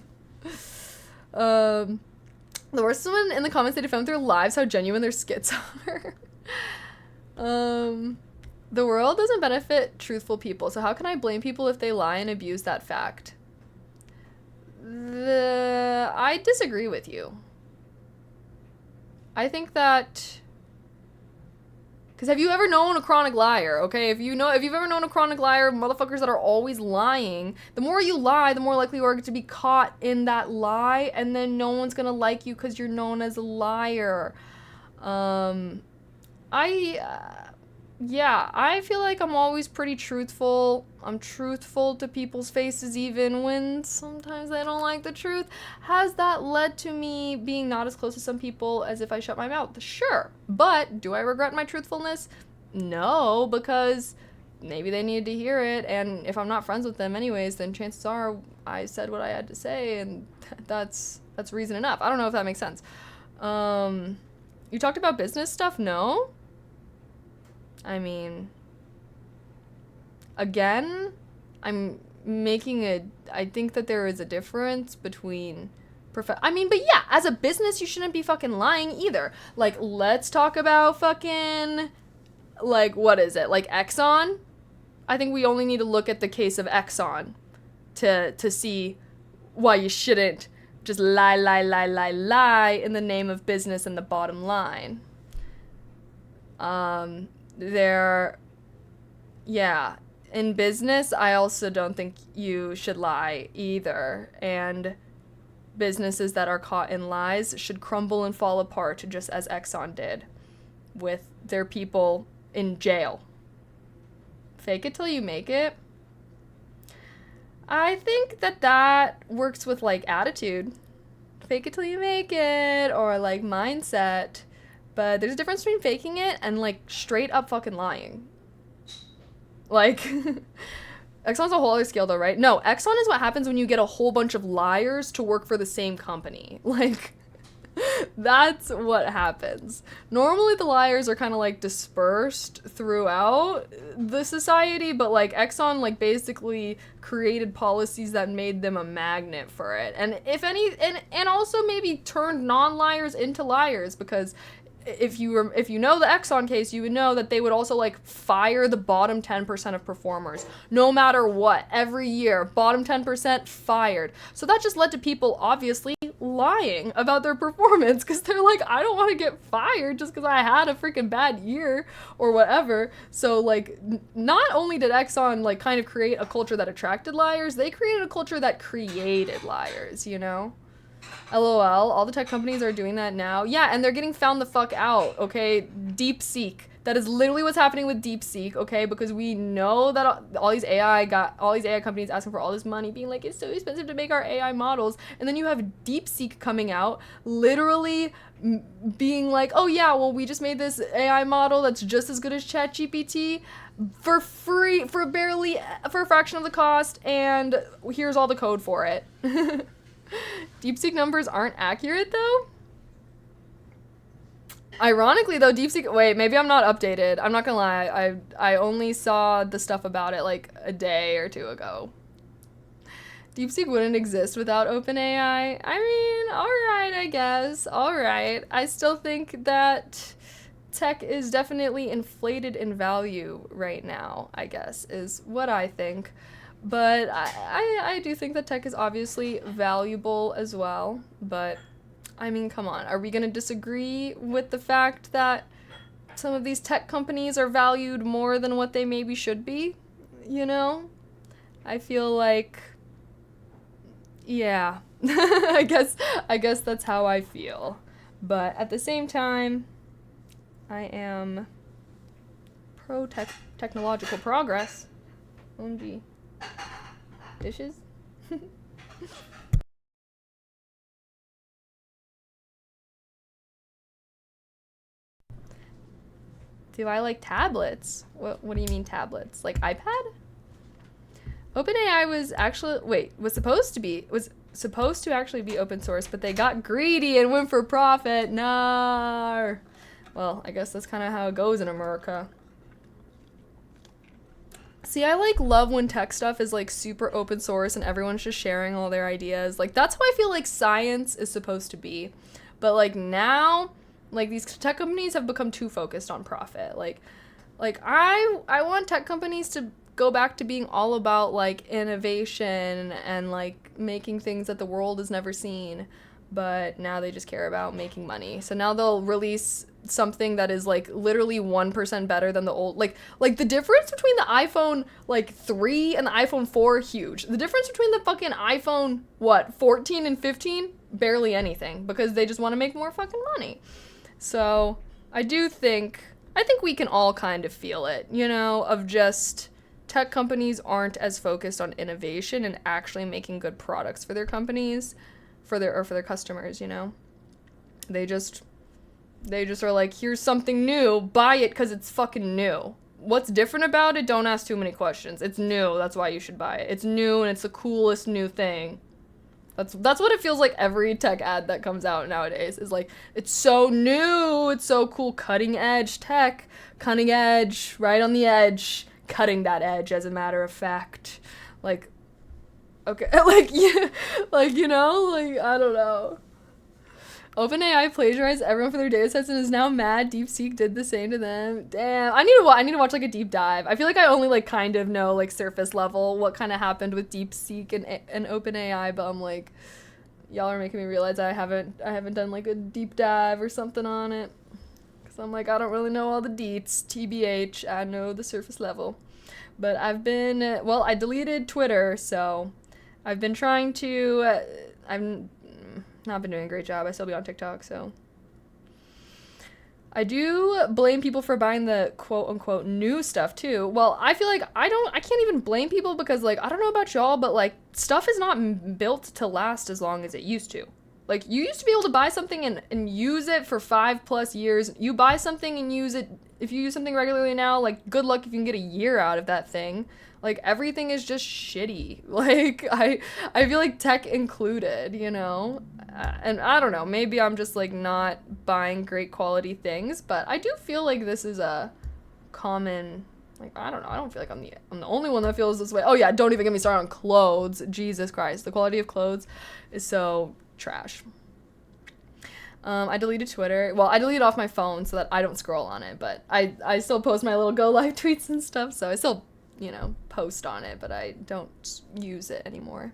The worst one in the comments, they defend their lives how genuine their skits are. The world doesn't benefit truthful people, so how can I blame people if they lie and abuse that fact? I disagree with you. I think that Because have you ever known a chronic liar, okay? If you've ever known a chronic liar, motherfuckers that are always lying, the more you lie, the more likely you are to be caught in that lie, and then no one's gonna like you because you're known as a liar. Yeah, I feel like I'm always pretty truthful. I'm truthful to people's faces even when sometimes they don't like the truth. Has that led to me being not as close to some people as if I shut my mouth? Sure. But do I regret my truthfulness? No, because maybe they needed to hear it, and if I'm not friends with them anyways, then chances are I said what I had to say, and that's reason enough. I don't know if that makes sense. You talked about business stuff? No? I mean, again, I think that there is a difference between but yeah, as a business, you shouldn't be fucking lying either. Like, let's talk about fucking, like, what is it? Like, Exxon? I think we only need to look at the case of Exxon to see why you shouldn't just lie in the name of business and the bottom line. Yeah, in business, I also don't think you should lie either. And businesses that are caught in lies should crumble and fall apart, just as Exxon did with their people in jail. Fake it till you make it. I think that works with, like, attitude. Fake it till you make it, or, like, mindset. But there's a difference between faking it and, like, straight up fucking lying. Like, Exxon's a whole other scale though, right? No, Exxon is what happens when you get a whole bunch of liars to work for the same company. Like, that's what happens. Normally the liars are kind of, like, dispersed throughout the society, but, like, Exxon, like, basically created policies that made them a magnet for it. And if any, and also maybe turned non-liars into liars, because if you know the Exxon case, you would know that they would also, like, fire the bottom 10% of performers, no matter what. Every year, bottom 10% fired. So that just led to people obviously lying about their performance, because they're like, I don't want to get fired just because I had a freaking bad year or whatever. So, like, not only did Exxon, like, kind of create a culture that attracted liars, they created a culture that created liars, you know? LOL, all the tech companies are doing that now. Yeah, and they're getting found the fuck out, okay? DeepSeek. That is literally what's happening with DeepSeek, okay? Because we know that all these AI companies asking for all this money, being like, it's so expensive to make our AI models. And then you have DeepSeek coming out, literally being like, oh yeah, well, we just made this AI model that's just as good as ChatGPT for free, for a fraction of the cost, and here's all the code for it. DeepSeek numbers aren't accurate, though? Ironically, though, DeepSeek... Wait, maybe I'm not updated. I'm not gonna lie. I only saw the stuff about it, like, a day or two ago. DeepSeek wouldn't exist without OpenAI. I mean, alright, I guess. Alright. I still think that tech is definitely inflated in value right now, I guess, is what I think. But I do think that tech is obviously valuable as well. But, I mean, come on. Are we going to disagree with the fact that some of these tech companies are valued more than what they maybe should be? You know? I feel like, yeah. I guess that's how I feel. But at the same time, I am pro-technological progress. OMG. Dishes? Do I like tablets? What do you mean tablets? Like iPad? OpenAI was supposed to actually be open source, but they got greedy and went for profit. Nah. Well, I guess that's kind of how it goes in America. See, I, like, love when tech stuff is, like, super open source and everyone's just sharing all their ideas. Like, that's how I feel like science is supposed to be. But, like, now, like, these tech companies have become too focused on profit. Like I want tech companies to go back to being all about, like, innovation and, like, making things that the world has never seen. But now they just care about making money. So now they'll release something that is like literally 1% better than the old, like the difference between the iPhone like 3 and the iPhone 4, huge. The difference between the fucking iPhone 14 and 15, barely anything, because they just want to make more fucking money. So I think we can all kind of feel it, you know, of just tech companies aren't as focused on innovation and actually making good products for their companies, for their customers, you know. They just are like, here's something new, buy it because it's fucking new. What's different about it? Don't ask too many questions. It's new, that's why you should buy it. It's new and it's the coolest new thing. That's what it feels like every tech ad that comes out nowadays is like, it's so new, it's so cool, cutting edge tech, cutting edge, right on the edge, cutting that edge as a matter of fact. Like, okay, like, yeah, like, you know, like, I don't know. OpenAI plagiarized everyone for their data sets and is now mad DeepSeek did the same to them. Damn, I need to watch like a deep dive. I feel like I only like kind of know like surface level what kind of happened with DeepSeek and OpenAI, but I'm like, y'all are making me realize I haven't done like a deep dive or something on it. Cause I'm like, I don't really know all the deets. TBH, I know the surface level. But I deleted Twitter, so I've been trying to. I've not been doing a great job. I still be on TikTok, so. I do blame people for buying the quote-unquote new stuff, too. Well, I feel like I can't even blame people because, like, I don't know about y'all, but, like, stuff is not built to last as long as it used to. Like, you used to be able to buy something and use it for 5+ years. You buy something and use it, if you use something regularly now, like, good luck if you can get a year out of that thing. Like, everything is just shitty. Like, I feel like tech included, you know? And I don't know, maybe I'm just, like, not buying great quality things, but I do feel like this is a common, like, I don't know, I don't feel like I'm the only one that feels this way. Oh, yeah, don't even get me started on clothes. Jesus Christ, the quality of clothes is so trash. I deleted Twitter. Well, I deleted off my phone so that I don't scroll on it, but I still post my little go live tweets and stuff, so I still, you know, post on it, but I don't use it anymore.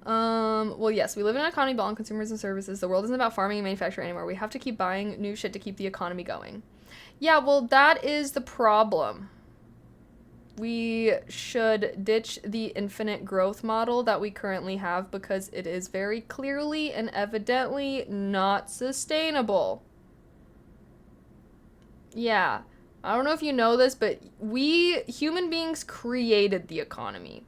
Well, yes, we live in an economy built on consumers and services. The world isn't about farming and manufacturing anymore. We have to keep buying new shit to keep the economy going. Yeah, well, that is the problem. We should ditch the infinite growth model that we currently have because it is very clearly and evidently not sustainable. Yeah, I don't know if you know this, but we human beings created the economy.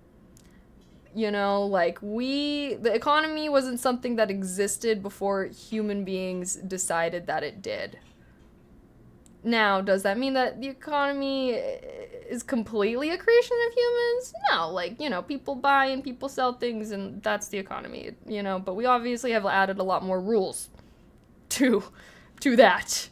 You know, like the economy wasn't something that existed before human beings decided that it did. Now, does that mean that the economy is completely a creation of humans? No, like, you know, people buy and people sell things and that's the economy, you know, but we obviously have added a lot more rules to that.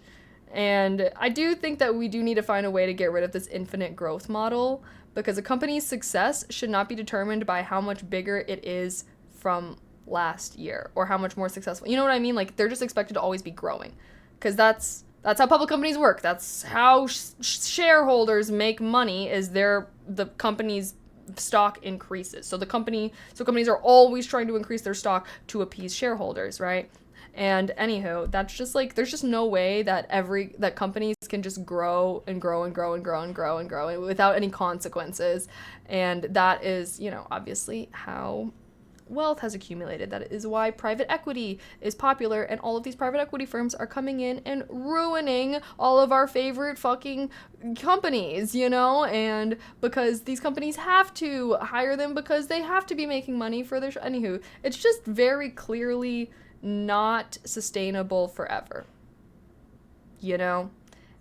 And I do think that we do need to find a way to get rid of this infinite growth model because a company's success should not be determined by how much bigger it is from last year or how much more successful. You know what I mean? Like, they're just expected to always be growing because that's how public companies work. That's how shareholders make money is the company's stock increases. So companies are always trying to increase their stock to appease shareholders, right? And anywho, that's just like, there's just no way that companies can just grow and grow and grow and grow and grow and grow without any consequences. And that is, you know, obviously how wealth has accumulated. That is why private equity is popular, and all of these private equity firms are coming in and ruining all of our favorite fucking companies, you know, and because these companies have to hire them because they have to be making money for their anywho, it's just very clearly not sustainable forever, you know.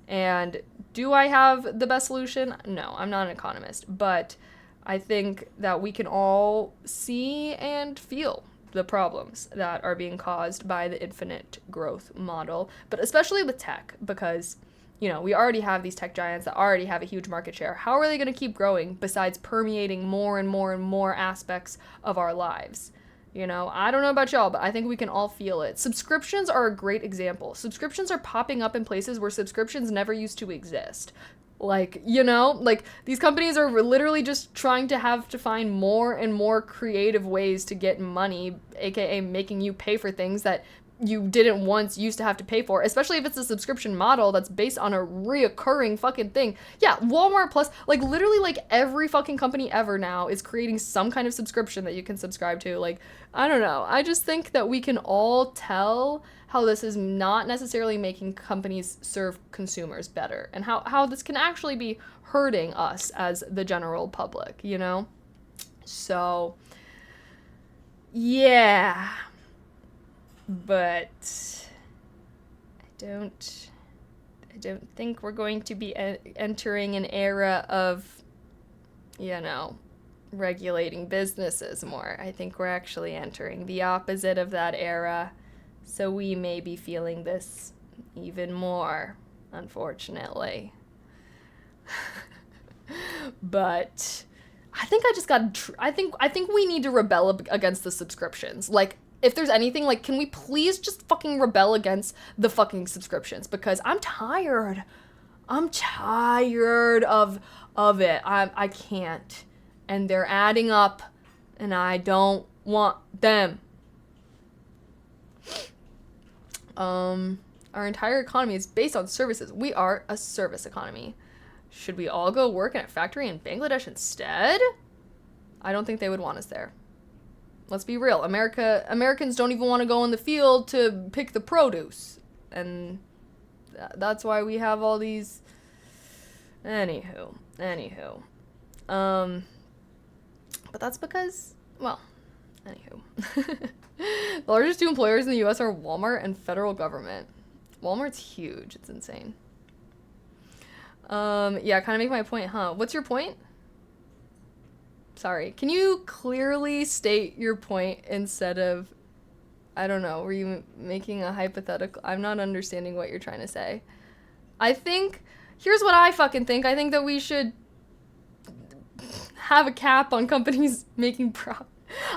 And do I have the best solution? No, I'm not an economist, but I think that we can all see and feel the problems that are being caused by the infinite growth model, but especially with tech, because, you know, we already have these tech giants that already have a huge market share. How are they going to keep growing besides permeating more and more and more aspects of our lives? You know, I don't know about y'all, but I think we can all feel it. Subscriptions are a great example. Subscriptions are popping up in places where subscriptions never used to exist. Like, you know, like these companies are literally just trying to have to find more and more creative ways to get money, aka making you pay for things that you didn't once used to have to pay for, especially if it's a subscription model that's based on a reoccurring fucking thing. Yeah, Walmart Plus, like literally like every fucking company ever now is creating some kind of subscription that you can subscribe to. Like, I don't know. I just think that we can all tell how this is not necessarily making companies serve consumers better, and how this can actually be hurting us as the general public, you know? So, yeah. But I don't think we're going to be entering an era of, you know, regulating businesses more. I think we're actually entering the opposite of that era. So we may be feeling this even more, unfortunately. But I think I think we need to rebel against the subscriptions. Like, if there's anything, like, can we please just fucking rebel against the fucking subscriptions? Because I'm tired. I'm tired of it. I can't. And they're adding up, and I don't want them. Our entire economy is based on services. We are a service economy. Should we all go work in a factory in Bangladesh instead? I don't think they would want us there. Let's be real. Americans don't even want to go in the field to pick the produce. And that's why we have all these... Anywho. But that's because, well, anywho. The largest two employers in the US are Walmart and federal government. Walmart's huge. It's insane. Yeah, kind of make my point, huh? What's your point? Sorry. Can you clearly state your point instead of, I don't know, were you making a hypothetical? I'm not understanding what you're trying to say. I think, here's what I fucking think. I think that we should have a cap on companies making profit.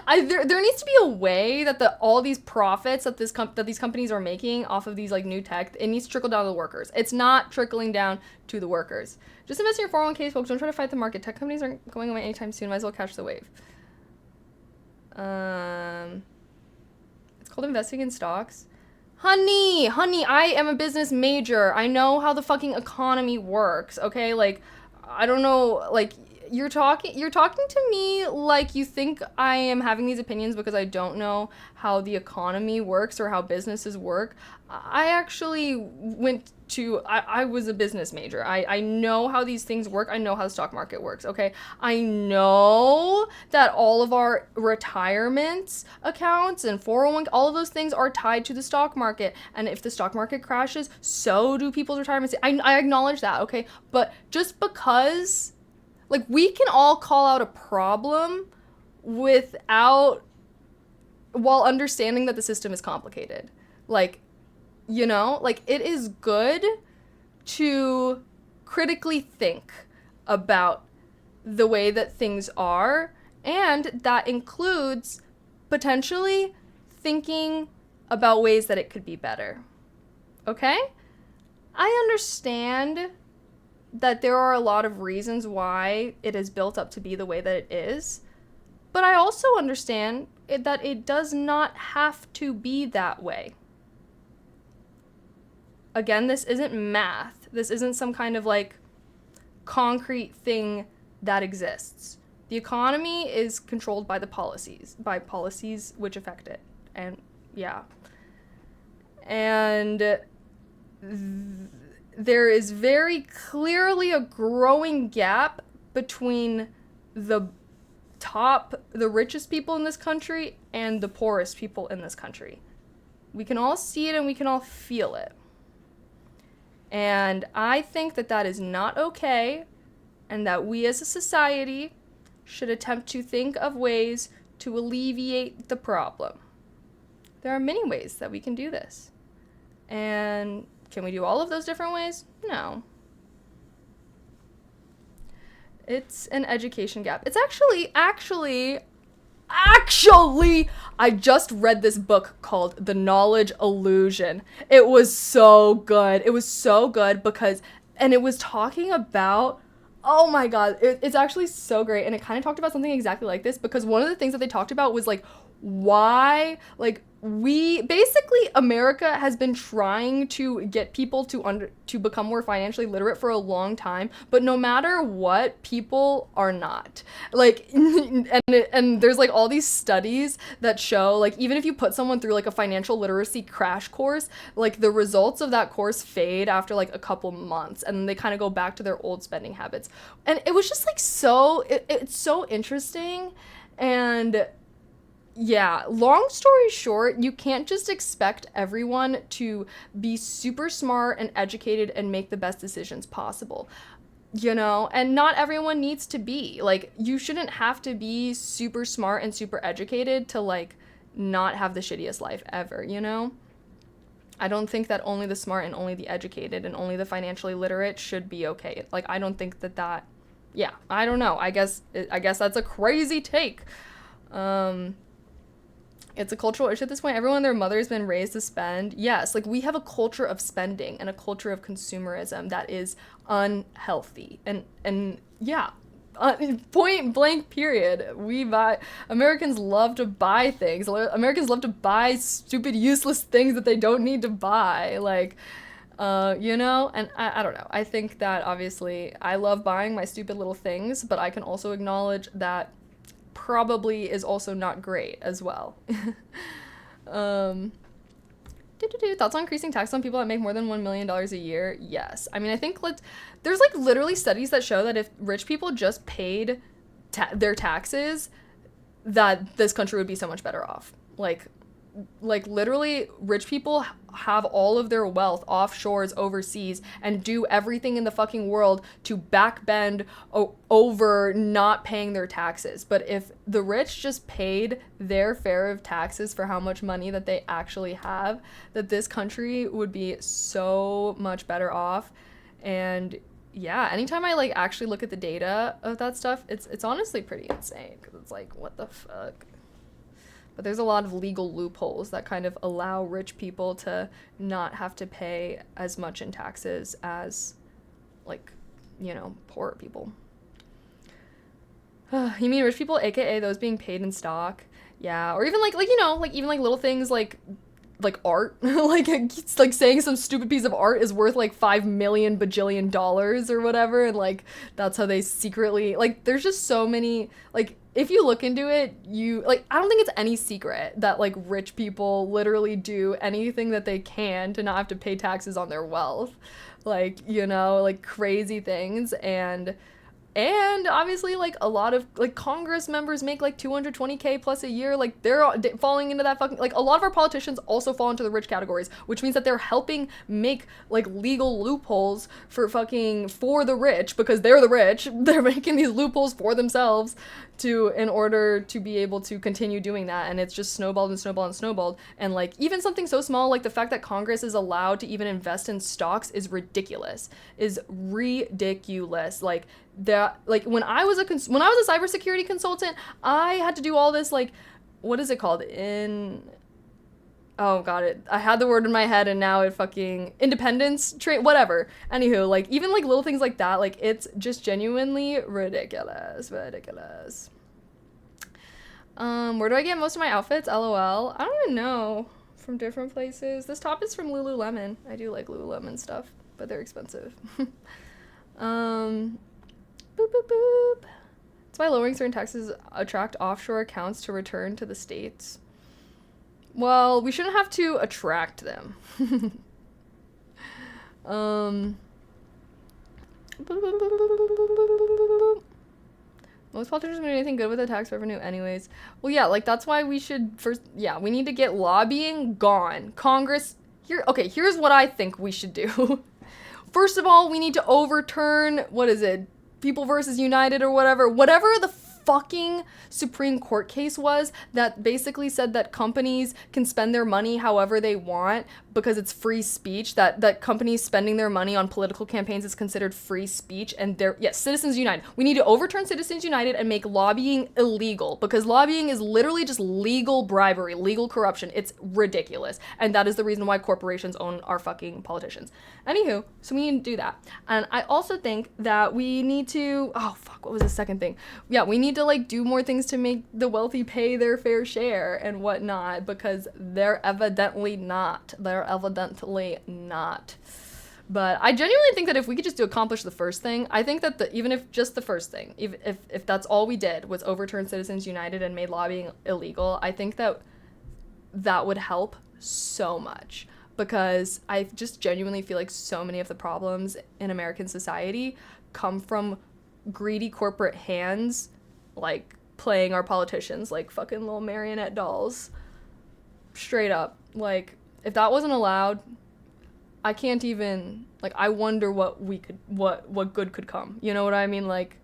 There needs to be a way that all these profits that these companies are making off of these like new tech, it needs to trickle down to the workers. It's not trickling down to the workers. Just invest in your 401ks, folks. Don't try to fight the market. Tech companies aren't going away anytime soon. Might as well catch the wave. It's called investing in stocks. Honey, I am a business major. I know how the fucking economy works, okay? Like, I don't know, like, you're talking to me like you think I am having these opinions because I don't know how the economy works or how businesses work. I actually I was a business major. I know how these things work. I know how the stock market works, okay? I know that all of our retirement accounts and 401, all of those things are tied to the stock market. And if the stock market crashes, so do people's retirement. I acknowledge that, okay? But just because... like, we can all call out a problem while understanding that the system is complicated. Like, you know, like, it is good to critically think about the way that things are, and that includes potentially thinking about ways that it could be better. Okay? I understand that there are a lot of reasons why it is built up to be the way that it is, but I also understand that it does not have to be that way. Again, this isn't math. This isn't some kind of like concrete thing that exists. The economy is controlled by policies which affect it. And yeah. And there is very clearly a growing gap between the richest people in this country and the poorest people in this country. We can all see it and we can all feel it. And I think that that is not okay, and that we as a society should attempt to think of ways to alleviate the problem. There are many ways that we can do this. And can we do all of those different ways? No. It's an education gap. It's actually, I just read this book called The Knowledge Illusion. It was so good. It was so good because, and it was talking about, oh my God, it's actually so great. And it kind of talked about something exactly like this, because one of the things that they talked about was like, why America has been trying to get people to become more financially literate for a long time, but no matter what, people are not. Like, and there's like all these studies that show, like, even if you put someone through like a financial literacy crash course, like the results of that course fade after like a couple months, and then they kind of go back to their old spending habits. And it was just like it's so interesting. And yeah, long story short, you can't just expect everyone to be super smart and educated and make the best decisions possible, you know? And not everyone needs to be. Like, you shouldn't have to be super smart and super educated to, like, not have the shittiest life ever, you know? I don't think that only the smart and only the educated and only the financially literate should be okay. Like, I don't think that, yeah, I don't know. I guess that's a crazy take. It's a cultural issue at this point. Everyone and their mother has been raised to spend. Yes, like we have a culture of spending and a culture of consumerism that is unhealthy. And yeah, point blank period. Americans love to buy things. Americans love to buy stupid, useless things that they don't need to buy. Like, you know, and I don't know. I think that obviously I love buying my stupid little things, but I can also acknowledge that probably is also not great as well. Thoughts on increasing tax on people that make more than $1 million a year? Yes. I mean, I think there's like literally studies that show that if rich people just paid their taxes, that this country would be so much better off. Like literally rich people have all of their wealth offshores overseas and do everything in the fucking world to backbend over not paying their taxes. But if the rich just paid their fare of taxes for how much money that they actually have, that this country would be so much better off. And yeah, anytime I like actually look at the data of that stuff, it's honestly pretty insane, because it's like, what the fuck? But there's a lot of legal loopholes that kind of allow rich people to not have to pay as much in taxes as, like, you know, poor people. You mean rich people, aka those being paid in stock? Yeah, or even like you know, like even like little things like art. Like it's like saying some stupid piece of art is worth like $5 million bajillion or whatever, and like that's how they secretly, like, there's just so many, like, if you look into it, you, like, I don't think it's any secret that, like, rich people literally do anything that they can to not have to pay taxes on their wealth. Like, you know, like, crazy things. And obviously, like, a lot of, like, Congress members make, like, $220K plus a year. Like, they're falling into that fucking, like, a lot of our politicians also fall into the rich categories, which means that they're helping make, like, legal loopholes for the rich, because they're the rich. They're making these loopholes for themselves in order to be able to continue doing that. And it's just snowballed and snowballed and snowballed. And, like, even something so small, like the fact that Congress is allowed to even invest in stocks is ridiculous. Like, that, like, when I was a cybersecurity consultant, I had to do all this, like, what is it called? Oh god, I had the word in my head and now it fucking whatever. Anywho, like, even like little things like that, like, it's just genuinely ridiculous. Where do I get most of my outfits? LOL. I don't even know. From different places. This top is from Lululemon. I do like Lululemon stuff, but they're expensive. Boop, boop, boop. That's why lowering certain taxes attract offshore accounts to return to the States. Well, we shouldn't have to attract them. Most politicians don't do anything good with the tax revenue anyways. Well, yeah, like, that's why we should we need to get lobbying gone. Congress, here's what I think we should do. First of all, we need to overturn, what is it? People versus United or whatever the fucking Supreme Court case was that basically said that companies can spend their money however they want because it's free speech, that companies spending their money on political campaigns is considered free speech. And Citizens United. We need to overturn Citizens United and make lobbying illegal, because lobbying is literally just legal bribery, legal corruption. It's ridiculous. And that is the reason why corporations own our fucking politicians. Anywho, so we need to do that. And I also think that we need to, what was the second thing? Yeah, we need to like do more things to make the wealthy pay their fair share and whatnot, because they're evidently not. But I genuinely think that if we could just accomplish the first thing, I think that even if just the first thing, if that's all we did was overturn Citizens United and made lobbying illegal, I think that would help so much, because I just genuinely feel like so many of the problems in American society come from greedy corporate hands, like playing our politicians like fucking little marionette dolls. Straight up. Like, if that wasn't allowed, I can't even, like, I wonder what good could come. You know what I mean? Like,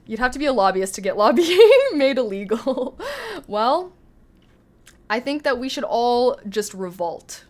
you'd have to be a lobbyist to get lobbying made illegal. Well, I think that we should all just revolt.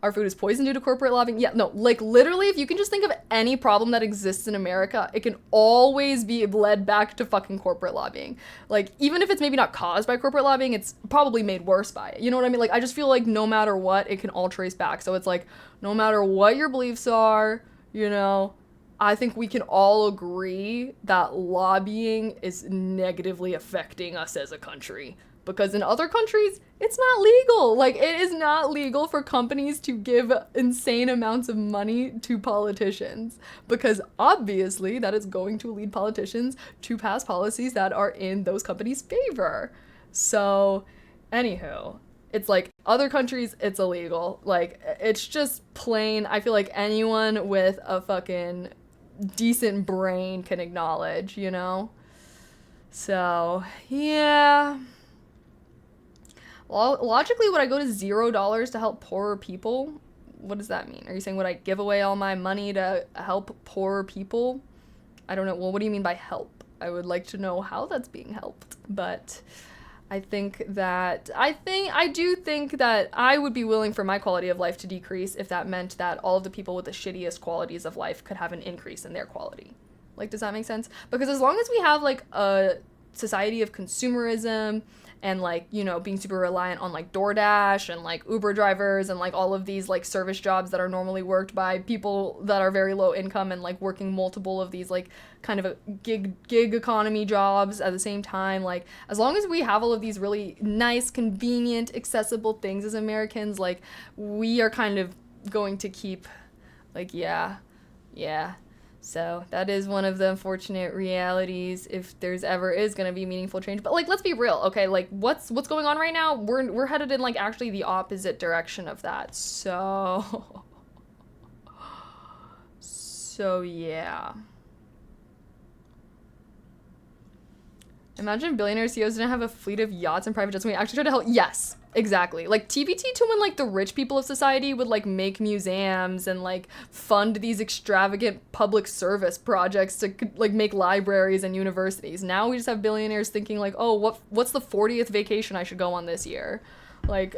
Our food is poisoned due to corporate lobbying. Yeah, no, like literally, if you can just think of any problem that exists in America, it can always be led back to fucking corporate lobbying. Like, even if it's maybe not caused by corporate lobbying, it's probably made worse by it. You know what I mean? Like, I just feel like no matter what, it can all trace back. So it's like, no matter what your beliefs are, you know, I think we can all agree that lobbying is negatively affecting us as a country. Because in other countries, it's not legal. Like, it is not legal for companies to give insane amounts of money to politicians. Because obviously, that is going to lead politicians to pass policies that are in those companies' favor. So, anywho, it's like, other countries, it's illegal. Like, it's just plain, I feel like anyone with a fucking decent brain can acknowledge, you know? So, yeah. Logically, would I go to $0 to help poorer people? What does that mean? Are you saying would I give away all my money to help poorer people? I don't know. Well, what do you mean by help? I would like to know how that's being helped. But I do think that I would be willing for my quality of life to decrease if that meant that all of the people with the shittiest qualities of life could have an increase in their quality. Like, does that make sense? Because as long as we have, like, a society of consumerism and, like, you know, being super reliant on, like, DoorDash and, like, Uber drivers and, like, all of these, like, service jobs that are normally worked by people that are very low income and, like, working multiple of these, like, kind of a gig economy jobs at the same time, like, as long as we have all of these really nice, convenient, accessible things as Americans, like, we are kind of going to keep, like, yeah. So that is one of the unfortunate realities if there's ever is going to be meaningful change. But, like, let's be real, okay? Like, what's going on right now? We're headed in, like, actually the opposite direction of that. So yeah. Imagine billionaire CEOs didn't have a fleet of yachts and private jets when we actually tried to help. Yes, exactly. Like, TBT to when, like, the rich people of society would, like, make museums and, like, fund these extravagant public service projects to, like, make libraries and universities. Now we just have billionaires thinking, like, oh, what's the 40th vacation I should go on this year? Like,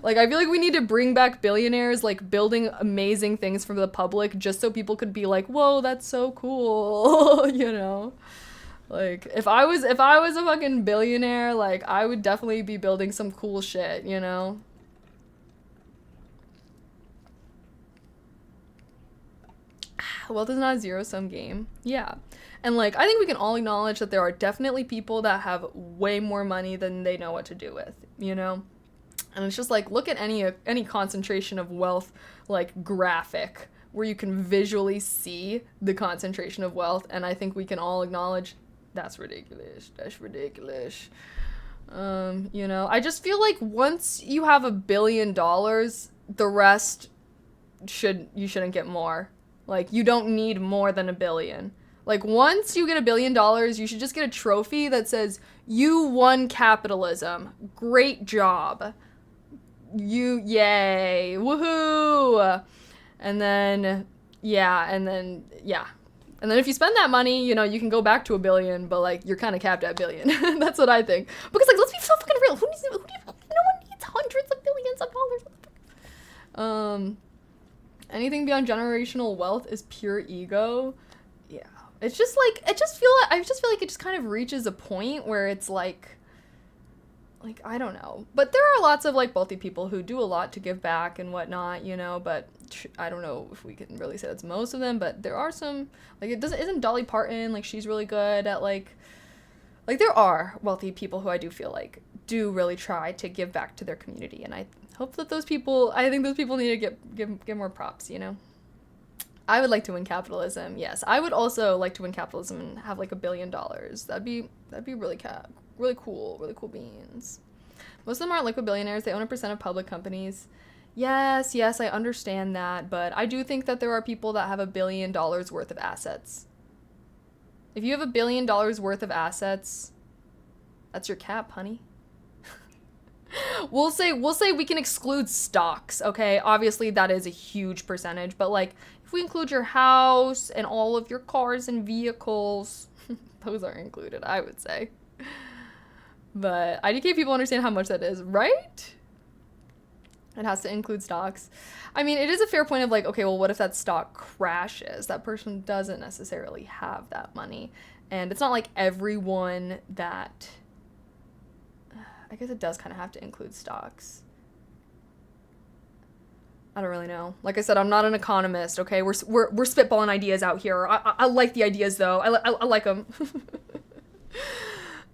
like, I feel like we need to bring back billionaires, like, building amazing things for the public just so people could be like, whoa, that's so cool, you know? Like, if I was a fucking billionaire, like, I would definitely be building some cool shit, you know? Wealth is not a zero-sum game. Yeah. And, like, I think we can all acknowledge that there are definitely people that have way more money than they know what to do with, you know? And it's just, like, look at any concentration of wealth, like, graphic, where you can visually see the concentration of wealth, and I think we can all acknowledge that's ridiculous. You know, I just feel like once you have $1 billion, the rest you shouldn't get more. Like, you don't need more than $1 billion. Like, once you get $1 billion, you should just get a trophy that says, you won capitalism. Great job. Yay. Woohoo. And then if you spend that money, you know, you can go back to $1 billion, but, like, you're kind of capped at $1 billion. That's what I think. Because, like, let's be so fucking real. No one needs hundreds of billions of dollars. Anything beyond generational wealth is pure ego. Yeah. It's just, like, I just feel like it just kind of reaches a point where it's, like, I don't know. But there are lots of, like, wealthy people who do a lot to give back and whatnot, you know, but I don't know if we can really say that's most of them, but there are some, like, isn't Dolly Parton, like, she's really good at, like, there are wealthy people who I do feel like do really try to give back to their community, and I hope that those people, I think those people need to get more props, you know? I would like to win capitalism, yes. I would also like to win capitalism and have, like, $1 billion. That'd be really cool beans. Most of them aren't liquid billionaires. They own 1% of public companies. Yes, I understand that, but I do think that there are people that have $1 billion worth of assets. If you have $1 billion worth of assets, that's your cap, honey. We'll say we can exclude stocks, okay? Obviously, that is a huge percentage, but, like, if we include your house and all of your cars and vehicles, those are included, I would say. But IDK people understand how much that is, right? It has to include stocks. I mean, it is a fair point of, like, okay, well, what if that stock crashes? That person doesn't necessarily have that money. And it's not like everyone that... I guess it does kind of have to include stocks. I don't really know. Like I said, I'm not an economist, okay? We're spitballing ideas out here. I like the ideas, though. I like them.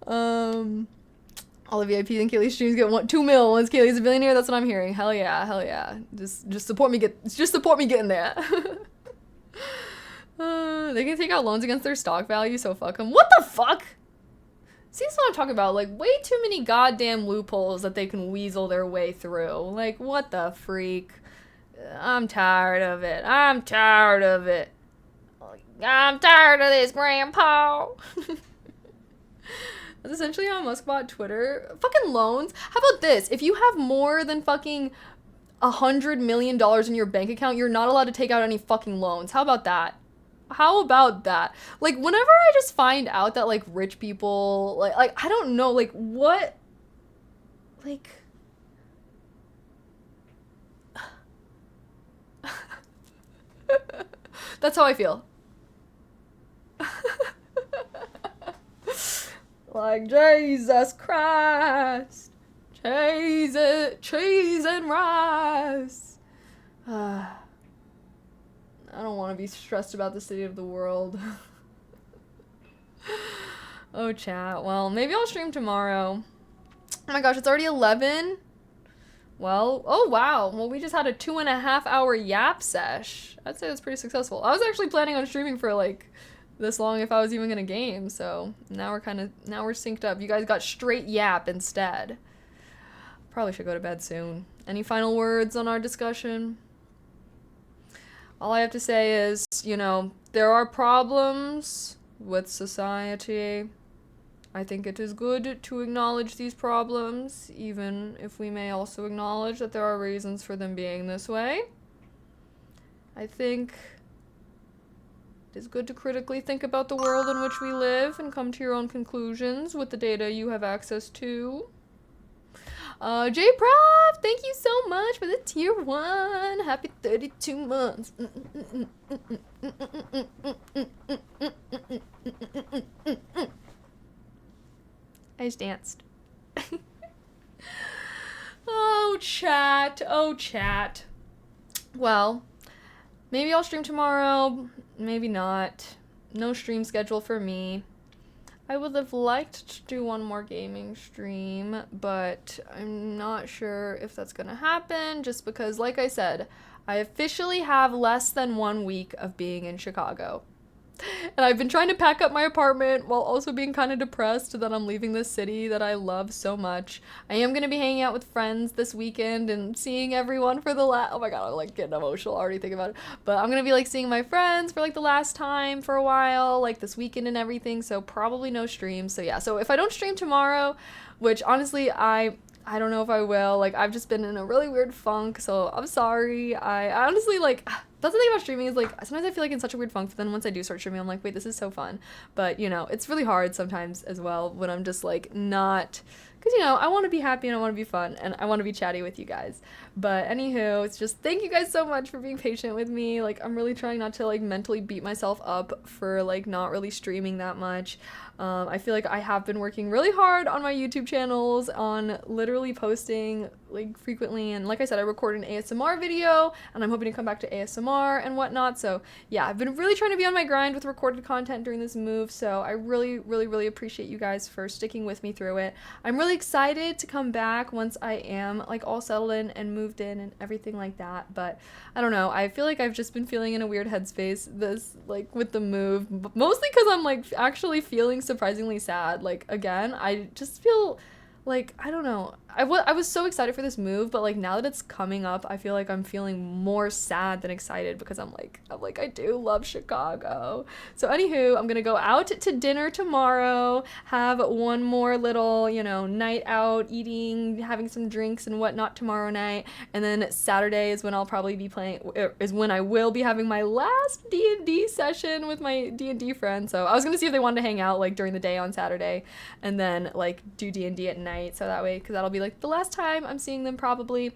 All the VIP and Kaylee's streams get 2 mil once Kaylee's a billionaire. That's what I'm hearing. Hell yeah. Just support me getting there. They can take out loans against their stock value, so fuck them. What the fuck? See, that's what I'm talking about. Like, way too many goddamn loopholes that they can weasel their way through. Like, what the freak? I'm tired of it. I'm tired of this, Grandpa. That's essentially how Musk bought Twitter. Fucking loans. How about this? If you have more than fucking $100 million in your bank account, you're not allowed to take out any fucking loans. How about that? Like, whenever I just find out that, like, rich people, like, I don't know, like, what, like, that's how I feel. Like, Jesus Christ, cheese and rice. I don't want to be stressed about the state of the world. Oh, chat. Well, maybe I'll stream tomorrow. Oh my gosh, it's already 11? Well, oh wow. Well, we just had a 2.5 hour yap sesh. I'd say that's pretty successful. I was actually planning on streaming for, like, this long if I was even gonna game, so now we're synced up. You guys got straight yap instead. Probably should go to bed soon. Any final words on our discussion? All I have to say is, you know, there are problems with society. I think it is good to acknowledge these problems, even if we may also acknowledge that there are reasons for them being this way. I think it is good to critically think about the world in which we live and come to your own conclusions with the data you have access to. J Prof, thank you so much for the tier 1. Happy 32 months. I just danced. Oh, chat. Well, maybe I'll stream tomorrow, maybe not. No stream schedule for me. I would have liked to do one more gaming stream, but I'm not sure if that's gonna happen, just because, like I said, I officially have less than 1 week of being in Chicago. And I've been trying to pack up my apartment while also being kind of depressed that I'm leaving this city that I love so much. I am going to be hanging out with friends this weekend and seeing everyone for the last... Oh my god, I'm like getting emotional already thinking about it. But I'm going to be like seeing my friends for like the last time for a while, like this weekend and everything. So probably no streams. So yeah, so if I don't stream tomorrow, which honestly I don't know if I will. Like, I've just been in a really weird funk, so I'm sorry. I honestly, like, that's the thing about streaming is, like, sometimes I feel like in such a weird funk, but then once I do start streaming, I'm like, wait, this is so fun. But, you know, it's really hard sometimes as well when I'm just, like, not... Because, you know, I want to be happy and I want to be fun and I want to be chatty with you guys. But anywho, it's just thank you guys so much for being patient with me. Like, I'm really trying not to, like, mentally beat myself up for, like, not really streaming that much. I feel like I have been working really hard on my YouTube channels on literally posting like frequently, and like I said, I recorded an ASMR video and I'm hoping to come back to ASMR and whatnot. So yeah, I've been really trying to be on my grind with recorded content during this move, so I really appreciate you guys for sticking with me through it. I'm really excited to come back once I am like all settled in and moved in and everything like that, but I don't know, I feel like I've just been feeling in a weird headspace this like with the move, mostly because I'm like actually feeling surprisingly sad. Like again, I just feel like, I don't know, I was so excited for this move, but like now that it's coming up, I feel like I'm feeling more sad than excited because I'm like I do love Chicago. So anywho, I'm gonna go out to dinner tomorrow, have one more little, you know, night out, eating, having some drinks and whatnot tomorrow night, and then Saturday is when I'll probably be playing, is when I will be having my last D&D session with my D&D friends. So I was gonna see if they wanted to hang out like during the day on Saturday and then like do D&D at night, so that way, because that'll be like the last time I'm seeing them probably.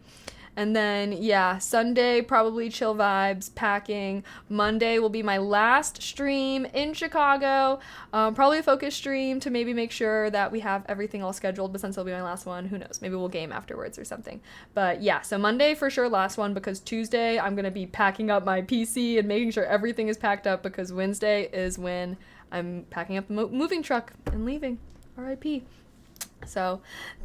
And then yeah, Sunday probably chill vibes, packing. Monday will be my last stream in Chicago, probably a focus stream to maybe make sure that we have everything all scheduled, but since it'll be my last one, who knows, maybe we'll game afterwards or something. But yeah, so Monday for sure last one, because Tuesday I'm gonna be packing up my PC and making sure everything is packed up, because Wednesday is when I'm packing up the moving truck and leaving. RIP. So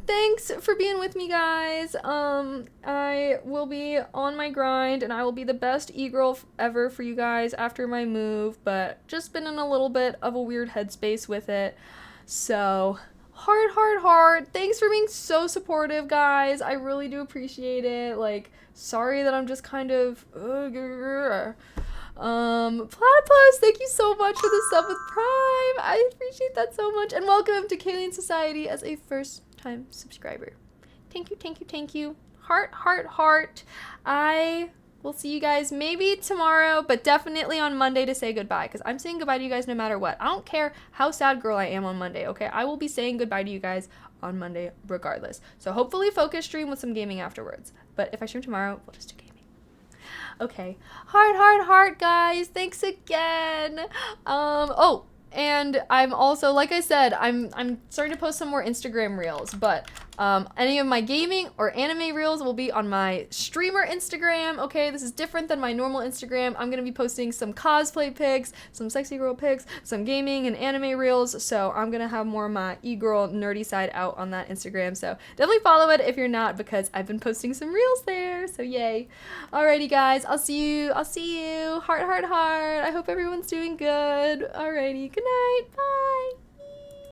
thanks for being with me, guys. I will be on my grind and I will be the best e-girl ever for you guys after my move, but just been in a little bit of a weird headspace with it. So heart. Thanks for being so supportive, guys. I really do appreciate it. Like, sorry that I'm just kind of Platypus, thank you so much for the sub with Prime. I appreciate that so much. And welcome to Kaylene Society as a first-time subscriber. Thank you. Heart. I will see you guys maybe tomorrow, but definitely on Monday to say goodbye, because I'm saying goodbye to you guys no matter what. I don't care how sad girl I am on Monday, okay? I will be saying goodbye to you guys on Monday regardless. So hopefully focus stream with some gaming afterwards. But if I stream tomorrow, we'll just do gaming. Okay, heart, guys. Thanks again. Oh, and I'm also, like I said, I'm starting to post some more Instagram reels, but any of my gaming or anime reels will be on my streamer Instagram. Okay, this is different than my normal Instagram. I'm gonna be posting some cosplay pics, some sexy girl pics, some gaming and anime reels. So I'm gonna have more of my e-girl nerdy side out on that Instagram. So definitely follow it if you're not, because I've been posting some reels there. So yay! Alrighty, guys. I'll see you. Heart. I hope everyone's doing good. Alrighty. Good night. Bye.